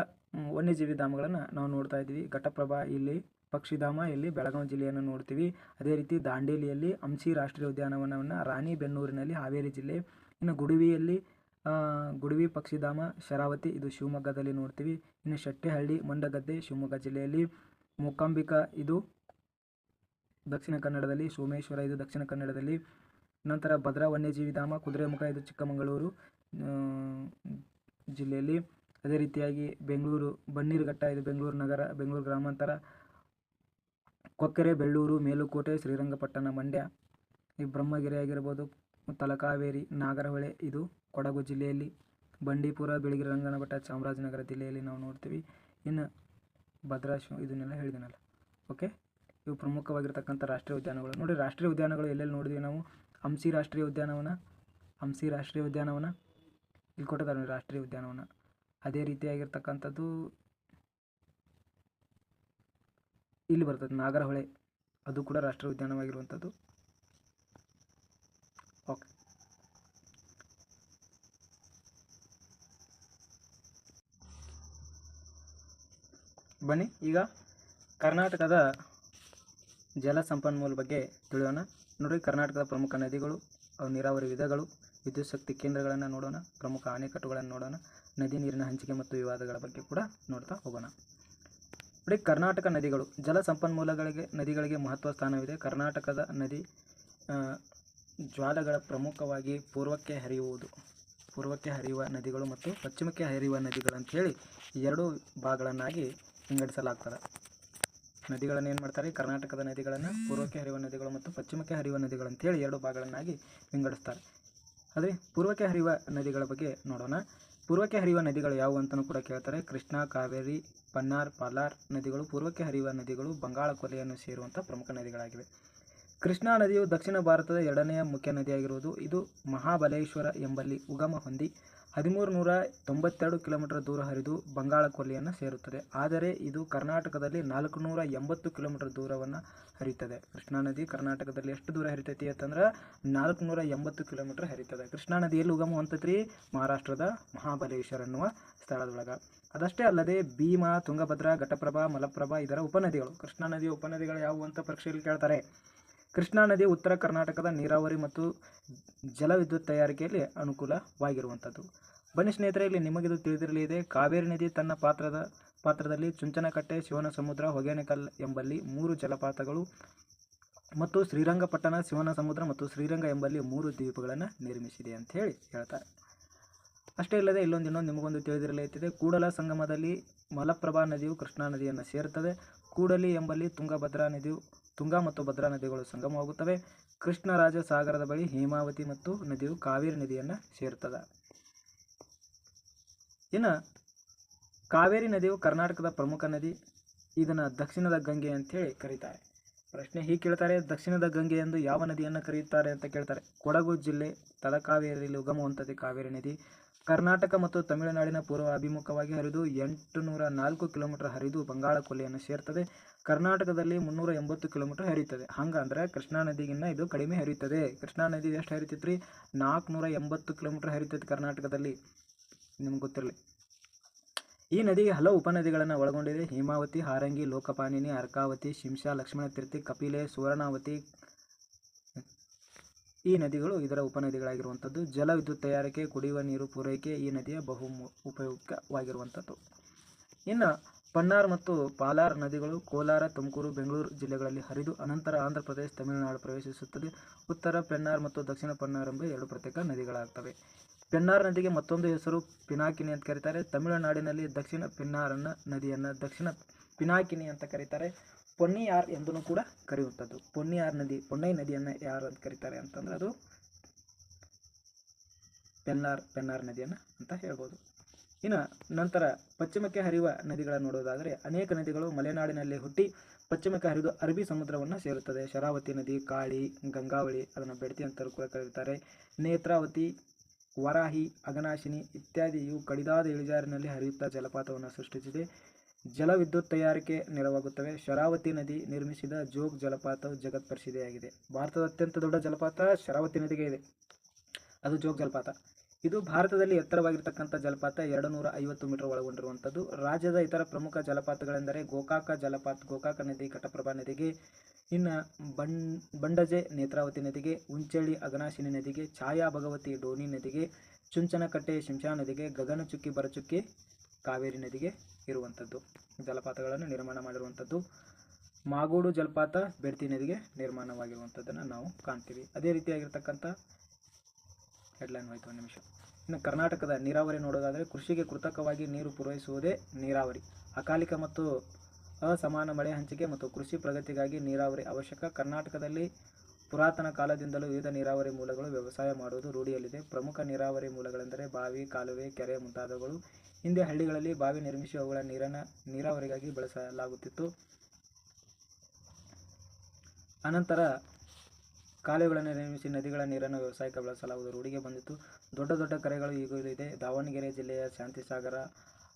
ವನ್ಯಜೀವಿ ಧಾಮಗಳನ್ನು ನಾವು ನೋಡ್ತಾ ಇದ್ದೀವಿ. ಘಟಪ್ರಭಾ ಇಲ್ಲಿ ಪಕ್ಷಿಧಾಮ, ಇಲ್ಲಿ ಬೆಳಗಾವಿ ಜಿಲ್ಲೆಯನ್ನು ನೋಡ್ತೀವಿ. ಅದೇ ರೀತಿ ದಾಂಡೇಲಿಯಲ್ಲಿ ಅಂಶಿ ರಾಷ್ಟ್ರೀಯ ಉದ್ಯಾನವನವನ್ನು, ರಾಣಿಬೆನ್ನೂರಿನಲ್ಲಿ ಹಾವೇರಿ ಜಿಲ್ಲೆ, ಇನ್ನು ಗುಡವಿಯಲ್ಲಿ ಗುಡವಿ ಪಕ್ಷಿಧಾಮ, ಶರಾವತಿ ಇದು ಶಿವಮೊಗ್ಗದಲ್ಲಿ ನೋಡ್ತೀವಿ. ಇನ್ನು ಶೆಟ್ಟಿಹಳ್ಳಿ, ಮಂಡಗದ್ದೆ ಶಿವಮೊಗ್ಗ ಜಿಲ್ಲೆಯಲ್ಲಿ, ಮೂಕಾಂಬಿಕಾ ಇದು ದಕ್ಷಿಣ ಕನ್ನಡದಲ್ಲಿ, ಸೋಮೇಶ್ವರ ಇದು ದಕ್ಷಿಣ ಕನ್ನಡದಲ್ಲಿ. ನಂತರ ಭದ್ರಾ ವನ್ಯಜೀವಿ ಧಾಮ, ಕುದುರೆಮುಖ ಇದು ಚಿಕ್ಕಮಗಳೂರು ಜಿಲ್ಲೆಯಲ್ಲಿ. ಅದೇ ರೀತಿಯಾಗಿ ಬೆಂಗಳೂರು ಬನ್ನೀರುಘಟ್ಟ ಇದು ಬೆಂಗಳೂರು ನಗರ, ಬೆಂಗಳೂರು ಗ್ರಾಮಾಂತರ. ಕೊಕ್ಕರೆ, ಬೆಳ್ಳೂರು, ಮೇಲುಕೋಟೆ, ಶ್ರೀರಂಗಪಟ್ಟಣ, ಮಂಡ್ಯ, ಈ ಬ್ರಹ್ಮಗಿರಿ ಆಗಿರ್ಬೋದು, ತಲಕಾವೇರಿ, ನಾಗರಹೊಳೆ ಇದು ಕೊಡಗು ಜಿಲ್ಲೆಯಲ್ಲಿ, ಬಂಡೀಪುರ, ಬಿಳಿಗಿರಿ ರಂಗನ ಬೆಟ್ಟ ಚಾಮರಾಜನಗರ ಜಿಲ್ಲೆಯಲ್ಲಿ ನಾವು ನೋಡ್ತೀವಿ. ಇನ್ನು ಭದ್ರಾಶ್ವ ಇದನ್ನೆಲ್ಲ ಹೇಳಿದ್ದೀನಲ್ಲ. ಓಕೆ, ಇವು ಪ್ರಮುಖವಾಗಿರ್ತಕ್ಕಂಥ ರಾಷ್ಟ್ರೀಯ ಉದ್ಯಾನಗಳು. ನೋಡಿ, ರಾಷ್ಟ್ರೀಯ ಉದ್ಯಾನಗಳು ಎಲ್ಲೆಲ್ಲಿ ನೋಡಿದ್ವಿ ನಾವು? ಅಂಶಿ ರಾಷ್ಟ್ರೀಯ ಉದ್ಯಾನವನ, ಇಲ್ಲಿ ಕೊಟ್ಟಿದ್ದಾರೆ ನೋಡಿ ರಾಷ್ಟ್ರೀಯ ಉದ್ಯಾನವನ. ಅದೇ ರೀತಿಯಾಗಿರ್ತಕ್ಕಂಥದ್ದು ಇಲ್ಲಿ ಬರ್ತದೆ ನಾಗರಹೊಳೆ, ಅದು ಕೂಡ ರಾಷ್ಟ್ರೀಯ ಉದ್ಯಾನವಾಗಿರುವಂಥದ್ದು. ಓಕೆ, ಬನ್ನಿ ಈಗ ಕರ್ನಾಟಕದ ಜಲ ಸಂಪನ್ಮೂಲ ಬಗ್ಗೆ ತಿಳಿಯೋಣ. ನೋಡಿ, ಕರ್ನಾಟಕದ ಪ್ರಮುಖ ನದಿಗಳು, ನೀರಾವರಿ ವಿಧಗಳು, ವಿದ್ಯುತ್ ಶಕ್ತಿ ಕೇಂದ್ರಗಳನ್ನು ನೋಡೋಣ, ಪ್ರಮುಖ ಅಣೆಕಟ್ಟುಗಳನ್ನು ನೋಡೋಣ, ನದಿ ನೀರಿನ ಹಂಚಿಕೆ ಮತ್ತು ವಿವಾದಗಳ ಬಗ್ಗೆ ಕೂಡ ನೋಡ್ತಾ ಹೋಗೋಣ. ನೋಡಿ, ಕರ್ನಾಟಕ ನದಿಗಳು. ಜಲ ನದಿಗಳಿಗೆ ಮಹತ್ವ ಸ್ಥಾನವಿದೆ. ಕರ್ನಾಟಕದ ನದಿ ಜ್ವಾಲಗಳ ಪ್ರಮುಖವಾಗಿ ಪೂರ್ವಕ್ಕೆ ಹರಿಯುವ ನದಿಗಳು ಮತ್ತು ಪಶ್ಚಿಮಕ್ಕೆ ಹರಿಯುವ ನದಿಗಳು ಅಂಥೇಳಿ 2 ಭಾಗಗಳನ್ನಾಗಿ ವಿಂಗಡಿಸಲಾಗ್ತದೆ. ನದಿಗಳನ್ನು ಏನು ಮಾಡ್ತಾರೆ? ಕರ್ನಾಟಕದ ನದಿಗಳನ್ನು ಪೂರ್ವಕ್ಕೆ ಹರಿಯುವ ನದಿಗಳು ಮತ್ತು ಪಶ್ಚಿಮಕ್ಕೆ ಹರಿಯುವ ನದಿಗಳು ಅಂತೇಳಿ 2 ಭಾಗಗಳನ್ನಾಗಿ ವಿಂಗಡಿಸ್ತಾರೆ. ಅದೇ ಪೂರ್ವಕ್ಕೆ ಹರಿಯುವ ನದಿಗಳ ಬಗ್ಗೆ ನೋಡೋಣ. ಪೂರ್ವಕ್ಕೆ ಹರಿಯುವ ನದಿಗಳು ಯಾವುವು ಅಂತಲೂ ಕೂಡ ಕೇಳ್ತಾರೆ. ಕೃಷ್ಣ, ಕಾವೇರಿ, ಪನ್ನಾರ್, ಪಾಲಾರ್ ನದಿಗಳು ಪೂರ್ವಕ್ಕೆ ಹರಿಯುವ ನದಿಗಳು, ಬಂಗಾಳ ಕೊಲ್ಲಿಯನ್ನು ಸೇರುವಂಥ ಪ್ರಮುಖ ನದಿಗಳಾಗಿವೆ. ಕೃಷ್ಣಾ ನದಿಯು ದಕ್ಷಿಣ ಭಾರತದ 2ನೆಯ ಮುಖ್ಯ ನದಿಯಾಗಿರುವುದು. ಇದು ಮಹಾಬಲೇಶ್ವರ ಎಂಬಲ್ಲಿ ಉಗಮ ಹೊಂದಿ 1392 ಕಿಲೋಮೀಟರ್ ದೂರ ಹರಿದು ಬಂಗಾಳ ಕೊಲ್ಲಿಯನ್ನು ಸೇರುತ್ತದೆ. ಆದರೆ ಇದು ಕರ್ನಾಟಕದಲ್ಲಿ 480 ಕಿಲೋಮೀಟರ್ ದೂರವನ್ನು ಹರಿಯುತ್ತದೆ. ಕೃಷ್ಣಾ ನದಿ ಕರ್ನಾಟಕದಲ್ಲಿ ಎಷ್ಟು ದೂರ ಹರಿತೈತಿ ಅಂತಂದ್ರೆ 480 ಕಿಲೋಮೀಟರ್ ಹರಿತದೆ. ಕೃಷ್ಣಾ ನದಿಯಲ್ಲಿ ಉಗಮ ಹೊಂದತ್ರಿ ಮಹಾರಾಷ್ಟ್ರದ ಮಹಾಬಲೇಶ್ವರ ಅನ್ನುವ ಸ್ಥಳದೊಳಗೆ. ಅದಷ್ಟೇ ಅಲ್ಲದೆ ಭೀಮಾ, ತುಂಗಭದ್ರಾ, ಘಟಪ್ರಭಾ, ಮಲಪ್ರಭಾ ಇದರ ಉಪನದಿಗಳು. ಕೃಷ್ಣಾ ನದಿಯ ಉಪನದಿಗಳು ಯಾವುವು ಅಂತ ಪರೀಕ್ಷೆಯಲ್ಲಿ ಕೇಳ್ತಾರೆ. ಕೃಷ್ಣಾ ನದಿ ಉತ್ತರ ಕರ್ನಾಟಕದ ನೀರಾವರಿ ಮತ್ತು ಜಲವಿದ್ಯುತ್ ತಯಾರಿಕೆಯಲ್ಲಿ ಅನುಕೂಲವಾಗಿರುವಂಥದ್ದು. ಬನ್ನಿ ಸ್ನೇಹಿತರೆ, ಇಲ್ಲಿ ನಿಮಗಿದು ತಿಳಿದಿರಲಿದೆ. ಕಾವೇರಿ ನದಿ ತನ್ನ ಪಾತ್ರದಲ್ಲಿ ಚುಂಚನಕಟ್ಟೆ, ಶಿವನ ಸಮುದ್ರ, ಹೊಗೇನಕಲ್ ಎಂಬಲ್ಲಿ 3 ಜಲಪಾತಗಳು ಮತ್ತು ಶ್ರೀರಂಗಪಟ್ಟಣ, ಶಿವನ ಸಮುದ್ರ ಮತ್ತು ಶ್ರೀರಂಗ ಎಂಬಲ್ಲಿ 3 ದ್ವೀಪಗಳನ್ನು ನಿರ್ಮಿಸಿದೆ ಅಂತ ಹೇಳಿ ಹೇಳ್ತಾರೆ. ಅಷ್ಟೇ ಇಲ್ಲದೆ ಇನ್ನೊಂದು ನಿಮಗೊಂದು ತಿಳಿದಿರಲಿದೆ. ಕೂಡಲ ಸಂಗಮದಲ್ಲಿ ಮಲಪ್ರಭಾ ನದಿಯು ಕೃಷ್ಣಾ ನದಿಯನ್ನು ಸೇರುತ್ತದೆ. ಕೂಡಲಿ ಎಂಬಲ್ಲಿ ತುಂಗಾ ಮತ್ತು ಭದ್ರಾ ನದಿಗಳು ಸಂಗಮವಾಗುತ್ತವೆ. ಕೃಷ್ಣರಾಜ ಸಾಗರದ ಬಳಿ ಹೇಮಾವತಿ ಮತ್ತು ನದಿಯು ಕಾವೇರಿ ನದಿಯನ್ನು ಸೇರುತ್ತದೆ. ಇನ್ನು ಕಾವೇರಿ ನದಿಯು ಕರ್ನಾಟಕದ ಪ್ರಮುಖ ನದಿ. ಇದನ್ನು ದಕ್ಷಿಣದ ಗಂಗೆ ಅಂತೇಳಿ ಕರೀತಾರೆ. ಪ್ರಶ್ನೆ ಹೀಗೆ ಕೇಳ್ತಾರೆ, ದಕ್ಷಿಣದ ಗಂಗೆ ಎಂದು ಯಾವ ನದಿಯನ್ನು ಕರೆಯುತ್ತಾರೆ ಅಂತ ಕೇಳ್ತಾರೆ. ಕೊಡಗು ಜಿಲ್ಲೆ ತಲಕಾವೇರಿಯಲ್ಲಿ ಉಗಮ ಹೊಂದುತ್ತದೆ ಕಾವೇರಿ ನದಿ. ಕರ್ನಾಟಕ ಮತ್ತು ತಮಿಳುನಾಡಿನ ಪೂರ್ವ ಅಭಿಮುಖವಾಗಿ ಹರಿದು 804 ಕಿಲೋಮೀಟರ್ ಹರಿದು ಬಂಗಾಳ ಕೊಲ್ಲಿಯನ್ನು ಸೇರ್ತದೆ. ಕರ್ನಾಟಕದಲ್ಲಿ 380 ಕಿಲೋಮೀಟರ್ ಹರಿಯುತ್ತದೆ. ಹಂಗಂದ್ರೆ ಕೃಷ್ಣಾ ನದಿಗಿನ್ನ ಇದು ಕಡಿಮೆ ಹರಿಯುತ್ತದೆ. ಕೃಷ್ಣಾ ನದಿ ಎಷ್ಟು ಹರಿತೈತ್ರಿ? 480 ಕಿಲೋಮೀಟರ್ ಹರಿತೈತಿ ಕರ್ನಾಟಕದಲ್ಲಿ. ನಿಮ್ಗೆ ಗೊತ್ತಿರಲಿ. ಈ ನದಿಗೆ ಹಲವು ಉಪನದಿಗಳನ್ನು ಒಳಗೊಂಡಿದೆ. ಹೇಮಾವತಿ, ಹಾರಂಗಿ, ಲೋಕಪಾನಿನಿ, ಅರ್ಕಾವತಿ, ಶಿಂಷಾ, ಲಕ್ಷ್ಮಣತೀರ್ಥಿ, ಕಪಿಲೆ, ಸುವರ್ಣಾವತಿ ಈ ನದಿಗಳು ಇದರ ಉಪನದಿಗಳಾಗಿರುವಂಥದ್ದು. ಜಲ ವಿದ್ಯುತ್ ತಯಾರಿಕೆ, ಕುಡಿಯುವ ನೀರು ಪೂರೈಕೆ ಈ ನದಿಯ ಬಹು ಉಪಯುಕ್ತವಾಗಿರುವಂಥದ್ದು. ಇನ್ನು ಪನ್ನಾರ್ ಮತ್ತು ಪಾಲಾರ್ ನದಿಗಳು ಕೋಲಾರ, ತುಮಕೂರು, ಬೆಂಗಳೂರು ಜಿಲ್ಲೆಗಳಲ್ಲಿ ಹರಿದು ಅನಂತರ ಆಂಧ್ರ ಪ್ರದೇಶ, ತಮಿಳುನಾಡು ಪ್ರವೇಶಿಸುತ್ತದೆ. ಉತ್ತರ ಪೆನ್ನಾರ್ ಮತ್ತು ದಕ್ಷಿಣ ಪನ್ನಾರ್ ಎಂಬ ಎರಡು ಪ್ರತ್ಯೇಕ ನದಿಗಳಾಗ್ತವೆ. ಪೆನ್ನಾರ್ ನದಿಗೆ ಮತ್ತೊಂದು ಹೆಸರು ಪಿನಾಕಿನಿ ಅಂತ ಕರೀತಾರೆ. ತಮಿಳುನಾಡಿನಲ್ಲಿ ದಕ್ಷಿಣ ಪೆನ್ನಾರನ್ನ ನದಿಯನ್ನು ದಕ್ಷಿಣ ಪಿನಾಕಿನಿ ಅಂತ ಕರೀತಾರೆ. ಪೊನ್ನಿಯಾರ್ ಎಂದೂ ಕೂಡ ಕರೆಯುವಂಥದ್ದು. ಪೊನ್ನೈ ನದಿಯನ್ನು ಯಾರು ಅಂತ ಕರೀತಾರೆ ಅಂತಂದ್ರೆ ಅದು ಪೆನ್ನಾರ್ ನದಿಯನ್ನು ಅಂತ ಹೇಳ್ಬೋದು. ಇನ್ನು ನಂತರ ಪಶ್ಚಿಮಕ್ಕೆ ಹರಿಯುವ ನದಿಗಳನ್ನು ನೋಡೋದಾದರೆ ಅನೇಕ ನದಿಗಳು ಮಲೆನಾಡಿನಲ್ಲಿ ಹುಟ್ಟಿ ಪಶ್ಚಿಮಕ್ಕೆ ಹರಿದು ಅರಬ್ಬಿ ಸಮುದ್ರವನ್ನು ಸೇರುತ್ತದೆ. ಶರಾವತಿ ನದಿ, ಕಾಳಿ, ಗಂಗಾವಳಿ, ಅದನ್ನು ಬೆಡತಿ ಅಂತ ಕೂಡ ಕರೀತಾರೆ. ನೇತ್ರಾವತಿ, ವರಾಹಿ, ಅಘನಾಶಿನಿ ಇತ್ಯಾದಿ ಇವು ಕಡಿದಾದ ಇಳಿಜಾರಿನಲ್ಲಿ ಹರಿಯುತ್ತಾ ಜಲಪಾತವನ್ನು ಸೃಷ್ಟಿಸಿದೆ. ಜಲವಿದ್ಯುತ್ ತಯಾರಿಕೆ ನೆರವಾಗುತ್ತವೆ. ಶರಾವತಿ ನದಿ ನಿರ್ಮಿಸಿದ ಜೋಗ್ ಜಲಪಾತವು ಜಗತ್ ಪ್ರಸಿದ್ಧಿಯಾಗಿದೆ. ಭಾರತದ ಅತ್ಯಂತ ದೊಡ್ಡ ಜಲಪಾತ ಶರಾವತಿ ನದಿಗೆ ಇದೆ, ಅದು ಜೋಗ್ ಜಲಪಾತ. ಇದು ಭಾರತದಲ್ಲಿ ಎತ್ತರವಾಗಿರ್ತಕ್ಕಂಥ ಜಲಪಾತ, 250 ಮೀಟರ್ ಒಳಗೊಂಡಿರುವಂಥದ್ದು. ರಾಜ್ಯದ ಇತರ ಪ್ರಮುಖ ಜಲಪಾತಗಳೆಂದರೆ ಗೋಕಾಕ ನದಿ ಘಟಪ್ರಭಾ ನದಿಗೆ, ಇನ್ನು ಬಂಡಜೆ ನೇತ್ರಾವತಿ ನದಿಗೆ, ಉಂಚಳ್ಳಿ ಅಘನಾಶಿನಿ ನದಿಗೆ, ಛಾಯಾ ಭಗವತಿ ಡೋನಿ ನದಿಗೆ, ಚುಂಚನಕಟ್ಟೆ ಶಿಂಷಾ ನದಿಗೆ, ಗಗನಚುಕ್ಕಿ ಭರಚುಕ್ಕಿ ಕಾವೇರಿ ನದಿಗೆ ಇರುವಂಥದ್ದು ಜಲಪಾತಗಳನ್ನು ನಿರ್ಮಾಣ ಮಾಡಿರುವಂಥದ್ದು. ಮಾಗೋಡು ಜಲಪಾತ ಬೆಡ್ತಿ ನದಿಗೆ ನಿರ್ಮಾಣವಾಗಿರುವಂಥದ್ದನ್ನು ನಾವು ಕಾಣ್ತೀವಿ. ಅದೇ ರೀತಿಯಾಗಿರ್ತಕ್ಕಂಥ ಹೆಡ್ಲೈನ್ ಹೋಯ್ತು ಒಂದು ನಿಮಿಷ. ಇನ್ನು ಕರ್ನಾಟಕದ ನೀರಾವರಿ ನೋಡೋದಾದರೆ ಕೃಷಿಗೆ ಕೃತಕವಾಗಿ ನೀರು ಪೂರೈಸುವುದೇ ನೀರಾವರಿ. ಅಕಾಲಿಕ ಮತ್ತು ಅಸಮಾನ ಮಳೆ ಹಂಚಿಕೆ ಮತ್ತು ಕೃಷಿ ಪ್ರಗತಿಗಾಗಿ ನೀರಾವರಿ ಅವಶ್ಯಕ. ಕರ್ನಾಟಕದಲ್ಲಿ ಪುರಾತನ ಕಾಲದಿಂದಲೂ ವಿವಿಧ ನೀರಾವರಿ ಮೂಲಗಳು ವ್ಯವಸಾಯ ಮಾಡುವುದು ರೂಢಿಯಲ್ಲಿದೆ. ಪ್ರಮುಖ ನೀರಾವರಿ ಮೂಲಗಳೆಂದರೆ ಬಾವಿ, ಕಾಲುವೆ, ಕೆರೆ ಮುಂತಾದವುಗಳು. ಹಿಂದೆ ಹಳ್ಳಿಗಳಲ್ಲಿ ಬಾವಿ ನಿರ್ಮಿಸಿ ಅವುಗಳ ನೀರನ್ನು ನೀರಾವರಿಗಾಗಿ ಬಳಸಲಾಗುತ್ತಿತ್ತು. ಅನಂತರ ಕಾಲುವೆಗಳನ್ನು ನಿರ್ಮಿಸಿ ನದಿಗಳ ನೀರನ್ನು ವ್ಯವಸಾಯಕ್ಕೆ ಬಳಸಲಾಗುವುದು ರೂಢಿಗೆ ಬಂದಿತ್ತು. ದೊಡ್ಡ ದೊಡ್ಡ ಕೆರೆಗಳು ಈಗಲೂ ಇದೆ. ದಾವಣಗೆರೆ ಜಿಲ್ಲೆಯ ಶಾಂತಿಸಾಗರ,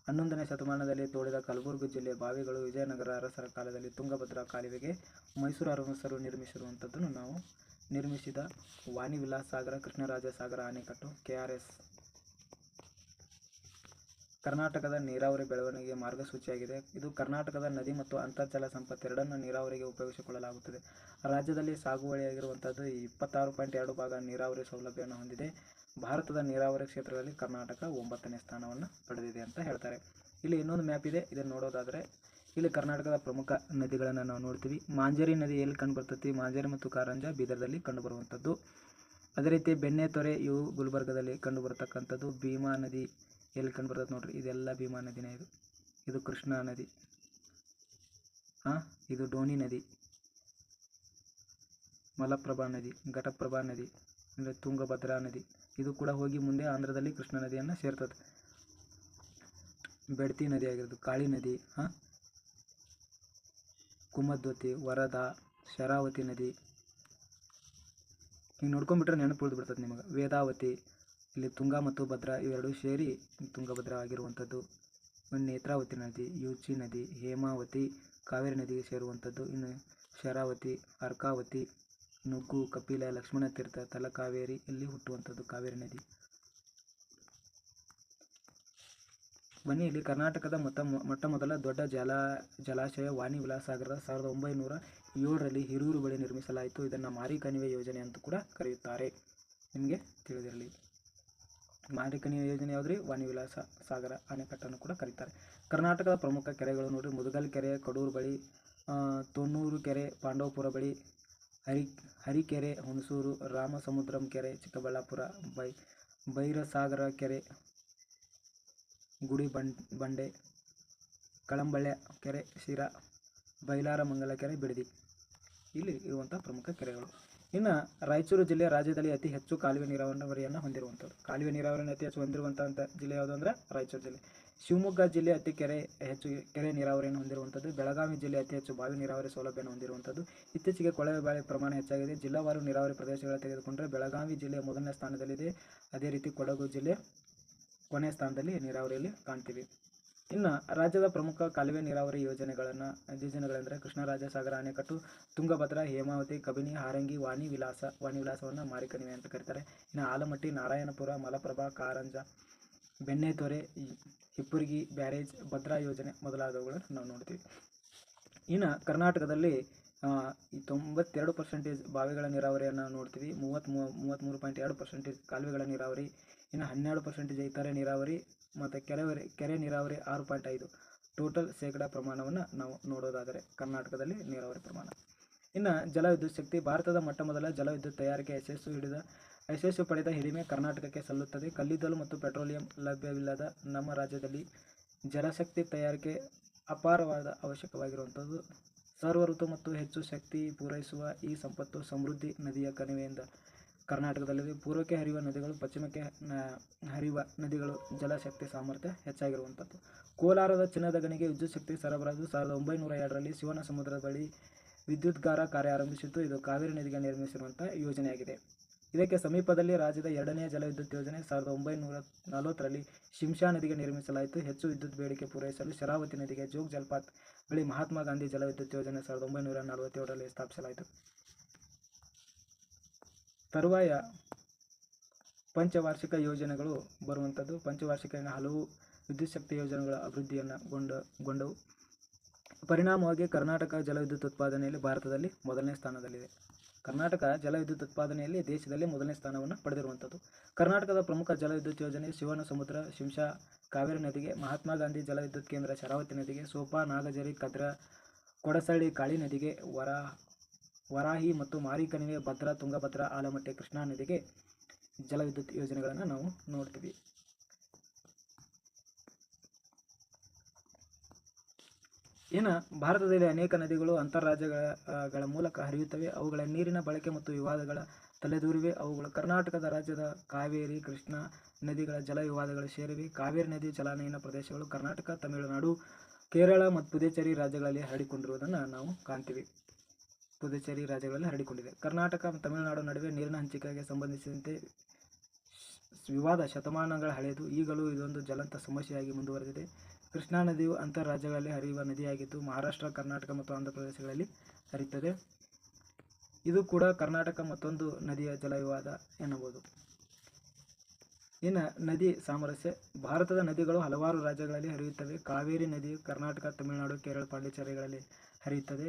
11ನೇ ಶತಮಾನದಲ್ಲಿ ತೋಡಿದ ಕಲಬುರಗಿ ಜಿಲ್ಲೆಯ ಬಾವಿಗಳು, ವಿಜಯನಗರ ಅರಸರ ಕಾಲದಲ್ಲಿ ತುಂಗಭದ್ರಾ ಕಾಲುವೆಗೆ ಮೈಸೂರು ಅರಸರು ನಿರ್ಮಿಸಿರುವಂಥದ್ದನ್ನು ನಾವು ನಿರ್ಮಿಸಿದ ವಾಣಿವಿಲಾಸ ಸಾಗರ, ಕೃಷ್ಣರಾಜ ಸಾಗರ ಅಣೆಕಟ್ಟು, KRS ಕರ್ನಾಟಕದ ನೀರಾವರಿ ಬೆಳವಣಿಗೆಗೆ ಮಾರ್ಗಸೂಚಿಯಾಗಿದೆ. ಇದು ಕರ್ನಾಟಕದ ನದಿ ಮತ್ತು ಅಂತರ್ಜಲ ಸಂಪತ್ತೆರಡನ್ನು ನೀರಾವರಿಗೆ ಉಪಯೋಗಿಸಿಕೊಳ್ಳಲಾಗುತ್ತದೆ. ರಾಜ್ಯದಲ್ಲಿ ಸಾಗುವಳಿಯಾಗಿರುವಂಥದ್ದು 26.2 ಭಾಗ ನೀರಾವರಿ ಸೌಲಭ್ಯವನ್ನು ಹೊಂದಿದೆ. ಭಾರತದ ನೀರಾವರಿ ಕ್ಷೇತ್ರದಲ್ಲಿ ಕರ್ನಾಟಕ 9ನೇ ಸ್ಥಾನವನ್ನು ಪಡೆದಿದೆ ಅಂತ ಹೇಳ್ತಾರೆ. ಇಲ್ಲಿ ಇನ್ನೊಂದು ಮ್ಯಾಪ್ ಇದೆ, ಇದನ್ನು ನೋಡೋದಾದರೆ ಇಲ್ಲಿ ಕರ್ನಾಟಕದ ಪ್ರಮುಖ ನದಿಗಳನ್ನು ನಾವು ನೋಡ್ತೀವಿ. ಮಾಂಜರಿ ನದಿ ಎಲ್ಲಿ ಕಂಡುಬರ್ತೈತಿ? ಮಾಂಜರಿ ಮತ್ತು ಕಾರಂಜ ಬೀದರ್ದಲ್ಲಿ ಕಂಡುಬರುವಂಥದ್ದು. ಅದೇ ರೀತಿ ಬೆಣ್ಣೆತೊರೆ ಇವು ಗುಲ್ಬರ್ಗದಲ್ಲಿ ಕಂಡುಬರತಕ್ಕಂಥದ್ದು. ಭೀಮಾ ನದಿ ಎಲ್ಲಿ ಕಂಡುಬರ್ತದೆ ನೋಡ್ರಿ, ಇದೆಲ್ಲ ಭೀಮಾ ನದಿನೇ. ಇದು ಕೃಷ್ಣಾ ನದಿ, ಇದು ಡೋನಿ ನದಿ, ಮಲಪ್ರಭಾ ನದಿ, ಘಟಪ್ರಭಾ ನದಿ, ಅಂದರೆ ತುಂಗಭದ್ರಾ ನದಿ. ಇದು ಕೂಡ ಹೋಗಿ ಮುಂದೆ ಆಂಧ್ರದಲ್ಲಿ ಕೃಷ್ಣಾ ನದಿಯನ್ನು ಸೇರ್ತದೆ. ಬೆಡ್ತಿ ನದಿ ಆಗಿರೋದು, ಕಾಳಿ ನದಿ, ಕುಮದ್ವತಿ, ವರದಾ, ಶರಾವತಿ ನದಿ. ಹಿಂಗೆ ನೋಡ್ಕೊಂಡ್ಬಿಟ್ರೆ ನೆನಪು ಉಳಿದು ಬಿಡ್ತದೆ ನಿಮಗೆ. ವೇದಾವತಿ, ಇಲ್ಲಿ ತುಂಗಾ ಮತ್ತು ಭದ್ರಾ ಇವೆರಡೂ ಸೇರಿ ತುಂಗಭದ್ರಾ ಆಗಿರುವಂಥದ್ದು. ನೇತ್ರಾವತಿ ನದಿ, ಯೂಚಿ ನದಿ, ಹೇಮಾವತಿ ಕಾವೇರಿ ನದಿಗೆ ಸೇರುವಂಥದ್ದು. ಇನ್ನು ಶರಾವತಿ, ಅರ್ಕಾವತಿ, ನುಗ್ಗು, ಕಪಿಲ, ಲಕ್ಷ್ಮಣ ತೀರ್ಥ, ತಲಕಾವೇರಿ ಇಲ್ಲಿ ಹುಟ್ಟುವಂಥದ್ದು ಕಾವೇರಿ ನದಿ. ಬನ್ನಿ, ಇಲ್ಲಿ ಕರ್ನಾಟಕದ ಮೊಟ್ಟ ಮೊದಲ ದೊಡ್ಡ ಜಲಾಶಯ ವಾಣಿವಿಲಾಸ ಸಾಗರದ 1907ರಲ್ಲಿ ಹಿರೂರು ಬಳಿ ನಿರ್ಮಿಸಲಾಯಿತು. ಇದನ್ನು ಮಾರಿಕಣಿವೆ ಯೋಜನೆ ಅಂತ ಕೂಡ ಕರೆಯುತ್ತಾರೆ. ನಿಮಗೆ ತಿಳಿದಿರಲಿ, ಮಾರಿಕಣಿವೆ ಯೋಜನೆ ಯಾವುದ್ರಿ? ವಾಣಿವಿಲಾಸ ಸಾಗರ ಅಣೆಕಟ್ಟನ್ನು ಕೂಡ ಕರೀತಾರೆ. ಕರ್ನಾಟಕದ ಪ್ರಮುಖ ಕೆರೆಗಳು ನೋಡ್ರಿ, ಮುದಗಲ್ ಕೆರೆ ಕಡೂರು ಬಳಿ, ತೊನ್ನೂರು ಕೆರೆ ಪಾಂಡವಪುರ ಬಳಿ, ಹರಿಕೆರೆ ಹುಣಸೂರು, ರಾಮಸಮುದ್ರಂ ಕೆರೆ ಚಿಕ್ಕಬಳ್ಳಾಪುರ, ಬೈರಸಾಗರ ಕೆರೆ ಗುಡಿಬಂಡೆ, ಕಳಂಬಳ್ಳ ಕೆರೆ ಶಿರಾ, ಬೈಲಾರಮಂಗಲ ಕೆರೆ ಬಿಡದಿ ಇಲ್ಲಿ ಇರುವಂಥ ಪ್ರಮುಖ ಕೆರೆಗಳು. ಇನ್ನು ರಾಯಚೂರು ಜಿಲ್ಲೆ ರಾಜ್ಯದಲ್ಲಿ ಅತಿ ಹೆಚ್ಚು ಕಾಲುವೆ ನೀರಾವರಿಯನ್ನು ಹೊಂದಿರುವಂಥದ್ದು. ಕಾಲುವೆ ನೀರಾವರಿಯನ್ನು ಅತಿ ಹೆಚ್ಚು ಹೊಂದಿರುವಂಥ ಜಿಲ್ಲೆ ಯಾವುದು ಅಂದರೆ ರಾಯಚೂರು ಜಿಲ್ಲೆ. ಶಿವಮೊಗ್ಗ ಜಿಲ್ಲೆ ಹೆಚ್ಚು ಕೆರೆ ನೀರಾವರಿಯನ್ನು ಹೊಂದಿರುವಂಥದ್ದು. ಬೆಳಗಾವಿ ಜಿಲ್ಲೆ ಅತಿ ಹೆಚ್ಚು ಬಾವಿ ನೀರಾವರಿ ಸೌಲಭ್ಯವನ್ನು ಹೊಂದಿರುವಂಥದ್ದು. ಇತ್ತೀಚೆಗೆ ಕೊಳವೆ ಬಾವಿ ಪ್ರಮಾಣ ಹೆಚ್ಚಾಗಿದೆ. ಜಿಲ್ಲಾವಾರು ನೀರಾವರಿ ಪ್ರದೇಶಗಳ ತೆಗೆದುಕೊಂಡರೆ ಬೆಳಗಾವಿ ಜಿಲ್ಲೆ ಮೊದಲನೇ ಸ್ಥಾನದಲ್ಲಿದೆ. ಅದೇ ರೀತಿ ಕೊಡಗು ಜಿಲ್ಲೆ ಕೊನೆಯ ಸ್ಥಾನದಲ್ಲಿ ನೀರಾವರಿಯಲ್ಲಿ ಕಾಣ್ತೀವಿ. ಇನ್ನು ರಾಜ್ಯದ ಪ್ರಮುಖ ಕಾಲುವೆ ನೀರಾವರಿ ಯೋಜನೆಗಳೆಂದರೆ ಕೃಷ್ಣರಾಜ ಸಾಗರ ಅಣೆಕಟ್ಟು, ತುಂಗಭದ್ರಾ, ಹೇಮಾವತಿ, ಕಬಿನಿ, ಹಾರಂಗಿ, ವಾಣಿವಿಲಾಸವನ್ನು ಮಾರಿಕಣಿವೆ ಅಂತ ಕರೀತಾರೆ. ಇನ್ನು ಆಲಮಟ್ಟಿ, ನಾರಾಯಣಪುರ, ಮಲಪ್ರಭಾ, ಕಾರಂಜ, ಬೆಣ್ಣೆತೊರೆ, ಹಿಪ್ಪುರಗಿ ಬ್ಯಾರೇಜ್, ಭದ್ರಾ ಯೋಜನೆ ಮೊದಲಾದವುಗಳನ್ನು ನಾವು ನೋಡ್ತೀವಿ. ಇನ್ನು ಕರ್ನಾಟಕದಲ್ಲಿ 92% ಬಾವಿಗಳ ನೀರಾವರಿಯನ್ನು ನೋಡ್ತೀವಿ. 33.2% ಕಾಲುವೆಗಳ ನೀರಾವರಿ, ಇನ್ನು 12% ಇತರೆ ನೀರಾವರಿ ಮತ್ತು ಕೆರೆ ನೀರಾವರಿ 6.5. ಟೋಟಲ್ ಶೇಕಡಾ ಪ್ರಮಾಣವನ್ನು ನಾವು ನೋಡೋದಾದರೆ ಕರ್ನಾಟಕದಲ್ಲಿ ನೀರಾವರಿ ಪ್ರಮಾಣ. ಇನ್ನು ಜಲವಿದ್ಯುತ್ ಶಕ್ತಿ. ಭಾರತದ ಮೊಟ್ಟಮೊದಲ ಜಲವಿದ್ಯುತ್ ತಯಾರಿಕೆ ಯಶಸ್ಸು ಪಡೆದ ಹಿರಿಮೆ ಕರ್ನಾಟಕಕ್ಕೆ ಸಲ್ಲುತ್ತದೆ. ಕಲ್ಲಿದ್ದಲು ಮತ್ತು ಪೆಟ್ರೋಲಿಯಂ ಲಭ್ಯವಿಲ್ಲದ ನಮ್ಮ ರಾಜ್ಯದಲ್ಲಿ ಜಲಶಕ್ತಿ ತಯಾರಿಕೆ ಅಪಾರವಾದ ಅವಶ್ಯಕವಾಗಿರುವಂಥದ್ದು. ಸರ್ವ ಋತು ಮತ್ತು ಹೆಚ್ಚು ಶಕ್ತಿ ಪೂರೈಸುವ ಈ ಸಂಪತ್ತು ಸಮೃದ್ಧಿ ನದಿಯ ಕಣಿವೆಯಿಂದ ಕರ್ನಾಟಕದಲ್ಲಿದೆ. ಪೂರ್ವಕ್ಕೆ ಹರಿಯುವ ನದಿಗಳು, ಪಶ್ಚಿಮಕ್ಕೆ ಹರಿಯುವ ನದಿಗಳು ಜಲಶಕ್ತಿ ಸಾಮರ್ಥ್ಯ ಹೆಚ್ಚಾಗಿರುವಂಥದ್ದು. ಕೋಲಾರದ ಚಿನ್ನದ ಗಣಿಗೆ ವಿದ್ಯುತ್ ಶಕ್ತಿ ಸರಬರಾಜು 1902ರಲ್ಲಿ ಶಿವನ ಸಮುದ್ರದ ಬಳಿ ವಿದ್ಯುದ್ಗಾರ ಕಾರ್ಯ ಆರಂಭಿಸಿತ್ತು. ಇದು ಕಾವೇರಿ ನದಿಗೆ ನಿರ್ಮಿಸಿರುವಂಥ ಯೋಜನೆಯಾಗಿದೆ. ಇದಕ್ಕೆ ಸಮೀಪದಲ್ಲಿ ರಾಜ್ಯದ ಎರಡನೆಯ ಜಲವಿದ್ಯುತ್ ಯೋಜನೆ 1940ರಲ್ಲಿ ಶಿಂಷಾ ನದಿಗೆ ನಿರ್ಮಿಸಲಾಯಿತು. ಹೆಚ್ಚು ವಿದ್ಯುತ್ ಬೇಡಿಕೆ ಪೂರೈಸಲು ಶರಾವತಿ ನದಿಗೆ ಜೋಗ್ ಜಲಪಾತ್ ಬಳಿ ಮಹಾತ್ಮ ಗಾಂಧಿ ಜಲವಿದ್ಯುತ್ ಯೋಜನೆ 1947ರಲ್ಲಿ ಸ್ಥಾಪಿಸಲಾಯಿತು. ತರುವಾಯ ಪಂಚವಾರ್ಷಿಕ ಯೋಜನೆಗಳು ಬರುವಂಥದ್ದು. ಪಂಚವಾರ್ಷಿಕ ಹಲವು ವಿದ್ಯುತ್ ಶಕ್ತಿ ಯೋಜನೆಗಳ ಅಭಿವೃದ್ಧಿಯನ್ನು ಗೊಂಡವು. ಪರಿಣಾಮವಾಗಿ ಕರ್ನಾಟಕ ಜಲವಿದ್ಯುತ್ ಉತ್ಪಾದನೆಯಲ್ಲಿ ಭಾರತದಲ್ಲಿ ಮೊದಲನೇ ಸ್ಥಾನದಲ್ಲಿದೆ. ಕರ್ನಾಟಕ ಜಲವಿದ್ಯುತ್ ಉತ್ಪಾದನೆಯಲ್ಲಿ ದೇಶದಲ್ಲಿ ಮೊದಲನೇ ಸ್ಥಾನವನ್ನು ಪಡೆದಿರುವಂಥದ್ದು. ಕರ್ನಾಟಕದ ಪ್ರಮುಖ ಜಲವಿದ್ಯುತ್ ಯೋಜನೆ ಶಿವನ ಸಮುದ್ರ, ಶಿಂಷಾ ಕಾವೇರಿ ನದಿಗೆ, ಮಹಾತ್ಮ ಗಾಂಧಿ ಜಲವಿದ್ಯುತ್ ಕೇಂದ್ರ ಶರಾವತಿ ನದಿಗೆ, ಸೋಪಾ, ನಾಗಜರಿ, ಕದ್ರಾ, ಕೊಡಸಳ್ಳಿ ಕಾಳಿ ನದಿಗೆ, ವರಾಹಿ ಮತ್ತು ಮಾರಿಕಣಿವೆ, ಭದ್ರಾ, ತುಂಗಭದ್ರಾ, ಆಲಮಟ್ಟಿ, ಕೃಷ್ಣಾ ನದಿಗೆ ಜಲವಿದ್ಯುತ್ ಯೋಜನೆಗಳನ್ನು ನಾವು ನೋಡ್ತೀವಿ. ಇನ್ನು ಭಾರತದಲ್ಲಿ ಅನೇಕ ನದಿಗಳು ಅಂತರ್ರಾಜ್ಯಗಳ ಮೂಲಕ ಹರಿಯುತ್ತವೆ. ಅವುಗಳ ನೀರಿನ ಬಳಕೆ ಮತ್ತು ವಿವಾದಗಳ ತಲೆದೂರಿವೆ. ಅವುಗಳು ಕರ್ನಾಟಕದ ರಾಜ್ಯದ ಕಾವೇರಿ, ಕೃಷ್ಣಾ ನದಿಗಳ ಜಲ ವಿವಾದಗಳು ಸೇರಿವೆ. ಕಾವೇರಿ ನದಿ ಜಲಾನಯನ ಪ್ರದೇಶಗಳು ಕರ್ನಾಟಕ, ತಮಿಳುನಾಡು, ಕೇರಳ ಮತ್ತು ಪುದುಚೇರಿ ರಾಜ್ಯಗಳಲ್ಲಿ ಹರಡಿಕೊಂಡಿರುವುದನ್ನು ನಾವು ಕಾಣ್ತೀವಿ. ಪುದುಚೇರಿ ರಾಜ್ಯಗಳಲ್ಲಿ ಹರಡಿಕೊಂಡಿದೆ. ಕರ್ನಾಟಕ ಮತ್ತು ತಮಿಳುನಾಡು ನಡುವೆ ನೀರಿನ ಹಂಚಿಕೆಗೆ ಸಂಬಂಧಿಸಿದಂತೆ ವಿವಾದ ಶತಮಾನಗಳ ಹಳೆಯದು. ಈಗಲೂ ಇದೊಂದು ಜ್ವಲಂತ ಸಮಸ್ಯೆಯಾಗಿ ಮುಂದುವರೆದಿದೆ. ಕೃಷ್ಣಾ ನದಿಯು ಅಂತರ್ ರಾಜ್ಯಗಳಲ್ಲಿ ಹರಿಯುವ ನದಿಯಾಗಿದ್ದು ಮಹಾರಾಷ್ಟ್ರ, ಕರ್ನಾಟಕ ಮತ್ತು ಆಂಧ್ರ ಪ್ರದೇಶಗಳಲ್ಲಿ ಹರಿಯುತ್ತದೆ. ಇದು ಕೂಡ ಕರ್ನಾಟಕ ಮತ್ತೊಂದು ನದಿಯ ಜಲ ವಿವಾದ ಎನ್ನಬಹುದು. ಇನ್ನು ನದಿ ಸಾಮರಸ್ಯ. ಭಾರತದ ನದಿಗಳು ಹಲವಾರು ರಾಜ್ಯಗಳಲ್ಲಿ ಹರಿಯುತ್ತವೆ. ಕಾವೇರಿ ನದಿಯು ಕರ್ನಾಟಕ, ತಮಿಳುನಾಡು, ಕೇರಳ, ಪಾಂಡಿಚೇರಿಗಳಲ್ಲಿ ಹರಿಯುತ್ತದೆ.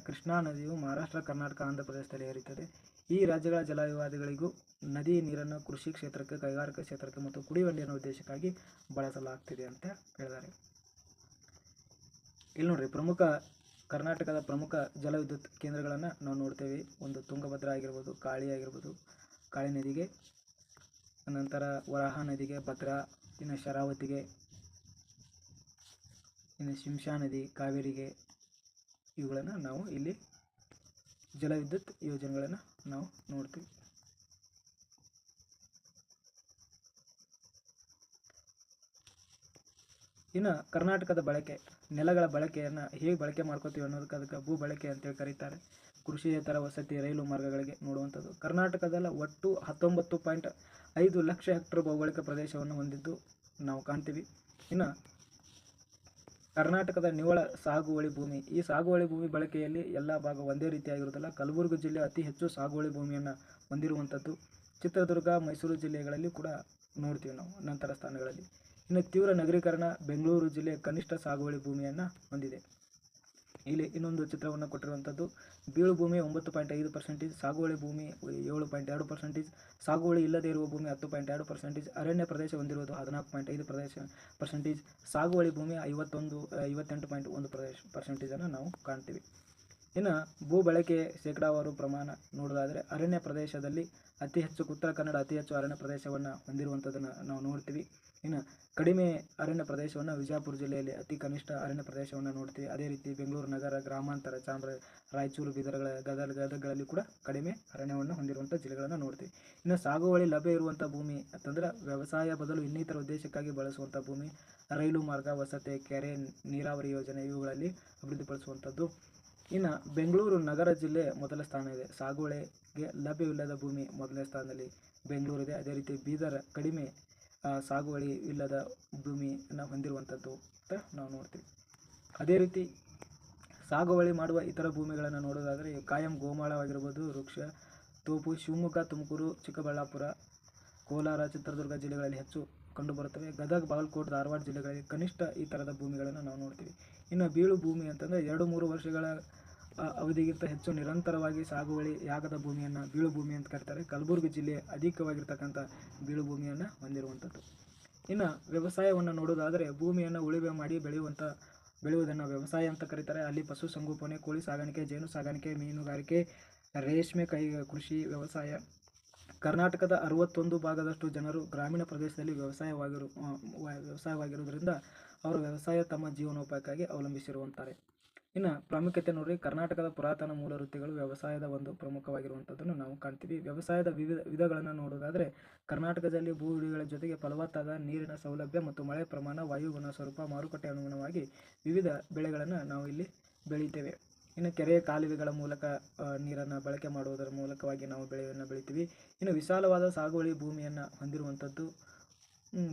ಕೃಷ್ಣಾ ನದಿಯು ಮಹಾರಾಷ್ಟ್ರ, ಕರ್ನಾಟಕ, ಆಂಧ್ರ ಪ್ರದೇಶದಲ್ಲಿ ಹರಿಯುತ್ತದೆ. ಈ ರಾಜ್ಯಗಳ ಜಲ ವಿವಾದಗಳಿಗೂ ನದಿ ನೀರನ್ನು ಕೃಷಿ ಕ್ಷೇತ್ರಕ್ಕೆ, ಕೈಗಾರಿಕಾ ಕ್ಷೇತ್ರಕ್ಕೆ ಮತ್ತು ಕುಡಿಯುವ ನೀರಿನ ಉದ್ದೇಶಕ್ಕಾಗಿ ಬಳಸಲಾಗ್ತಿದೆ ಅಂತ ಹೇಳಿದ್ದಾರೆ. ಇಲ್ಲಿ ನೋಡ್ರಿ, ಕರ್ನಾಟಕದ ಪ್ರಮುಖ ಜಲವಿದ್ಯುತ್ ಕೇಂದ್ರಗಳನ್ನು ನಾವು ನೋಡ್ತೇವೆ. ಒಂದು ತುಂಗಭದ್ರಾ ಆಗಿರ್ಬೋದು, ಕಾಳಿ ನದಿಗೆ, ನಂತರ ವರಾಹ ನದಿಗೆ, ಭದ್ರಾ, ಇನ್ನು ಶರಾವತಿಗೆ, ಇನ್ನು ಶಿಂಷಾ ನದಿ, ಕಾವೇರಿಗೆ, ಇವುಗಳನ್ನು ನಾವು ಇಲ್ಲಿ ಜಲವಿದ್ಯುತ್ ಯೋಜನೆಗಳನ್ನು ನಾವು ನೋಡ್ತೀವಿ. ಇನ್ನು ಕರ್ನಾಟಕದ ಬಳಕೆ, ನೆಲಗಳ ಬಳಕೆಯನ್ನು ಹೇಗೆ ಬಳಕೆ ಮಾಡ್ಕೋತೀವಿ ಅನ್ನೋದಕ್ಕೆ ಅದಕ್ಕೆ ಭೂ ಬಳಕೆ ಅಂತೇಳಿ ಕರೀತಾರೆ. ಕೃಷಿಯೇತರ ವಸತಿ, ರೈಲು ಮಾರ್ಗಗಳಿಗೆ ನೋಡುವಂಥದ್ದು. ಕರ್ನಾಟಕದಲ್ಲಿ ಒಟ್ಟು 19.5 ಲಕ್ಷ ಹೆಕ್ಟೇರ್ ಭೌಗೋಳಿಕ ಪ್ರದೇಶವನ್ನು ಹೊಂದಿದ್ದು ನಾವು ಕಾಣ್ತೀವಿ. ಇನ್ನು ಕರ್ನಾಟಕದ ನಿವ್ವಳ ಸಾಗುವಳಿ ಭೂಮಿ. ಈ ಸಾಗುವಳಿ ಭೂಮಿ ಬಳಕೆಯಲ್ಲಿ ಎಲ್ಲ ಭಾಗ ಒಂದೇ ರೀತಿಯಾಗಿರುವುದಿಲ್ಲ. ಕಲಬುರಗಿ ಜಿಲ್ಲೆ ಅತಿ ಹೆಚ್ಚು ಸಾಗುವಳಿ ಭೂಮಿಯನ್ನು ಹೊಂದಿರುವಂಥದ್ದು. ಚಿತ್ರದುರ್ಗ, ಮೈಸೂರು ಜಿಲ್ಲೆಗಳಲ್ಲಿ ಕೂಡ ನೋಡ್ತೀವಿ ನಾವು ನಂತರ ಸ್ಥಾನಗಳಲ್ಲಿ. ಇನ್ನು ತೀವ್ರ ನಗರೀಕರಣ. ಬೆಂಗಳೂರು ಜಿಲ್ಲೆ ಕನಿಷ್ಠ ಸಾಗುವಳಿ ಭೂಮಿಯನ್ನು ಹೊಂದಿದೆ. ಇಲ್ಲಿ ಇನ್ನೊಂದು ಚಿತ್ರವನ್ನು ಕೊಟ್ಟಿರುವಂಥದ್ದು. ಬೀಳು ಭೂಮಿ 9.5%, ಸಾಗುವಳಿ ಭೂಮಿ 7.2%, ಸಾಗುವಳಿ ಇಲ್ಲದೇ ಇರುವ ಭೂಮಿ 10.2%, ಅರಣ್ಯ ಪ್ರದೇಶ ಹೊಂದಿರುವುದು 14.5%, ಸಾಗುವಳಿ ಭೂಮಿ 58.1% ನಾವು ಕಾಣ್ತೀವಿ. ಇನ್ನು ಭೂ ಬಳಕೆ ಶೇಕಡಾವಾರು ಪ್ರಮಾಣ ನೋಡೋದಾದರೆ ಅರಣ್ಯ ಪ್ರದೇಶದಲ್ಲಿ ಅತಿ ಹೆಚ್ಚು ಉತ್ತರ ಕನ್ನಡ ಅತಿ ಹೆಚ್ಚು ಅರಣ್ಯ ಪ್ರದೇಶವನ್ನು ಹೊಂದಿರುವಂಥದ್ದನ್ನು ನಾವು ನೋಡ್ತೀವಿ. ಇನ್ನು ಕಡಿಮೆ ಅರಣ್ಯ ಪ್ರದೇಶವನ್ನು ವಿಜಯಪುರ ಜಿಲ್ಲೆಯಲ್ಲಿ, ಅತಿ ಕನಿಷ್ಠ ಅರಣ್ಯ ಪ್ರದೇಶವನ್ನು ನೋಡ್ತೀವಿ. ಅದೇ ರೀತಿ ಬೆಂಗಳೂರು ನಗರ, ಗ್ರಾಮಾಂತರ, ರಾಯಚೂರು, ಗದಗಗಳಲ್ಲಿ ಕೂಡ ಕಡಿಮೆ ಅರಣ್ಯವನ್ನು ಹೊಂದಿರುವಂಥ ಜಿಲ್ಲೆಗಳನ್ನು ನೋಡ್ತೀವಿ. ಇನ್ನು ಸಾಗುವಳಿ ಲಭ್ಯ ಇರುವಂಥ ಭೂಮಿ ಅಂತಂದ್ರೆ ವ್ಯವಸಾಯ ಬದಲು ಇನ್ನಿತರ ಉದ್ದೇಶಕ್ಕಾಗಿ ಬಳಸುವಂಥ ಭೂಮಿ, ರೈಲು ಮಾರ್ಗ, ವಸತಿ, ಕೆರೆ, ನೀರಾವರಿ ಯೋಜನೆ ಇವುಗಳಲ್ಲಿ ಅಭಿವೃದ್ಧಿಪಡಿಸುವಂಥದ್ದು. ಇನ್ನು ಬೆಂಗಳೂರು ನಗರ ಜಿಲ್ಲೆ ಮೊದಲ ಸ್ಥಾನ ಇದೆ. ಸಾಗುವಳಿಗೆ ಲಭ್ಯವಿಲ್ಲದ ಭೂಮಿ ಮೊದಲನೇ ಸ್ಥಾನದಲ್ಲಿ ಬೆಂಗಳೂರಿದೆ. ಅದೇ ರೀತಿ ಬೀದರ್ ಕಡಿಮೆ ಸಾಗುವಳಿ ಇಲ್ಲದ ಭೂಮಿಯನ್ನು ಹೊಂದಿರುವಂಥದ್ದು ಅಂತ ನಾವು ನೋಡ್ತೀವಿ. ಅದೇ ರೀತಿ ಸಾಗುವಳಿ ಮಾಡುವ ಇತರ ಭೂಮಿಗಳನ್ನು ನೋಡೋದಾದರೆ ಕಾಯಂ ಗೋಮಾಳವಾಗಿರ್ಬೋದು, ವೃಕ್ಷ ತೋಪು, ಶಿವಮೊಗ್ಗ, ತುಮಕೂರು, ಚಿಕ್ಕಬಳ್ಳಾಪುರ, ಕೋಲಾರ, ಚಿತ್ರದುರ್ಗ ಜಿಲ್ಲೆಗಳಲ್ಲಿ ಹೆಚ್ಚು ಕಂಡುಬರುತ್ತವೆ. ಗದಗ, ಬಾಗಲಕೋಟೆ, ಧಾರವಾಡ ಜಿಲ್ಲೆಗಳಲ್ಲಿ ಕನಿಷ್ಠ ಈ ಥರದ ಭೂಮಿಗಳನ್ನು ನಾವು ನೋಡ್ತೀವಿ. ಇನ್ನು ಬೀಳು ಭೂಮಿ ಅಂತಂದರೆ 2-3 ವರ್ಷಗಳ ಅವಧಿಗಿಂತ ಹೆಚ್ಚು ನಿರಂತರವಾಗಿ ಸಾಗುವಳಿ ಯಾಗದ ಭೂಮಿಯನ್ನು ಬೀಳು ಭೂಮಿ ಅಂತ ಕರೀತಾರೆ. ಕಲಬುರಗಿ ಜಿಲ್ಲೆ ಅಧಿಕವಾಗಿರ್ತಕ್ಕಂಥ ಬೀಳು ಭೂಮಿಯನ್ನು ಹೊಂದಿರುವಂಥದ್ದು. ಇನ್ನು ವ್ಯವಸಾಯವನ್ನು ನೋಡೋದಾದರೆ ಭೂಮಿಯನ್ನು ಉಳುಮೆ ಮಾಡಿ ಬೆಳೆಯುವಂಥ ಬೆಳೆಯುವುದನ್ನು ವ್ಯವಸಾಯ ಅಂತ ಕರೀತಾರೆ. ಅಲ್ಲಿ ಪಶು ಸಂಗೋಪನೆ, ಕೋಳಿ ಸಾಗಾಣಿಕೆ, ಜೇನು ಸಾಗಾಣಿಕೆ, ಮೀನುಗಾರಿಕೆ, ರೇಷ್ಮೆ ಕೃಷಿ, ವ್ಯವಸಾಯ. ಕರ್ನಾಟಕದ 61 ಭಾಗದಷ್ಟು ಜನರು ಗ್ರಾಮೀಣ ಪ್ರದೇಶದಲ್ಲಿ ವ್ಯವಸಾಯವಾಗಿರುವುದರಿಂದ ಅವರು ವ್ಯವಸಾಯ ತಮ್ಮ ಜೀವನೋಪಾಯಕ್ಕಾಗಿ ಅವಲಂಬಿಸಿರುವಂತಾರೆ. ಇನ್ನು ಪ್ರಾಮುಖ್ಯತೆ ನೋಡ್ರಿ, ಕರ್ನಾಟಕದ ಪುರಾತನ ಮೂಲ ವೃತ್ತಿಗಳು ವ್ಯವಸಾಯದ ಒಂದು ಪ್ರಮುಖವಾಗಿರುವಂಥದ್ದನ್ನು ನಾವು ಕಾಣ್ತೀವಿ. ವ್ಯವಸಾಯದ ವಿಧಗಳನ್ನು ನೋಡೋದಾದರೆ ಕರ್ನಾಟಕದಲ್ಲಿ ಭೂ ಹಿಡುಗಳ ಜೊತೆಗೆ ಫಲವತ್ತಾದ ನೀರಿನ ಸೌಲಭ್ಯ ಮತ್ತು ಮಳೆ ಪ್ರಮಾಣ, ವಾಯುಗುಣ ಸ್ವರೂಪ, ಮಾರುಕಟ್ಟೆ ಅನುಗುಣವಾಗಿ ವಿವಿಧ ಬೆಳೆಗಳನ್ನು ನಾವು ಇಲ್ಲಿ ಬೆಳೀತೇವೆ. ಇನ್ನು ಕೆರೆ ಕಾಲುವೆಗಳ ಮೂಲಕ ನೀರನ್ನು ಬಳಕೆ ಮಾಡುವುದರ ಮೂಲಕವಾಗಿ ನಾವು ಬೆಳೆಯನ್ನು ಬೆಳಿತೀವಿ. ಇನ್ನು ವಿಶಾಲವಾದ ಸಾಗುವಳಿ ಭೂಮಿಯನ್ನು ಹೊಂದಿರುವಂಥದ್ದು.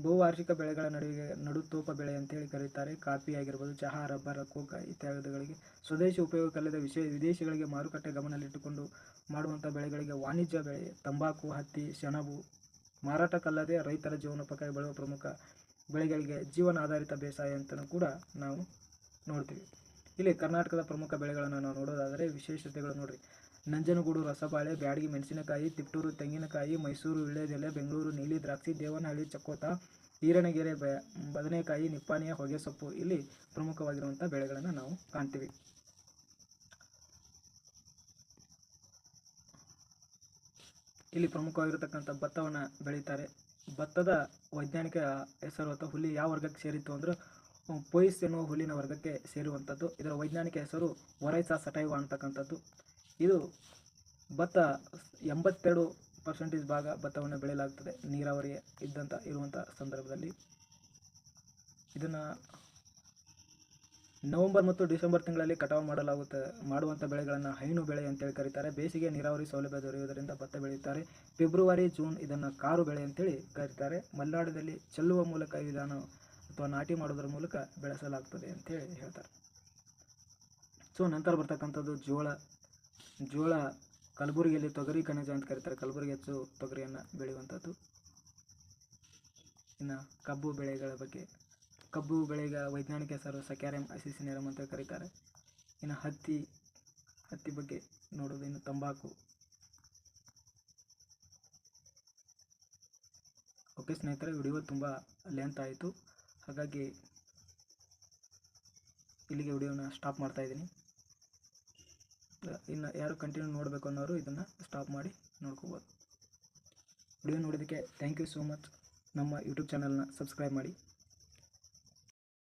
ಬಹುವಾರ್ಷಿಕ ಬೆಳೆಗಳ ನಡುವೆ ನಡುತೋಪ ಬೆಳೆ ಅಂತೇಳಿ ಕರೀತಾರೆ. ಕಾಫಿ ಆಗಿರ್ಬೋದು, ಚಹಾ, ರಬ್ಬರ್, ಕೋಕ ಇತ್ಯಾದಿಗಳಿಗೆ ಸ್ವದೇಶಿ ಉಪಯೋಗಕ್ಕಲ್ಲದೆ ವಿದೇಶಿಗಳಿಗೆ ಮಾರುಕಟ್ಟೆ ಗಮನದಲ್ಲಿಟ್ಟುಕೊಂಡು ಮಾಡುವಂಥ ಬೆಳೆಗಳಿಗೆ ವಾಣಿಜ್ಯ ಬೆಳೆ. ತಂಬಾಕು, ಹತ್ತಿ, ಸೆಣಬು ಮಾರಾಟಕ್ಕಲ್ಲದೆ ರೈತರ ಜೀವನೋಪಾಯಕ್ಕಾಗಿ ಬೆಳೆಯುವ ಪ್ರಮುಖ ಬೆಳೆಗಳಿಗೆ ಜೀವನಾಧಾರಿತ ಬೇಸಾಯ ಅಂತಲೂ ಕೂಡ ನಾವು ನೋಡ್ತೀವಿ. ಇಲ್ಲಿ ಕರ್ನಾಟಕದ ಪ್ರಮುಖ ಬೆಳೆಗಳನ್ನು ನಾವು ನೋಡೋದಾದರೆ ವಿಶೇಷತೆಗಳು ನೋಡ್ರಿ. ನಂಜನಗೂಡು ರಸಬಾಳೆ, ಬ್ಯಾಡಗಿ ಮೆಣಸಿನಕಾಯಿ, ತಿಪ್ಟೂರು ತೆಂಗಿನಕಾಯಿ, ಮೈಸೂರು ವೀಳ್ಯದೆಲೆ, ಬೆಂಗಳೂರು ನೀಲಿ ದ್ರಾಕ್ಷಿ, ದೇವನಹಳ್ಳಿ ಚಕ್ಕೋತ, ಈರಣಗೆರೆ ಬದನೆಕಾಯಿ, ನಿಪ್ಪಾಣಿಯ ಹೊಗೆಸೊಪ್ಪು ಇಲ್ಲಿ ಪ್ರಮುಖವಾಗಿರುವಂಥ ಬೆಳೆಗಳನ್ನು ನಾವು ಕಾಣ್ತೀವಿ. ಇಲ್ಲಿ ಪ್ರಮುಖವಾಗಿರತಕ್ಕಂಥ ಭತ್ತವನ್ನು ಬೆಳೀತಾರೆ. ಭತ್ತದ ವೈಜ್ಞಾನಿಕ ಹೆಸರು ಅಥವಾ ಹುಲಿ ಯಾವ ವರ್ಗಕ್ಕೆ ಸೇರಿತ್ತು ಅಂದರೆ ಪೊಯಿಸ್ ಎನ್ನುವ ಹುಲ್ಲಿನ ವರ್ಗಕ್ಕೆ ಸೇರುವಂಥದ್ದು. ಇದರ ವೈಜ್ಞಾನಿಕ ಹೆಸರು ಒರೈಸಾ ಸಟೈವಾ ಅಂತಕ್ಕಂಥದ್ದು. ಇದು ಭತ್ತ 82% ಭಾಗ ಭತ್ತವನ್ನು ಬೆಳೆಯಲಾಗ್ತದೆ ನೀರಾವರಿ ಇರುವಂಥ ಸಂದರ್ಭದಲ್ಲಿ. ಇದನ್ನು ನವೆಂಬರ್ ಮತ್ತು ಡಿಸೆಂಬರ್ ತಿಂಗಳಲ್ಲಿ ಕಟಾವು ಮಾಡುವಂಥ ಬೆಳೆಗಳನ್ನು ಹೈನು ಬೆಳೆ ಅಂತೇಳಿ ಕರೀತಾರೆ. ಬೇಸಿಗೆ ನೀರಾವರಿ ಸೌಲಭ್ಯ ದೊರೆಯುವುದರಿಂದ ಭತ್ತ ಬೆಳೆಯುತ್ತಾರೆ. ಫೆಬ್ರವರಿ, ಜೂನ್ ಇದನ್ನು ಕಾರು ಬೆಳೆ ಅಂತೇಳಿ ಕರೀತಾರೆ. ಮಲೆನಾಡಿನಲ್ಲಿ ಚೆಲ್ಲುವ ಮೂಲಕ ವಿಧಾನ ಅಥವಾ ನಾಟಿ ಮಾಡೋದ್ರ ಮೂಲಕ ಬೆಳೆಸಲಾಗ್ತದೆ ಅಂತೇಳಿ ಹೇಳ್ತಾರೆ. ಸೊ ನಂತರ ಬರ್ತಕ್ಕಂಥದ್ದು ಜೋಳ ಕಲಬುರಗಿಯಲ್ಲಿ ತೊಗರಿ ಕಣಜ ಅಂತ ಕರೀತಾರೆ. ಕಲಬುರಗಿ ಹೆಚ್ಚು ತೊಗರಿಯನ್ನು ಬೆಳೆಯುವಂಥದ್ದು. ಇನ್ನು ಕಬ್ಬು ಬೆಳೆಗಳ ಬಗ್ಗೆ, ಕಬ್ಬು ಬೆಳೆಗೆ ವೈಜ್ಞಾನಿಕ ಹೆಸರು ಸಕ್ಯಾರಿಯಂ ಅಸಿಸಿನೇರಮ್ ಅಂತ ಕರೀತಾರೆ. ಇನ್ನು ಹತ್ತಿ ಬಗ್ಗೆ ನೋಡೋದು. ಇನ್ನು ತಂಬಾಕು. ಓಕೆ ಸ್ನೇಹಿತರೆ, ವಿಡಿಯೋ ತುಂಬ ಲೆಂತ್ ಆಯಿತು, ಹಾಗಾಗಿ ಇಲ್ಲಿಗೆ ವಿಡಿಯೋನ ಸ್ಟಾಪ್ ಮಾಡ್ತಾ ಇದ್ದೀನಿ. ಇನ್ನು ಯಾರು ಕಂಟಿನ್ಯೂ ನೋಡಬೇಕು ಅನ್ನೋರು ಇದನ್ನು ಸ್ಟಾಪ್ ಮಾಡಿ ನೋಡ್ಕೋಬೋದು. ವಿಡಿಯೋ ನೋಡೋದಕ್ಕೆ ಥ್ಯಾಂಕ್ ಯು ಸೋ ಮಚ್. ನಮ್ಮ ಯೂಟ್ಯೂಬ್ ಚಾನಲ್ನ ಸಬ್ಸ್ಕ್ರೈಬ್ ಮಾಡಿ.